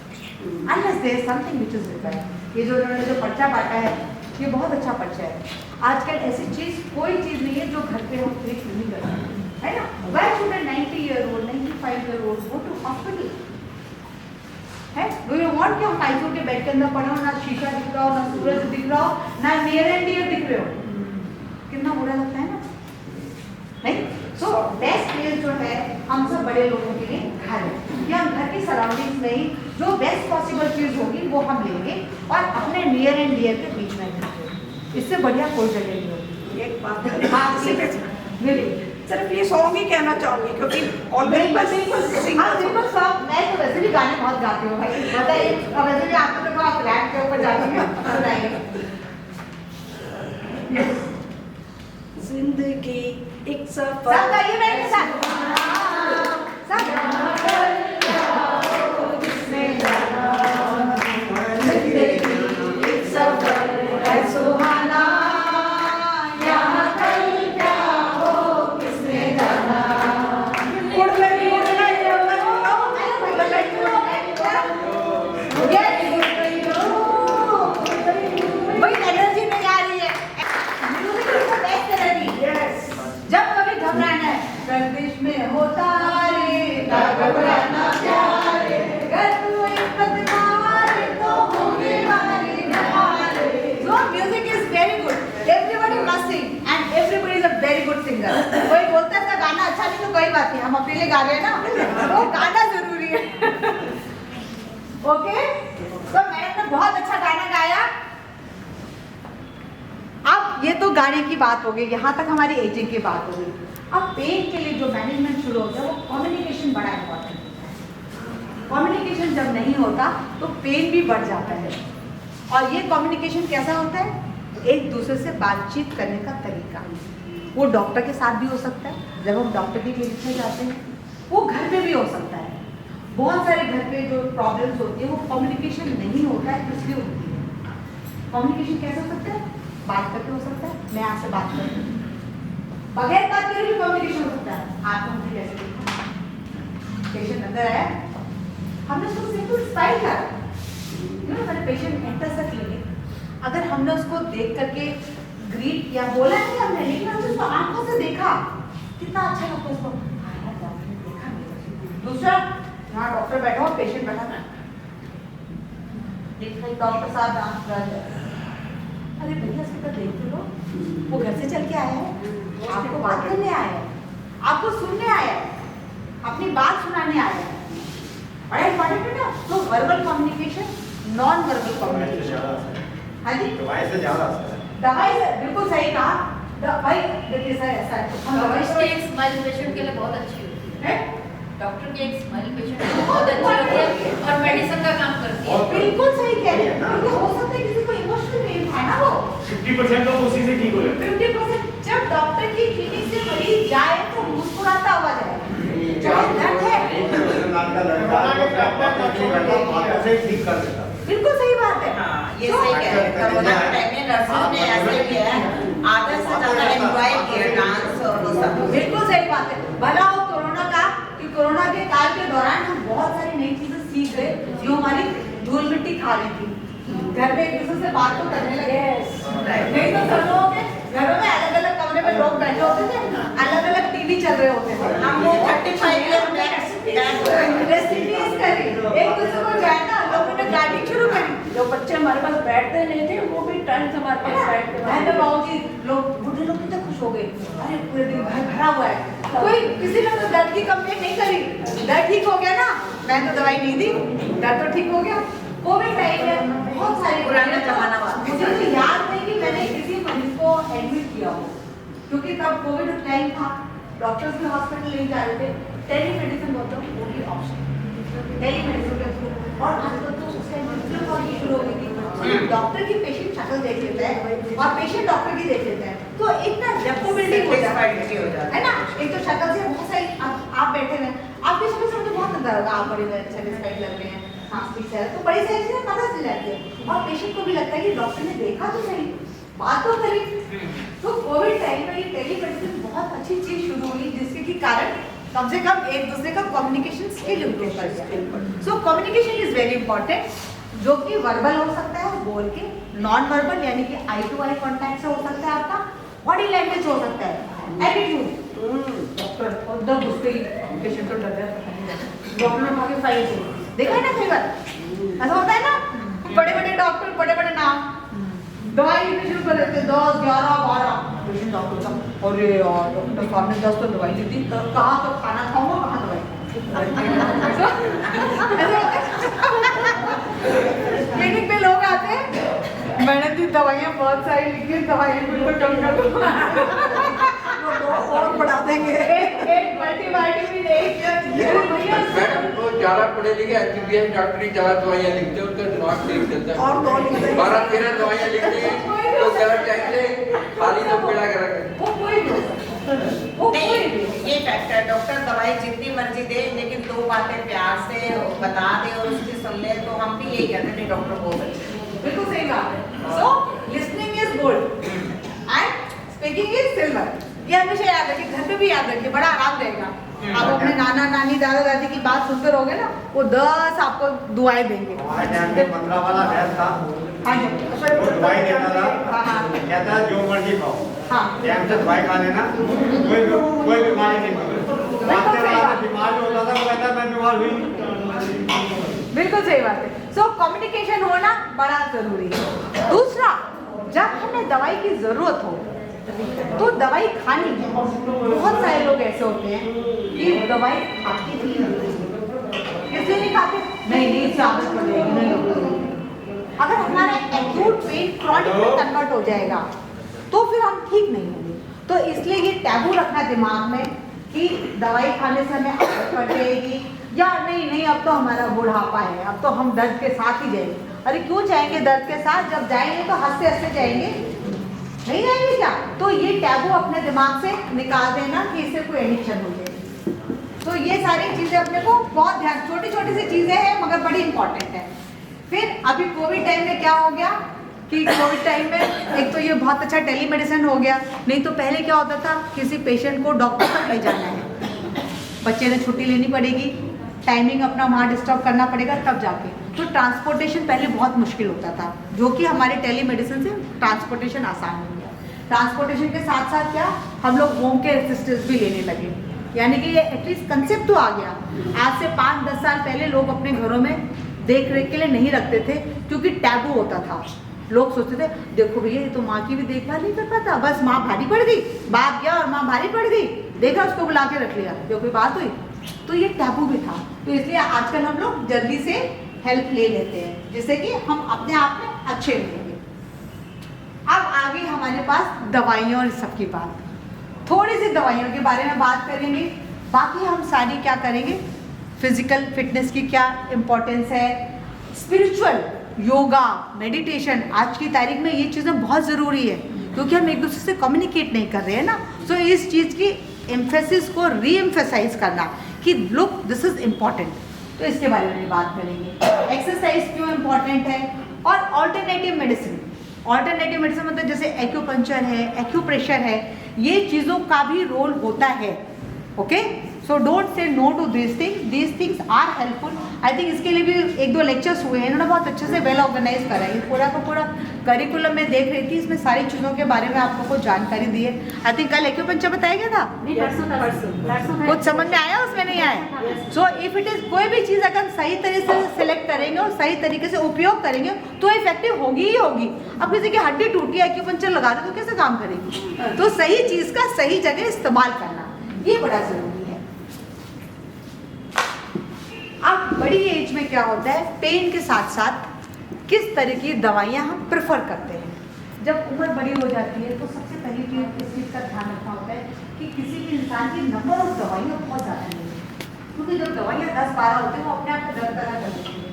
unless there is something which is required. ये जो उन्होंने जो पर्चा बांटा है ये बहुत अच्छा पर्चा है। आजकल ऐसी चीज कोई चीज नहीं है जो घर पे हम ट्रीट नहीं कर सकते, है ना। Why should a 90 year old 95 year old go to hospital? है डू यू वांट कि हम आईसीयू के बेड के अंदर पड़े हो, ना शीशा दिख रहा हो, ना सूरज दिख रहा हो, ना नियर एंड डियर दिख रहे हो? कितना बुरा लगता है ना, नहीं। सो बेस्ट प्लेस जो है हम सब बड़े लोगों के लिए घर है, कि हम घर की सराउंडिंग्स में ही जो बेस्ट पॉसिबल चीज होगी वो हम लेंगे और अपने नियर एंड डियर के बीच में रहेंगे। इससे बढ़िया कोई जगह नहीं होती। एक बात सिर्फ ये सॉन्ग ही कहना चाहूंगी, क्योंकि ऑलरेडी मैं तो वैसे भी गाने बहुत गाती हूँ भाई, बताइए। और वैसे भी आपको देखो आप रैप के ऊपर जाएंगे सुनाइए। जिंदगी एक सफर। सब गाइए मेरे साथ। सुहाना यहाँ कल क्या हो किसने जाना, उड़ गई में होता रे ना घबराना प्यारे, अगर तू हिम्मत मारे तो होने वाली हारे। So music is very good. Everybody must sing and everybody is a very good singer. कोई बोलता है गाना अच्छा नहीं तो कोई बात नहीं, हम अपने लिए गा रहे हैं ना, तो गाना जरूरी है। ओके, तो मैंने बहुत अच्छा गाना गाया। अब ये तो गाने की बात हो गई, यहाँ तक हमारी एजिंग की बात हो गई। अब पेन के लिए जो मैनेजमेंट शुरू होता है वो कम्युनिकेशन बड़ा इंपॉर्टेंट होता है। कम्युनिकेशन जब नहीं होता तो पेन भी बढ़ जाता है। और ये कम्युनिकेशन कैसा होता है? एक दूसरे से बातचीत करने का तरीका। वो डॉक्टर के साथ भी हो सकता है, जब हम डॉक्टर की क्लिनिक में जाते हैं, वो घर पे भी हो सकता है। बहुत सारे घर पे जो प्रॉब्लम्स होती है वो कम्युनिकेशन नहीं होता है, इसलिए होती है। कम्युनिकेशन कैसे हो सकता है? बात करके हो सकता है, मैं आपसे बात करती हूँ, बगैर बात करे भी कम्युनिकेशन हो सकता है। आपको मुझे कैसे देखा, पेशेंट अंदर आया, हमने उसको सिंपल स्माइल किया, मैंने पेशेंट एंटर द क्लिनिक, अगर हमने उसको देख करके ग्रीट या बोला नहीं हमने, लेकिन हमने उसको आंखों से देखा, कितना अच्छा लगता है उसको। दूसरा, यहाँ डॉक्टर बैठा हो, पेशेंट बैठा है, डॉक्टर साहब अरे भैया इसको देखते लो, वो घर से चल के आया है, आपको बात करने आया है, आपको सुनने आया है, अपनी बात सुनाने आया है। बड़ा इंपॉर्टेंट है ना। तो verbal communication, non verbal communication. हाँ जी, दवाई से ज्यादा दवाई से बिल्कुल सही कहा। दवाई देखिए सर ऐसा है, हम दवाई डॉक्टर की एक स्माइल पेशेंट के लिए बहुत अच्छी होती है। डॉक्टर की एक स्माइल पेशेंट के लिए बहुत अच्छी होती है और मेडिसिन का काम करती है। बिल्कुल सही कह रहे हैं। हो सकता है किसी को इमोशनल पेन था ना, वो 50% तो उसी से ठीक हो जाता है। 50% जब डॉक्टर की क्लिनिक से मरीज जाए तो मुस्कुराता हुआ जाए। दर्द है, बिल्कुल सही बात है। ये सही कह रहे हैं। कोरोना के टाइम में नर्सेज ने ऐसे किया है, आधा से ज्यादा एंजॉय किया डांस और वो सब। बिल्कुल सही बात है। भला हो कोरोना का, कि कोरोना के काल के दौरान हम बहुत सारी नई चीजें सीख गए जो हमारी धूल मिट्टी खा रही थी। घर में एक दूसरे से बात तो करने लगे, नहीं तो सब लोगों के घरों में अलग अलग कमरे में लोग बैठे होते थे, अलग अलग टीवी चल रहे होते थे। हम लोग 35 रेसिपीज करी, एक दूसरे को जाए ना, लोगों ने गार्डनिंग शुरू करी। जो बच्चे हमारे पास बैठते नहीं थे वो भी टाइम से हमारे पास बैठते बहन बाबूजी लोग, बूढ़े लोग कितने खुश हो गए, अरे पूरे दिन घर भरा हुआ है। कोई किसी ने तो दर्द की कंप्लेंट नहीं करी, दर्द ठीक हो गया ना, मैंने तो दवाई नहीं दी, दर्द तो ठीक हो गया। कोविड टाइम में बहुत सारे पुराना जमाना बात। मुझे तो याद नहीं कि मैंने किसी मरीज को एडमिट किया हो, क्योंकि तब कोविड टाइम था, डॉक्टर्स भी हॉस्पिटल नहीं जा रहे थे, टेलीमेडिसिन बहुत ओनली ऑप्शन, टेलीमेडिसिन के थ्रू। और आजकल तो उससे वीडियो कॉल की शुरू हो गई थी, डॉक्टर की पेशेंट शक्ल देख लेता है और पेशेंट डॉक्टर की देख लेता है, तो एक ना रेपो बिल्डिंग हो जाता है ना। एक तो शक्ल से बहुत सारी, आप बैठे हुए आपकी शक्ल से मुझे बहुत अंदर होगा, आप बड़े सेटिस्फाइड लग रहे हैं, सांस ठीक है, तो बड़ी सारी चीजें पता चल जाती है और पेशेंट को भी लगता है कि डॉक्टर ने देखा तो सही, बात तो करी। तो कोविड टाइम में ये टेलीमेडिसिन बहुत अच्छी चीज शुरू हुई, जिसके कारण कम से कम एक दूसरे का कम्युनिकेशन स्किल इम्प्रूव कर गया। So communication is very important, जो कि वर्बल हो सकता है बोल के, नॉन वर्बल यानी कि आई टू आई कॉन्टैक्ट से हो सकता है, आपका बॉडी लैंग्वेज हो सकता है, एटीट्यूड। डॉक्टर उधर घुस गई, पेशेंट तो डर गया, डॉक्टर ने कहा फाइल देखा है ना, कई बार ऐसा होता है ना, बड़े बड़े डॉक्टर बड़े बड़े नाम, दवाई लिखनी शुरू कर देते 10, 11, 12, पेशेंट डॉक्टर का, अरे यार डॉक्टर साहब ने 10 तो दवाई दी थी, कहाँ तो खाना खाऊंगा, कहाँ दवाई। क्लिनिक पे लोग आते हैं, मैंने दी दवाइयाँ बहुत सारी लिखी, दवाइयाँ बिल्कुल कम कर दो, और बढ़ा देंगे, एक मल्टीवाइटामिन, मैडम तो ज्यादा पढ़े लिखे एमबीबीएस डॉक्टरी ज्यादा दवाइयाँ लिखते हैं, उनका दिमाग ठीक चलता है, और 12-13 दवाइयाँ लिखते हैं तो गलत टाइम से खाली तो पेड़ा ये फैक्टर, डॉक्टर दवाई जितनी मर्जी दे लेकिन 2 बातें प्यार से बता दे और उसकी सुन ले, तो हम भी यही कहते हैं डॉक्टर बहुत अच्छे। बिल्कुल सही बात है। So listening is gold and speaking is silver. ये हमेशा याद रखिए, घर पे भी याद रखिए, बड़ा आराम रहेगा। आप अपने नाना नानी दादा दादी की बात सुनते रहोगे ना, वो 10 आपको दुआएं देंगे। हमारे टाइम में 15 वाला वैद था, हाँ जी, वो दवाई देता था, कहता जो मर्जी खाओ, हाँ, टाइम से दवाई खा लेना, कोई बीमारी नहीं होगी। अग्रवाल हुई। बिल्कुल सही बात है। सो कम्युनिकेशन होना बड़ा जरूरी है। दूसरा, जब हमें दवाई की जरूरत हो तो दवाई खानी है। बहुत सारे लोग ऐसे होते हैं कि दवाई खाते भी इसलिए नहीं खाते, नहीं इससे आदत पड़ जाएगी, नहीं होगी। अगर हमारा एक्यूट पेन क्रॉनिक में कन्वर्ट हो जाएगा तो फिर हम ठीक नहीं होंगे। तो इसलिए ये टैबू रखना दिमाग में कि दवाई खाने से हमें आदत पड़ जाएगी या नहीं अब तो हमारा बुढ़ापा है, अब तो हम दर्द के साथ ही जाएंगे। अरे क्यों जाएंगे दर्द के साथ? जब जाएंगे तो हंसते हंसते जाएंगे, नहीं जाएंगे क्या? तो ये टैबू अपने दिमाग से निकाल देना कि इससे कोई एडिक्शन हो जाएगी। तो ये सारी चीज़ें अपने को बहुत ध्यान, छोटी छोटी सी चीज़ें हैं मगर बड़ी इंपॉर्टेंट है। फिर अभी कोविड टाइम में क्या हो गया कि कोविड टाइम में एक तो ये बहुत अच्छा टेली मेडिसिन हो गया। नहीं तो पहले क्या होता था, किसी पेशेंट को डॉक्टर तक ले जाना है, बच्चे ने छुट्टी लेनी पड़ेगी, टाइमिंग अपना वहाँ डिस्टर्ब करना पड़ेगा तब जाके। तो ट्रांसपोर्टेशन पहले बहुत मुश्किल होता था, जो कि हमारे टेली मेडिसिन से ट्रांसपोर्टेशन आसान हो गया। ट्रांसपोर्टेशन के साथ साथ क्या, हम लोग होम केयर असिस्टेंस भी लेने लगे, यानी कि ये एटलीस्ट कंसेप्ट तो आ गया। आज से 5-10 साल पहले लोग अपने घरों में देख रेख के लिए नहीं रखते थे क्योंकि टैबू होता था। लोग सोचते थे देखो भैया ये तो माँ की भी देखभाल नहीं कर पाता, बस माँ भारी पड़ गई, बाप गया और माँ भारी पड़ गई, देखा उसको बुला के रख लिया, जो कोई बात हुई। तो ये टैबू भी था। तो इसलिए आजकल हम लोग जल्दी से हेल्प ले लेते हैं जिससे कि हम अपने आप में अच्छे रहेंगे। अब आगे हमारे पास दवाइयों और सब की बात, थोड़ी सी दवाइयों के बारे में बात करेंगे। बाकी हम सारी क्या करेंगे, फिजिकल फिटनेस की क्या इम्पोर्टेंस है, स्पिरिचुअल, योगा, मेडिटेशन। आज की तारीख में ये चीज़ें बहुत ज़रूरी है क्योंकि हम एक दूसरे से कम्युनिकेट नहीं कर रहे हैं ना। सो इस चीज़ की एम्फेसिस को री एम्फेसाइज करना कि लुक दिस इज इम्पॉर्टेंट, तो इसके बारे में बात करेंगे। एक्सरसाइज क्यों इम्पॉर्टेंट है और ऑल्टरनेटिव मेडिसिन। ऑल्टरनेटिव मेडिसिन मतलब जैसे एक्यूपंक्चर है, एक्यूप्रेशर है, ये चीज़ों का भी रोल होता है। Okay, so don't say no to these things are helpful. I think इसके लिए भी 1-2 लेक्चर्स हुए हैं, इन्होंने बहुत अच्छे से वेल ऑर्गेनाइज करा है। पूरा का पूरा करिकुलम में देख रही थी, इसमें सारी चीज़ों के बारे में आप लोग को जानकारी दी है। आई थिंक कल एक्यूपंक्चर बताया गया था, कुछ समझ में आया उसमें नहीं आया। सो इफ इट इज कोई भी चीज़ अगर सही तरीके से सिलेक्ट करेंगे और सही तरीके से उपयोग करेंगे तो इफेक्टिव होगी ही होगी। अब किसी की हड्डी टूटी है, एक्यूपंक्चर लगा दे तो कैसे काम करेगी? तो सही चीज़ का सही जगह इस्तेमाल करना ये बड़ा जरूरी है। अब बड़ी एज में क्या होता है, पेन के साथ साथ किस तरह की दवाइयाँ हम प्रेफर करते हैं। जब उम्र बड़ी हो जाती है तो सबसे पहली चीज़ इस चीज़ का ध्यान रखना होता है कि किसी भी इंसान की नंबर ऑफ दवाइयाँ बहुत ज़्यादा नहीं है, क्योंकि जब दवाइयाँ 10-12 होती हैं वो अपने आप को दर्द करा कर देती है,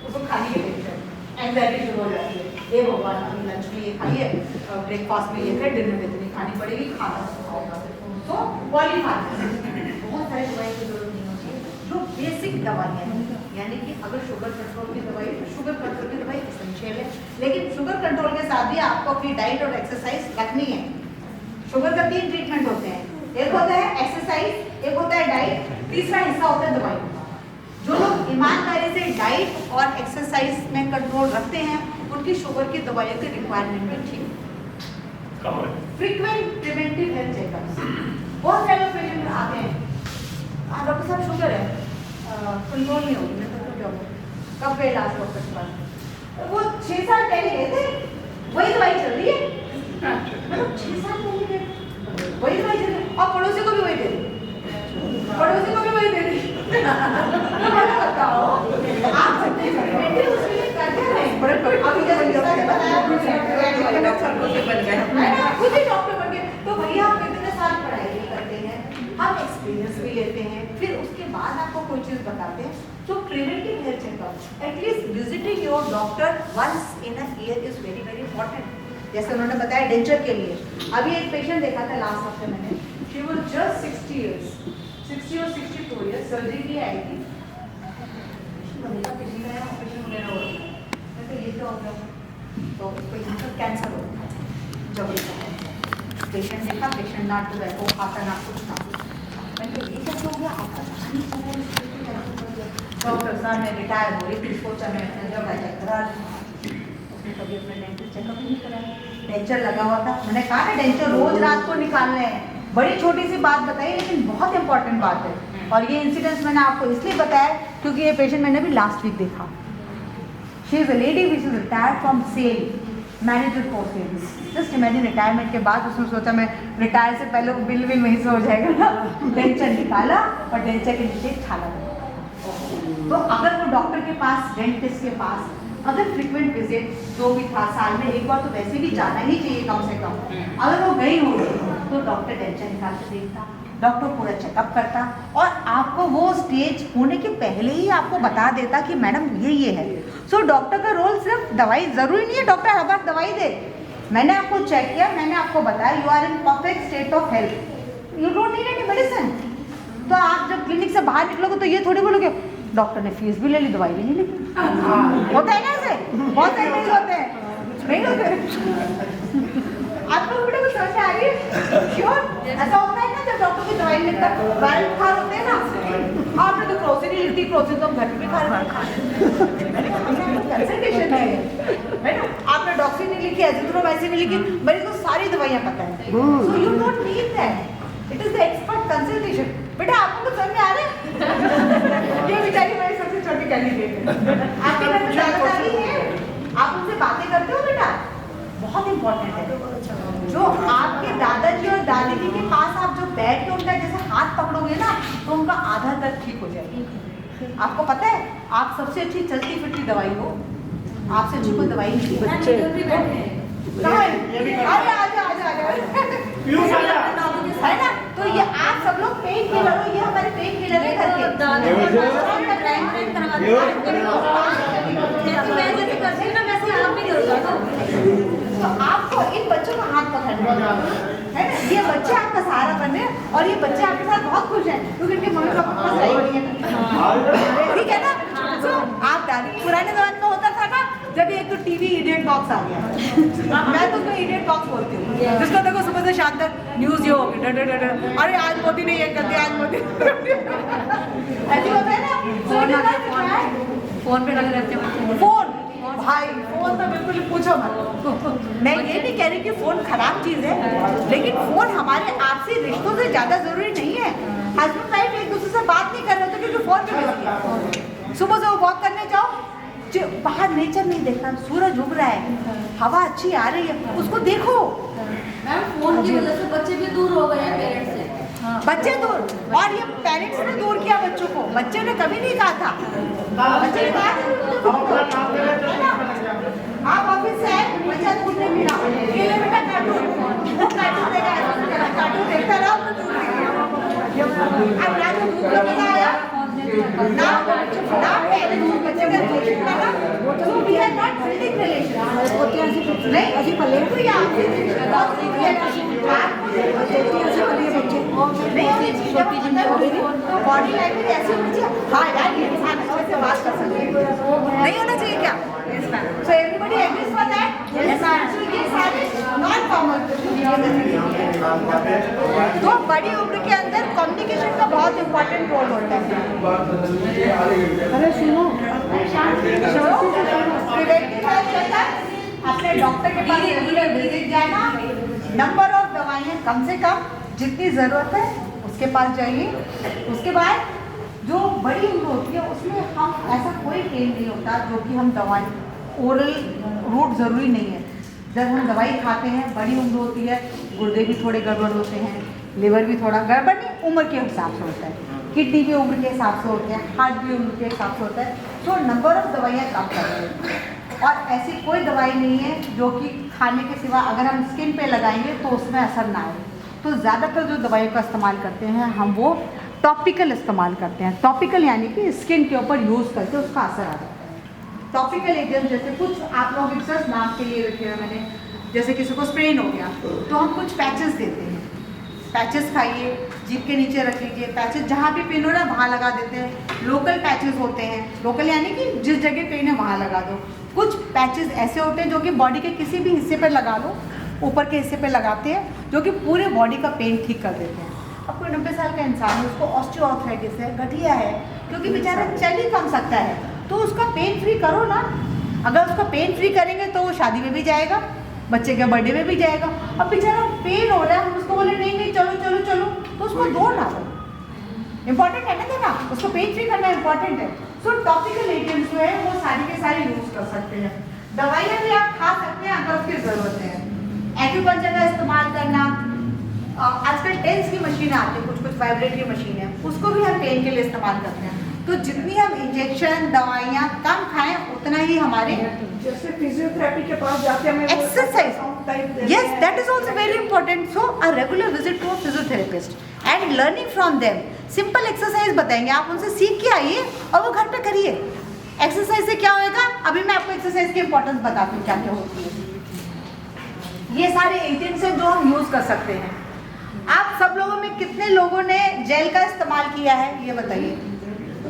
उसको खाने की टेंशन, एंग्जाइटी शुरू हो जाती है। ये भगवान अभी लंच में ये खाइए, ब्रेकफास्ट में ये है, डिनर में इतनी खानी पड़ेगी, खाना खाओगा। तो पॉलीफार्मेसी, बहुत सारी दवाई की जरूरत नहीं होती है। जो बेसिक दवाइयाँ हैं, यानी कि अगर शुगर कंट्रोल की दवाई तो शुगर कंट्रोल की दवाई एसेंशियल है, लेकिन शुगर कंट्रोल के साथ भी आपको अपनी डाइट और एक्सरसाइज रखनी है। शुगर का 3 ट्रीटमेंट होते हैं, एक होता है एक्सरसाइज, एक होता है डाइट, तीसरा हिस्सा होता है दवाई। जो लोग ईमानदारी से डाइट और एक्सरसाइज में कंट्रोल रखते हैं उनकी शुगर की दवाइयों की रिक्वायरमेंट भी ठीक। फ्रीक्वेंट प्रिवेंटिव हेल्थ चेकअप्स, बहुत सारे लोग पेशेंट आते हैं, डॉक्टर साहब शुगर है, कंट्रोल नहीं होगी, मैं तो क्या कब गए लास्ट डॉक्टर के पास? वो 6 साल पहले गए थे, वही दवाई चल रही है, मतलब 6 साल पहले गए वही दवाई चल रही है, और पड़ोसी को भी वही दे रही, पड़ोसी को भी वही दे रही। बताओ आप सकते प्रिवेंटिव उसके लिए करते हैं, बड़े अभी जैसे बताया खुद ही डॉक्टर बन गए। तो भैया आप कितने साल पढ़ाई भी करते हैं, हम एक्सपीरियंस भी लेते हैं, फिर उसके बाद आपको कोई चीज़ बताते हैं। तो preventive health checkup, at least visiting your doctor once in a year is very very important. जैसे उन्होंने बताया डेंचर के लिए, अभी एक पेशेंट देखा था लास्ट हफ्ते मैंने, शी वाज जस्ट 60 years, 60 और 62 years, सर्जरी की आई थी, ऑपरेशन वगैरह हो रहा है, मैं तो ये क्या हो गया, तो पेशेंट का कैंसर हो गया। जब पेशेंट देखा, पेशेंट ना तो बैठो खाता ना कुछ ना, मैं तो ये कैसे हो गया, आपका डॉक्टर साहब ने रिटायर हो रही थी, सोचा मैं अपना जब चेक करा उसने कभी अपना डेंटल चेकअप नहीं कराया, डेंचर लगा हुआ था। मैंने कहा ना डेंचर रोज रात को निकालने हैं, बड़ी छोटी सी बात बताई लेकिन बहुत इंपॉर्टेंट बात है। और ये इंसिडेंस मैंने आपको इसलिए बताया क्योंकि ये पेशेंट मैंने भी लास्ट वीक देखा। She is a lady which is retired from sale manager post. Just imagine retirement के बाद उसने सोचा मैं रिटायर से पहले बिल वहीं से हो जाएगा ना, डेंचर निकाला और डेंचर के नीचे छाला। तो अगर वो डॉक्टर के पास, डेंटिस्ट के पास अगर फ्रिक्वेंट विजिट जो भी था, साल में एक बार तो वैसे भी जाना ही चाहिए कम से कम, अगर वो गई हो तो डॉक्टर डेंचर निकाल के देखता, डॉक्टर पूरा चेकअप करता और आपको वो स्टेज होने के पहले ही आपको बता देता कि मैडम ये है। सो डॉक्टर का रोल सिर्फ दवाई, ज़रूरी नहीं है डॉक्टर हर बार दवाई दे। मैंने आपको चेक किया, मैंने आपको बताया you are in perfect state of health, you don't need any medicine. तो आप जब क्लिनिक से बाहर निकलोगे तो ये थोड़ी बोलोगे डॉक्टर ने फीस भी ले ली, दवाई भी नहीं लिखी। होता है ना ऐसे, बहुत सारे मरीज होते हैं, नहीं होते। आप लोग बेटा कुछ समझ में आ रही है? श्योर ऐसा होता है ना जब डॉक्टर की दवाई लिखता है, वायरल बुखार होते हैं ना, आपने तो क्रोसिन ही लिखती, क्रोसिन तो हम घर में भी खा कंसल्टेशन है ना, आपने डॉक्सिन नहीं लिखी, एजिथ्रोमाइसिन नहीं लिखी, मरीज को सारी दवाइयाँ पता है। So you don't need that, it is the expert consultation. बेटा आपको कुछ समझ में आ रहा है? ये बेचारी मेरी सबसे छोटी कैंडिडेट है, आपके घर में दादा-दादी है, आप उनसे बातें करते हो बेटा? बहुत इंपॉर्टेंट है। जो आपके दादाजी और दादी जी के पास आप जो बैठ के उनका जैसे हाथ पकड़ोगे ना तो उनका आधा दर्द ठीक हो जाएगी। आपको पता है आप सबसे अच्छी चलती फिरती दवाई हो, आपसे अच्छी कोई दवाई नहीं है। अरे आजा है ना, तो ये आप सब लोग पेन किलर हो, ये हमारे पेन किलर है घर के। तो आपको इन बच्चों का हाथ पकड़ना है ना, ये बच्चे आपका सहारा बन रहे हैं और ये बच्चे आपके साथ बहुत खुश हैं क्योंकि इनके मम्मी पापा पास आई हुई है, ठीक है ना। तो आप पुराने जमाने में होता था ना जब एक तो टीवी इडियट बॉक्स आ गया, मैं तो उसको इडियट बॉक्स बोलती हूँ, जिसको देखो सुबह से शाम तक न्यूज ये होगी, अरे आज मोदी ने ये कर दिया, आज मोदी ऐसे होता है ना। फोन पे लगे रहते हैं, फोन भाई फोन तो बिल्कुल पूछो मत। मैं ये नहीं कह रही कि फोन खराब चीज है, लेकिन फोन हमारे आपसी रिश्तों से ज्यादा जरूरी नहीं है। हस्बैंड वाइफ एक दूसरे से बात नहीं कर रहे होते क्योंकि फोन पे बिजी है। सुबह से वो वॉक करने जाओ, बाहर नेचर नहीं देखना, सूरज उग रहा है, हवा अच्छी आ रही है, उसको देखो। फोन की वजह से बच्चे भी दूर हो गए हैं पेरेंट्स से। बच्चे दूर, और ये पेरेंट्स ने दूर किया बच्चों को, बच्चे ने कभी नहीं कहा था, बच्चे ने कहा आप ऑफिस से आए, बच्चा दूध नहीं मिला, ये ले बेटा कार्टून देखता रहो, अब ना तो दूध का मजा आया ना पहले दूध बच्चे का दूध पिलाना, तो we are not building relation नहीं अभी पहले तो ये आपसे बॉडी लैंग्वेज ऐसी होनी चाहिए, हाँ यार ये इंसान अच्छे से बात कर सकते हैं, नहीं होना चाहिए क्या? So everybody agrees for that? Yes ma'am. So ये सारे नॉन फॉर्मल। तो बड़ी उम्र के अंदर कम्युनिकेशन का बहुत इम्पोर्टेंट रोल होता है। अरे सुनो, प्रिवेंटिव हेल्थ चेकअप, अपने डॉक्टर के पास रेगुलर विजिट जाना, नंबर ऑफ दवाइयाँ कम से कम जितनी ज़रूरत है उसके पास जाइए। उसके बाद जो बड़ी उम्र होती है उसमें हम ऐसा कोई पेन नहीं होता जो कि हम दवाई ओरल रूट ज़रूरी नहीं है। जब हम दवाई खाते हैं बड़ी उम्र होती है, गुर्दे भी थोड़े गड़बड़ होते हैं, लिवर भी थोड़ा गड़बड़ नहीं, उम्र के हिसाब से होता है, किडनी भी उम्र के हिसाब से होते हैं, हार्ट भी उम्र के हिसाब से होता है। तो नंबर ऑफ दवाइयाँ कम कर रहे हैं और ऐसी कोई दवाई नहीं है जो कि खाने के सिवा अगर हम स्किन पे लगाएंगे तो उसमें असर ना आए। तो ज़्यादातर जो दवाइयों का इस्तेमाल करते हैं हम वो टॉपिकल इस्तेमाल करते हैं। टॉपिकल यानी कि स्किन के ऊपर यूज़ करके उसका असर आ जाता है। टॉपिकल एजेंट जैसे कुछ आप लोग एक्सर्स नाम के लिए रखे हुए मैंने, जैसे किसी को स्प्रेन हो गया तो हम कुछ पैचेस देते हैं, पैचेस खाइए, जीभ के नीचे रख लीजिए, पैचेस जहाँ पे पेन हो रहा है वहाँ लगा देते हैं। लोकल पैचेस होते हैं, लोकल यानी कि जिस जगह पेन है वहाँ लगा दो। कुछ पैचेस ऐसे होते हैं जो कि बॉडी के किसी भी हिस्से पर लगा लो, ऊपर के हिस्से पे लगाते हैं जो कि पूरे बॉडी का पेन ठीक कर देते हैं। अब कोई 90 साल का इंसान है, उसको ऑस्टियोआर्थराइटिस है, गठिया है, क्योंकि बेचारा चल ही कम सकता है, तो उसका पेन फ्री करो ना। अगर उसका पेन फ्री करेंगे तो वो शादी में भी जाएगा, बच्चे के बर्थडे में भी जाएगा। अब बेचारा पेन हो रहा है, हम उसको बोले नहीं नहीं चलो चलो चलो, तो उसको दो ना दो, इम्पॉर्टेंट है ना देना, उसको पेन फ्री करना इम्पॉर्टेंट है। सो टॉपिकल एजेंट्स जो है वो सारे के सारे यूज कर सकते हैं। दवाइयाँ भी आप खा सकते हैं अगर उसकी जरूरत है। एक्यूपंक्चर का इस्तेमाल करना, आजकल टेंस की मशीन आती है, कुछ वाइब्रेटरी मशीन है, उसको भी हम पेन के लिए इस्तेमाल करते हैं। तो जितनी हम इंजेक्शन दवाइयाँ कम खाएं उतना ही हमारे जैसे फिजियोथेरेपी के पास जाते हैं exercise, yes that is also very important. So a regular visit to a physiotherapist and learning from them. Simple exercise बताएंगे, आप उनसे सीख के आइए और वो घर पे करिए। एक्सरसाइज से क्या होएगा, अभी मैं आपको एक्सरसाइज की इंपॉर्टेंस बताती हूँ क्या क्या होती है। ये सारे एजेंट्स हैं जो हम यूज कर सकते हैं। आप सब लोगों में कितने लोगों ने जेल का इस्तेमाल किया है ये बताइए।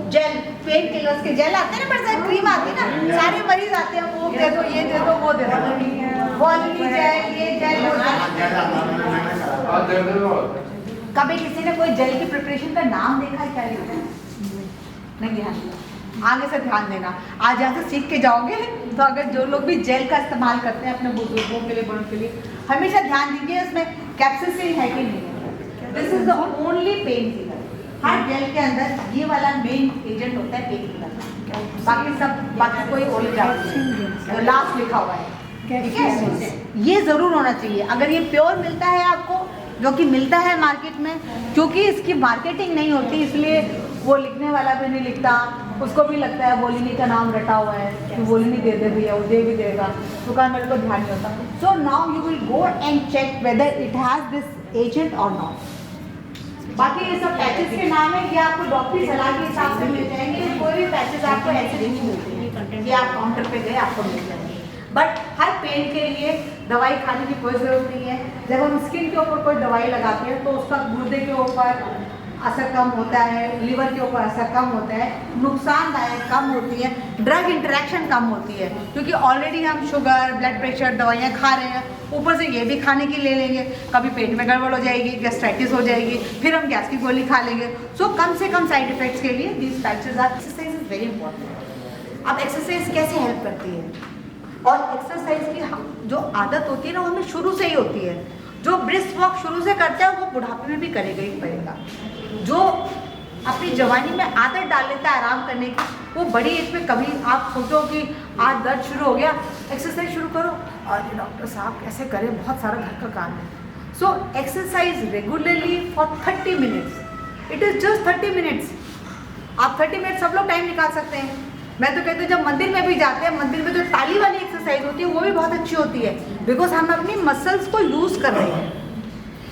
जेल, पेन किलर्स के जेल आते हैं ना, बड़े सारे क्रीम आती है ना, सारे मरीज आते हैं वो दे दो ये दे दो वो दे दो, वॉलिनी जेल ये जेल वो जेल। कभी किसी ने कोई जेल की प्रिपरेशन का नाम देखा है क्या लिखा है? नहीं ध्यान, आगे से ध्यान देना। आज यहाँ से सीख के जाओगे तो अगर जो लोग भी जेल का इस्तेमाल करते हैं अपने बुजुर्गों के लिए बड़ों के लिए, हमेशा ध्यान दीजिए इसमें कैप्सिसिन है कि नहीं है। This is the only pain killer. हर जेल के अंदर ये वाला मेन एजेंट होता है पेन किलर, बाकी कोई और तो लास्ट लिखा हुआ है, ठीक है। ये जरूर होना चाहिए। अगर ये प्योर मिलता है आपको, जो कि मिलता है मार्केट में, क्योंकि इसकी मार्केटिंग नहीं होती इसलिए वो लिखने वाला भी नहीं लिखता, उसको भी लगता है वोलिनी का नाम रटा हुआ है कि वोलिनी दे दे भैया, वो दे भी देगा, तो क्या मेरे को ध्यान नहीं होता। So now you will go and check whether it has this agent और नॉट। बाकी ये सब पैचेस के नाम है, ये आपको डॉक्टरी सलाह के हिसाब से मिल जाएंगे। कोई भी पैचेस आपको ऐसे नहीं मिलते हैं, ये आप काउंटर पे गए आपको मिल जाएंगे। बट हर पेन के लिए दवाई खाने की कोई ज़रूरत नहीं है। जब हम स्किन के ऊपर कोई दवाई लगाते हैं तो उसका गुर्दे के ऊपर असर कम होता है, लिवर के ऊपर असर कम होता है, नुकसानदायक कम होती है, ड्रग इंटरेक्शन कम होती है, क्योंकि ऑलरेडी हम शुगर ब्लड प्रेशर दवाइयाँ खा रहे हैं, ऊपर से ये भी खाने की ले लेंगे, कभी पेट में गड़बड़ हो जाएगी, गैस्ट्राइटिस हो जाएगी, फिर हम गैस की गोली खा लेंगे। सो कम से कम साइड इफेक्ट्स के लिए these patches are. Exercise is very important. अब एक्सरसाइज कैसे हेल्प करती है, और एक्सरसाइज की जो आदत होती है ना वो हमें शुरू से ही होती है। जो ब्रिस्क वॉक शुरू से करता है वो बुढ़ापे में भी करेगा ही करेगा। जो अपनी जवानी में आदत डाल लेता है आराम करने की, वो बड़ी एज में कभी आप सोचो कि आज दर्द शुरू हो गया, एक्सरसाइज शुरू करो, और डॉक्टर साहब कैसे करें, बहुत सारा घर का काम है। So exercise regularly for 30 minutes, it is just 30 minutes. आप 30 मिनट सब लोग टाइम निकाल सकते हैं। मैं तो कहती हूँ जब मंदिर में भी जाते हैं, मंदिर में जो ताली वाली एक्सरसाइज होती है वो भी बहुत अच्छी होती है, बिकॉज हम अपनी मसल्स को यूज़ कर रहे हैं।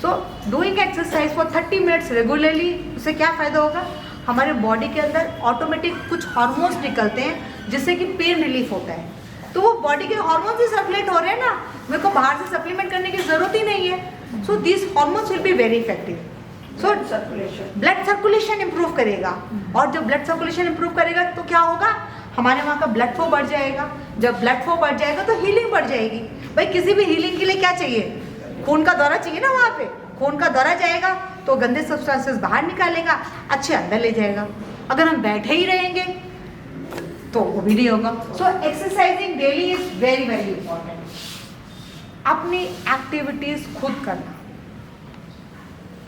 So doing exercise for 30 minutes regularly, उससे क्या फ़ायदा होगा, हमारे बॉडी के अंदर ऑटोमेटिक कुछ हार्मोन्स निकलते हैं जिससे कि पेन रिलीफ होता है। तो वो बॉडी के हार्मोन्स ही सर्कुलेट हो रहे हैं ना, मेरे को बाहर से सप्लीमेंट करने की ज़रूरत ही नहीं है। So this hormones will be very effective. So blood circulation improve करेगा, और जब ब्लड सर्कुलेशन इंप्रूव करेगा तो क्या होगा, हमारे वहाँ का ब्लड फ्लो बढ़ जाएगा। जब ब्लड फ्लो बढ़ जाएगा तो हीलिंग बढ़ जाएगी। भाई किसी भी हीलिंग के लिए क्या चाहिए, खून का दौरा चाहिए ना। वहाँ पे खून का दौरा जाएगा तो गंदे सब्सटेंसेस बाहर निकालेगा, अच्छे अंदर ले जाएगा। अगर हम बैठे ही रहेंगे तो वो भी नहीं होगा। So exercising daily is very very important. अपनी एक्टिविटीज़ खुद करना,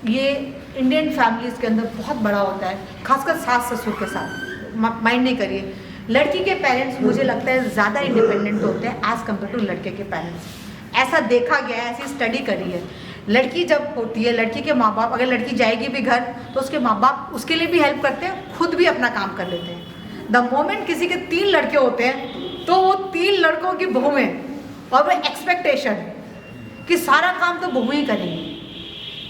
ये इंडियन फैमिलीज़ के अंदर बहुत बड़ा होता है, खासकर सास ससुर के साथ। माइंड नहीं करिए, लड़की के पेरेंट्स मुझे लगता है ज़्यादा इंडिपेंडेंट होते हैं एज़ कम्पेयर टू लड़के के पेरेंट्स। ऐसा देखा गया है, ऐसी स्टडी करी है। लड़की जब होती है, लड़की के माँ बाप, अगर लड़की जाएगी भी घर तो उसके माँ बाप उसके लिए भी हेल्प करते हैं, खुद भी अपना काम कर लेते हैं। द मोमेंट किसी के 3 लड़के होते हैं तो वो 3 लड़कों की बहू में, और वो एक्सपेक्टेशन कि सारा काम तो बहू ही करेंगी,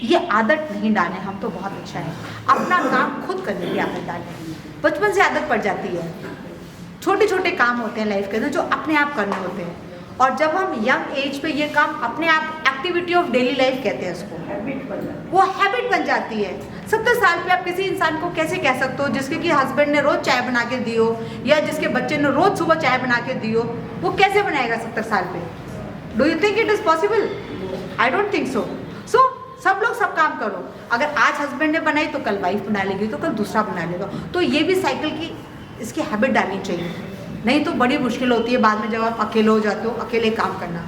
ये आदत नहीं डालें हम तो बहुत अच्छा है। अपना काम खुद करने की आदत डालें, बचपन से आदत पड़ जाती है। छोटे छोटे काम होते हैं लाइफ के अंदर जो अपने आप करने होते हैं, और जब हम यंग एज पे ये काम अपने आप, एक्टिविटी ऑफ डेली लाइफ कहते हैं उसको, वो हैबिट बन जाती है। 70 साल पे आप किसी इंसान को कैसे कह सकते हो जिसके कि हस्बैंड ने रोज़ चाय बना के दी हो, या जिसके बच्चे ने रोज़ सुबह चाय बना के दी हो, वो कैसे बनाएगा 70 साल पे? Do you think it is possible? I don't think so. So सब लोग सब काम करो। अगर आज हस्बैंड ने बनाई तो कल वाइफ बना लेगी, तो कल दूसरा बना लेगा। तो ये भी साइकिल की इसकी हैबिट डालनी चाहिए, नहीं तो बड़ी मुश्किल होती है बाद में जब आप अकेले हो जाते हो, अकेले काम करना।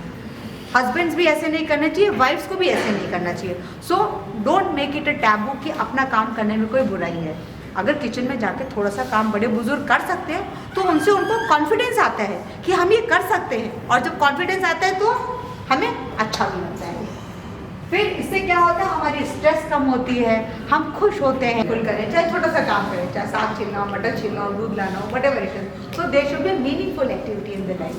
हस्बैंड्स भी ऐसे नहीं करना चाहिए, वाइफ्स को भी ऐसे नहीं करना चाहिए। So don't make it a taboo कि अपना काम करने में कोई बुराई है। अगर किचन में जाके थोड़ा सा काम बड़े बुजुर्ग कर सकते हैं तो उनसे उनको कॉन्फिडेंस आता है कि हम ये कर सकते हैं, और जब कॉन्फिडेंस आता है तो हमें अच्छा भी लगता है। फिर इससे क्या होता है, हमारी स्ट्रेस कम होती है, हम खुश होते हैं। बिल्कुल करें, चाहे छोटा सा काम करें, चाहे साग छीलना हो, मटर छीलना हो, दूध लाना हो, whatever it is, so there should be meaningful activity in the life.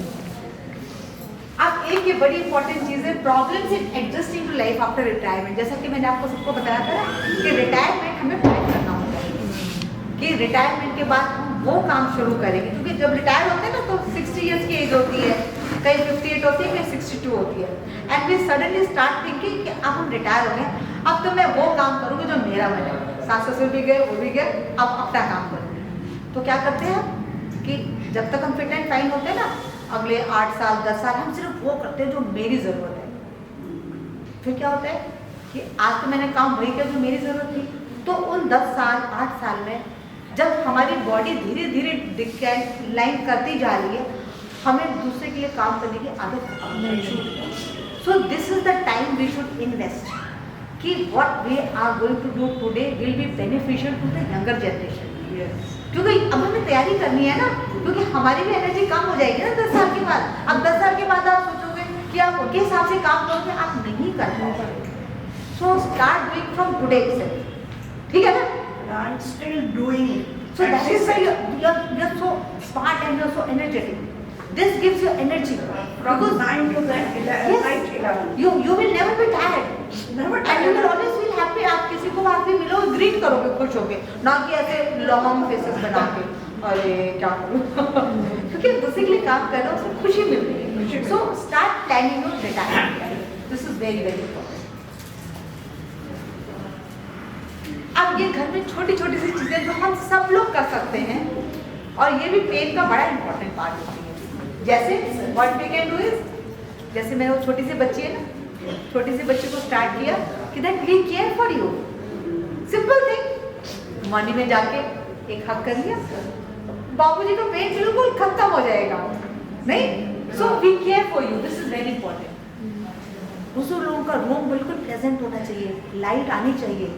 अब एक ये बड़ी इंपॉर्टेंट चीज़ है, problems in adjusting to life after retirement. जैसा कि मैंने आपको सबको बताया था कि रिटायरमेंट हमें प्लान करना होता है कि रिटायरमेंट के बाद हम वो काम शुरू करेंगे, क्योंकि जब रिटायर होते हैं ना तो 60 ईयर्स की एज होती है, कहीं 58 होती है, कहीं 62 होती है, and we suddenly start thinking कि अब हम रिटायर हो गए, अब तो मैं वो काम करूँगी जो मेरा मन है। सास ससुर भी गए, वो भी गए, अब अपना काम करूँगी। तो क्या करते हैं कि जब तक हम फिट एंड फाइन होते हैं ना, अगले 8 साल 10 साल हम सिर्फ वो करते हैं जो मेरी ज़रूरत है। फिर क्या होता है कि आज तो मैंने काम वही किया जो मेरी ज़रूरत थी, तो उन 10 साल 8 साल में जब हमारी बॉडी धीरे धीरे डिक्लाइन करती जा रही है, हमें दूसरे के लिए काम करने की आदत नहीं छूटती। So this is the time we should invest कि what we are going to do today will be beneficial to the younger generation. क्योंकि अब हमें तैयारी करनी है ना, क्योंकि हमारी भी एनर्जी कम हो जाएगी ना 10 साल के बाद। अब 10 साल के बाद आप सोचोगे कि आप उनके हिसाब से काम करोगे, आप नहीं कर पाओगे। So start doing from today itself, ठीक है ना? I'm still doing it. So that is why you're so smart and you're so energetic. This gives you energy. From 9 to 11. You will never be tired. Never And you will always feel happy. आप किसी को आके मिलो, greet करोगे खुश होके, ना कि ऐसे लॉन्ग फेसेस बना के अरे क्या करूँ क्योंकि दूसरे के लिए काम कर रहा हो उसको खुशी मिल रही है। So start planning your retirement. This is very very important. अब ये घर में छोटी छोटी सी चीज़ें जो हम सब लोग कर सकते हैं, और ये भी पेन का बड़ा इंपॉर्टेंट पार्ट होती है। जैसे what we can do is, जैसे मैंने वो छोटी सी बच्ची है ना, छोटी सी बच्ची को स्टार्ट किया कि that we care for you, simple thing, morning में जाके एक हक कर लिया, बाबूजी का पेन बिल्कुल खत्म हो जाएगा, नहीं? So we care for you, this is very important. दूसरे लोगों का रूम बिल्कुल प्रेजेंट होना चाहिए, लाइट आनी चाहिए।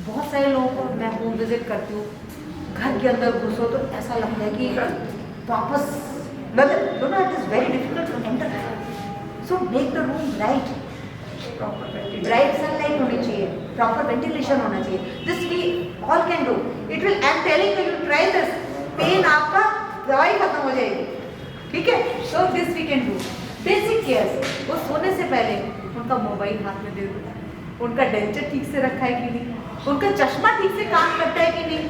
बहुत सारे लोगों को मैं होम विजिट करती हूँ, घर के अंदर घुसो तो ऐसा लगता है कि वापस मतलब you know it is very difficult to enter. So make the room bright, bright sunlight होनी चाहिए, प्रॉपर वेंटिलेशन होना चाहिए। This we all can do it will, I am telling you try this, pain आपका दवाई खत्म हो जाएगी, ठीक है? So this we can do. Basic care, वो सोने से पहले उनका मोबाइल हाथ में दे दो, उनका डेंचर ठीक से रखा है कि नहीं, उनका चश्मा ठीक से काम करता है कि नहीं,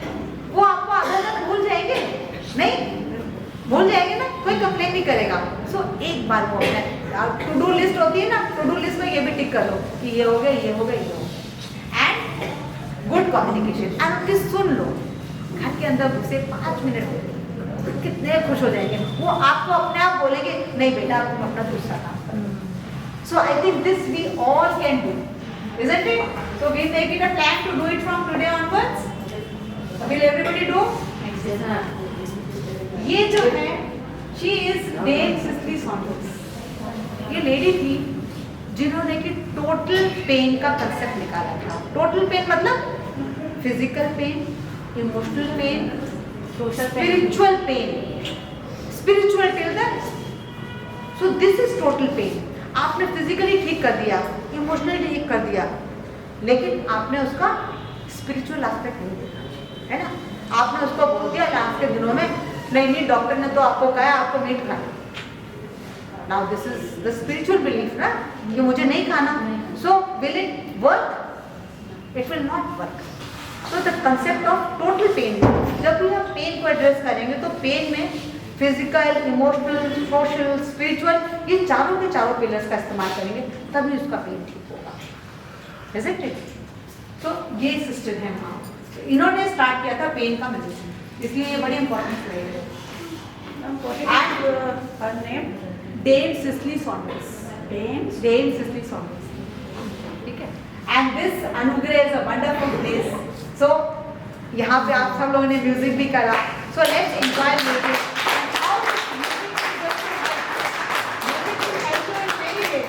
वो आपको आधा दिन भूल जाएंगे, नहीं भूल जाएंगे ना, कोई कंप्लेन नहीं करेगा। सो एक बार वो टू डू लिस्ट होती है ना, टू डू लिस्ट में ये भी टिक कर लो कि ये हो गया, ये हो गया, ये हो गया। एंड गुड कम्युनिकेशन, एंड उनकी सुन लो, घर के अंदर घुसे 5 मिनट कितने खुश हो जाएंगे, वो आपको अपने आप बोलेंगे नहीं बेटा तुम अपना दूसरा काम करो। So I think this we all can do, isn't it? So we make it a plan to do it from today onwards. Will everybody do? ये जो है, she is Dame Cicely Saunders. ये लेडी थी जिन्होंने कि total pain का concept निकाला था। टोटल पेन मतलब physical pain, emotional pain, spiritual pain, spiritual pain. So this is total pain. आपने फिजिकली ठीक कर दिया, इमोशनली ठीक कर दिया, लेकिन आपने उसका स्पिरिचुअल एस्पेक्ट नहीं देखा, है ना? आपने उसको बोल दिया लास्ट के दिनों में नहीं डॉक्टर ने तो आपको कहा आपको मीट खाना। Now this is the spiritual belief ना कि मुझे नहीं खाना। So will it work? It will not work. So the concept of total pain, जब भी हम पेन को एड्रेस करेंगे तो पेन में फिजिकल, इमोशनल, सोशल, स्पिरिचुअल, ये चारों के चारों पिलर्स का इस्तेमाल करेंगे तभी उसका पेन ठीक होगा। Isn't it? तो ये सिस्टर है माँ, इन्होंने स्टार्ट किया था पेन का मेडिसिन, इसलिए ये बड़ी इंपॉर्टेंट रहेगा। her name? Dame Cicely Saunders. Dame Cicely Saunders. ठीक है? And this Anugrah is a wonderful place. So यहाँ पे आप सब लोगों ने म्यूजिक भी करा, so let's enjoy music. Music will help you in many ways.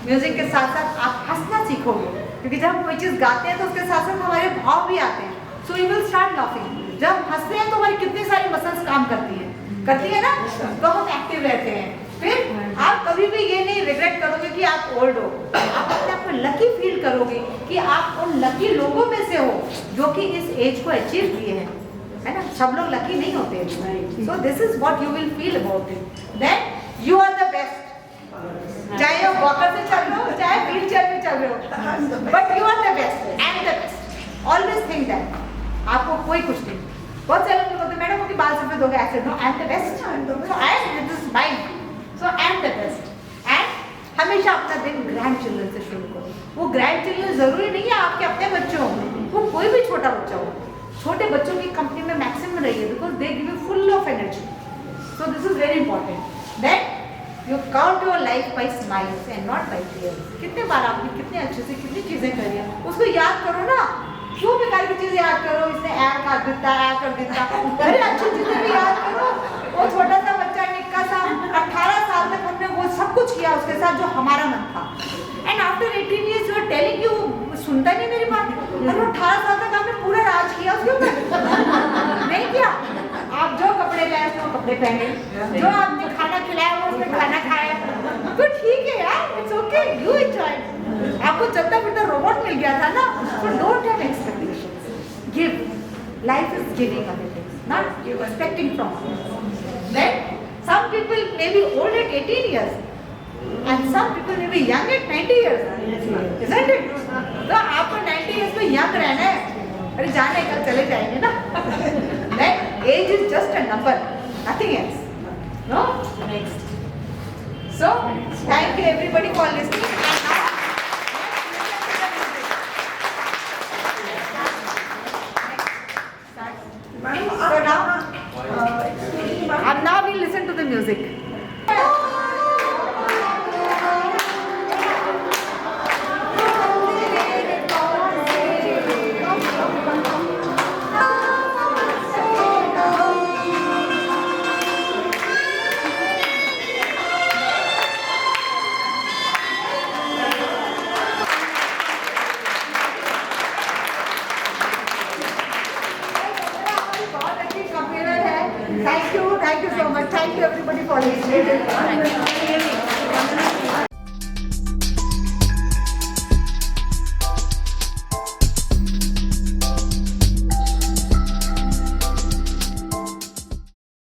Music के साथ साथ आप हंसना सीखोगे, क्योंकि जब हम कोई चीज़ गाते हैं तो उसके साथ साथ हमारे भाव भी आते हैं. So you will start laughing. जब हम हंसते हैं तो हमारी कितनी सारी मसल्स काम करती है ना, तो हम एक्टिव रहते हैं. फिर आप कभी भी ये नहीं रिग्रेट करोगे कि आप ओल्ड हो. आप अपने आप को लकी फील करोगे कि आप उन लकी लोगों में से हो जो कि इस एज को अचीव किए हैं, है ना. सब लोग लकी नहीं होते. So this is what you will feel about it. Then you are the best. चाहे आप वॉकर से चल रहे हो, चाहे व्हील चेयर पे चल रहे हो, but you are the best and the best. Always think that. आपको कोई कुछ नहीं. बहुत सारे लोग बोलते मैडम आपके बाल सफेद हो गए. ऐसे no, I am the best. So I am this is mine. So I am the best. And हमेशा अपना दिन ग्रैंड चिल्ड्रन से शुरू करो. वो ग्रैंड चिल्ड्रन जरूरी नहीं है आपके अपने बच्चे हो, वो कोई भी छोटा बच्चा हो. छोटे बच्चों की कंपनी में मैक्सिमम रहिए, because they give you full of energy. So this is very important. Then you count your life by smiles and not by tears. कितने बार आपने कितने अच्छे से कितनी चीजें करी है, उसको याद करो ना. क्यों बेकार की चीजें याद करो. इसने ऐड कर देता. अरे अच्छी चीजें भी याद करो. वो छोटा सा बच्चा निक्का सा 18 साल तक हमने वो सब कुछ किया उसके साथ जो हमारा मन था. And after 18 years you are telling, you सुनता नहीं मेरी बात. और वो 18 साल तक आपने पूरा राज किया उसके ऊपर. नहीं किया. आप जो कपड़े लाए उसमें कपड़े पहने, जो आपने खाना खिलाया वो उसमें खाना खाया. तो ठीक है यार, इट्स ओके, यू एंजॉय. आपको चलता फिरता रोबोट मिल गया था ना, तो don't have expectations. Give. Life is giving other things, not you expecting from. Then some people may be old at 18 years and some people may be young at 90 years, isn't it? तो आपको 90 years में young रहना है. अरे जाने कल चले जाएंगे ना. Then age is just a number, nothing else. No? Next. So thank you everybody for listening. And now we listen to the music. Thank you so much. Thank you everybody for listening.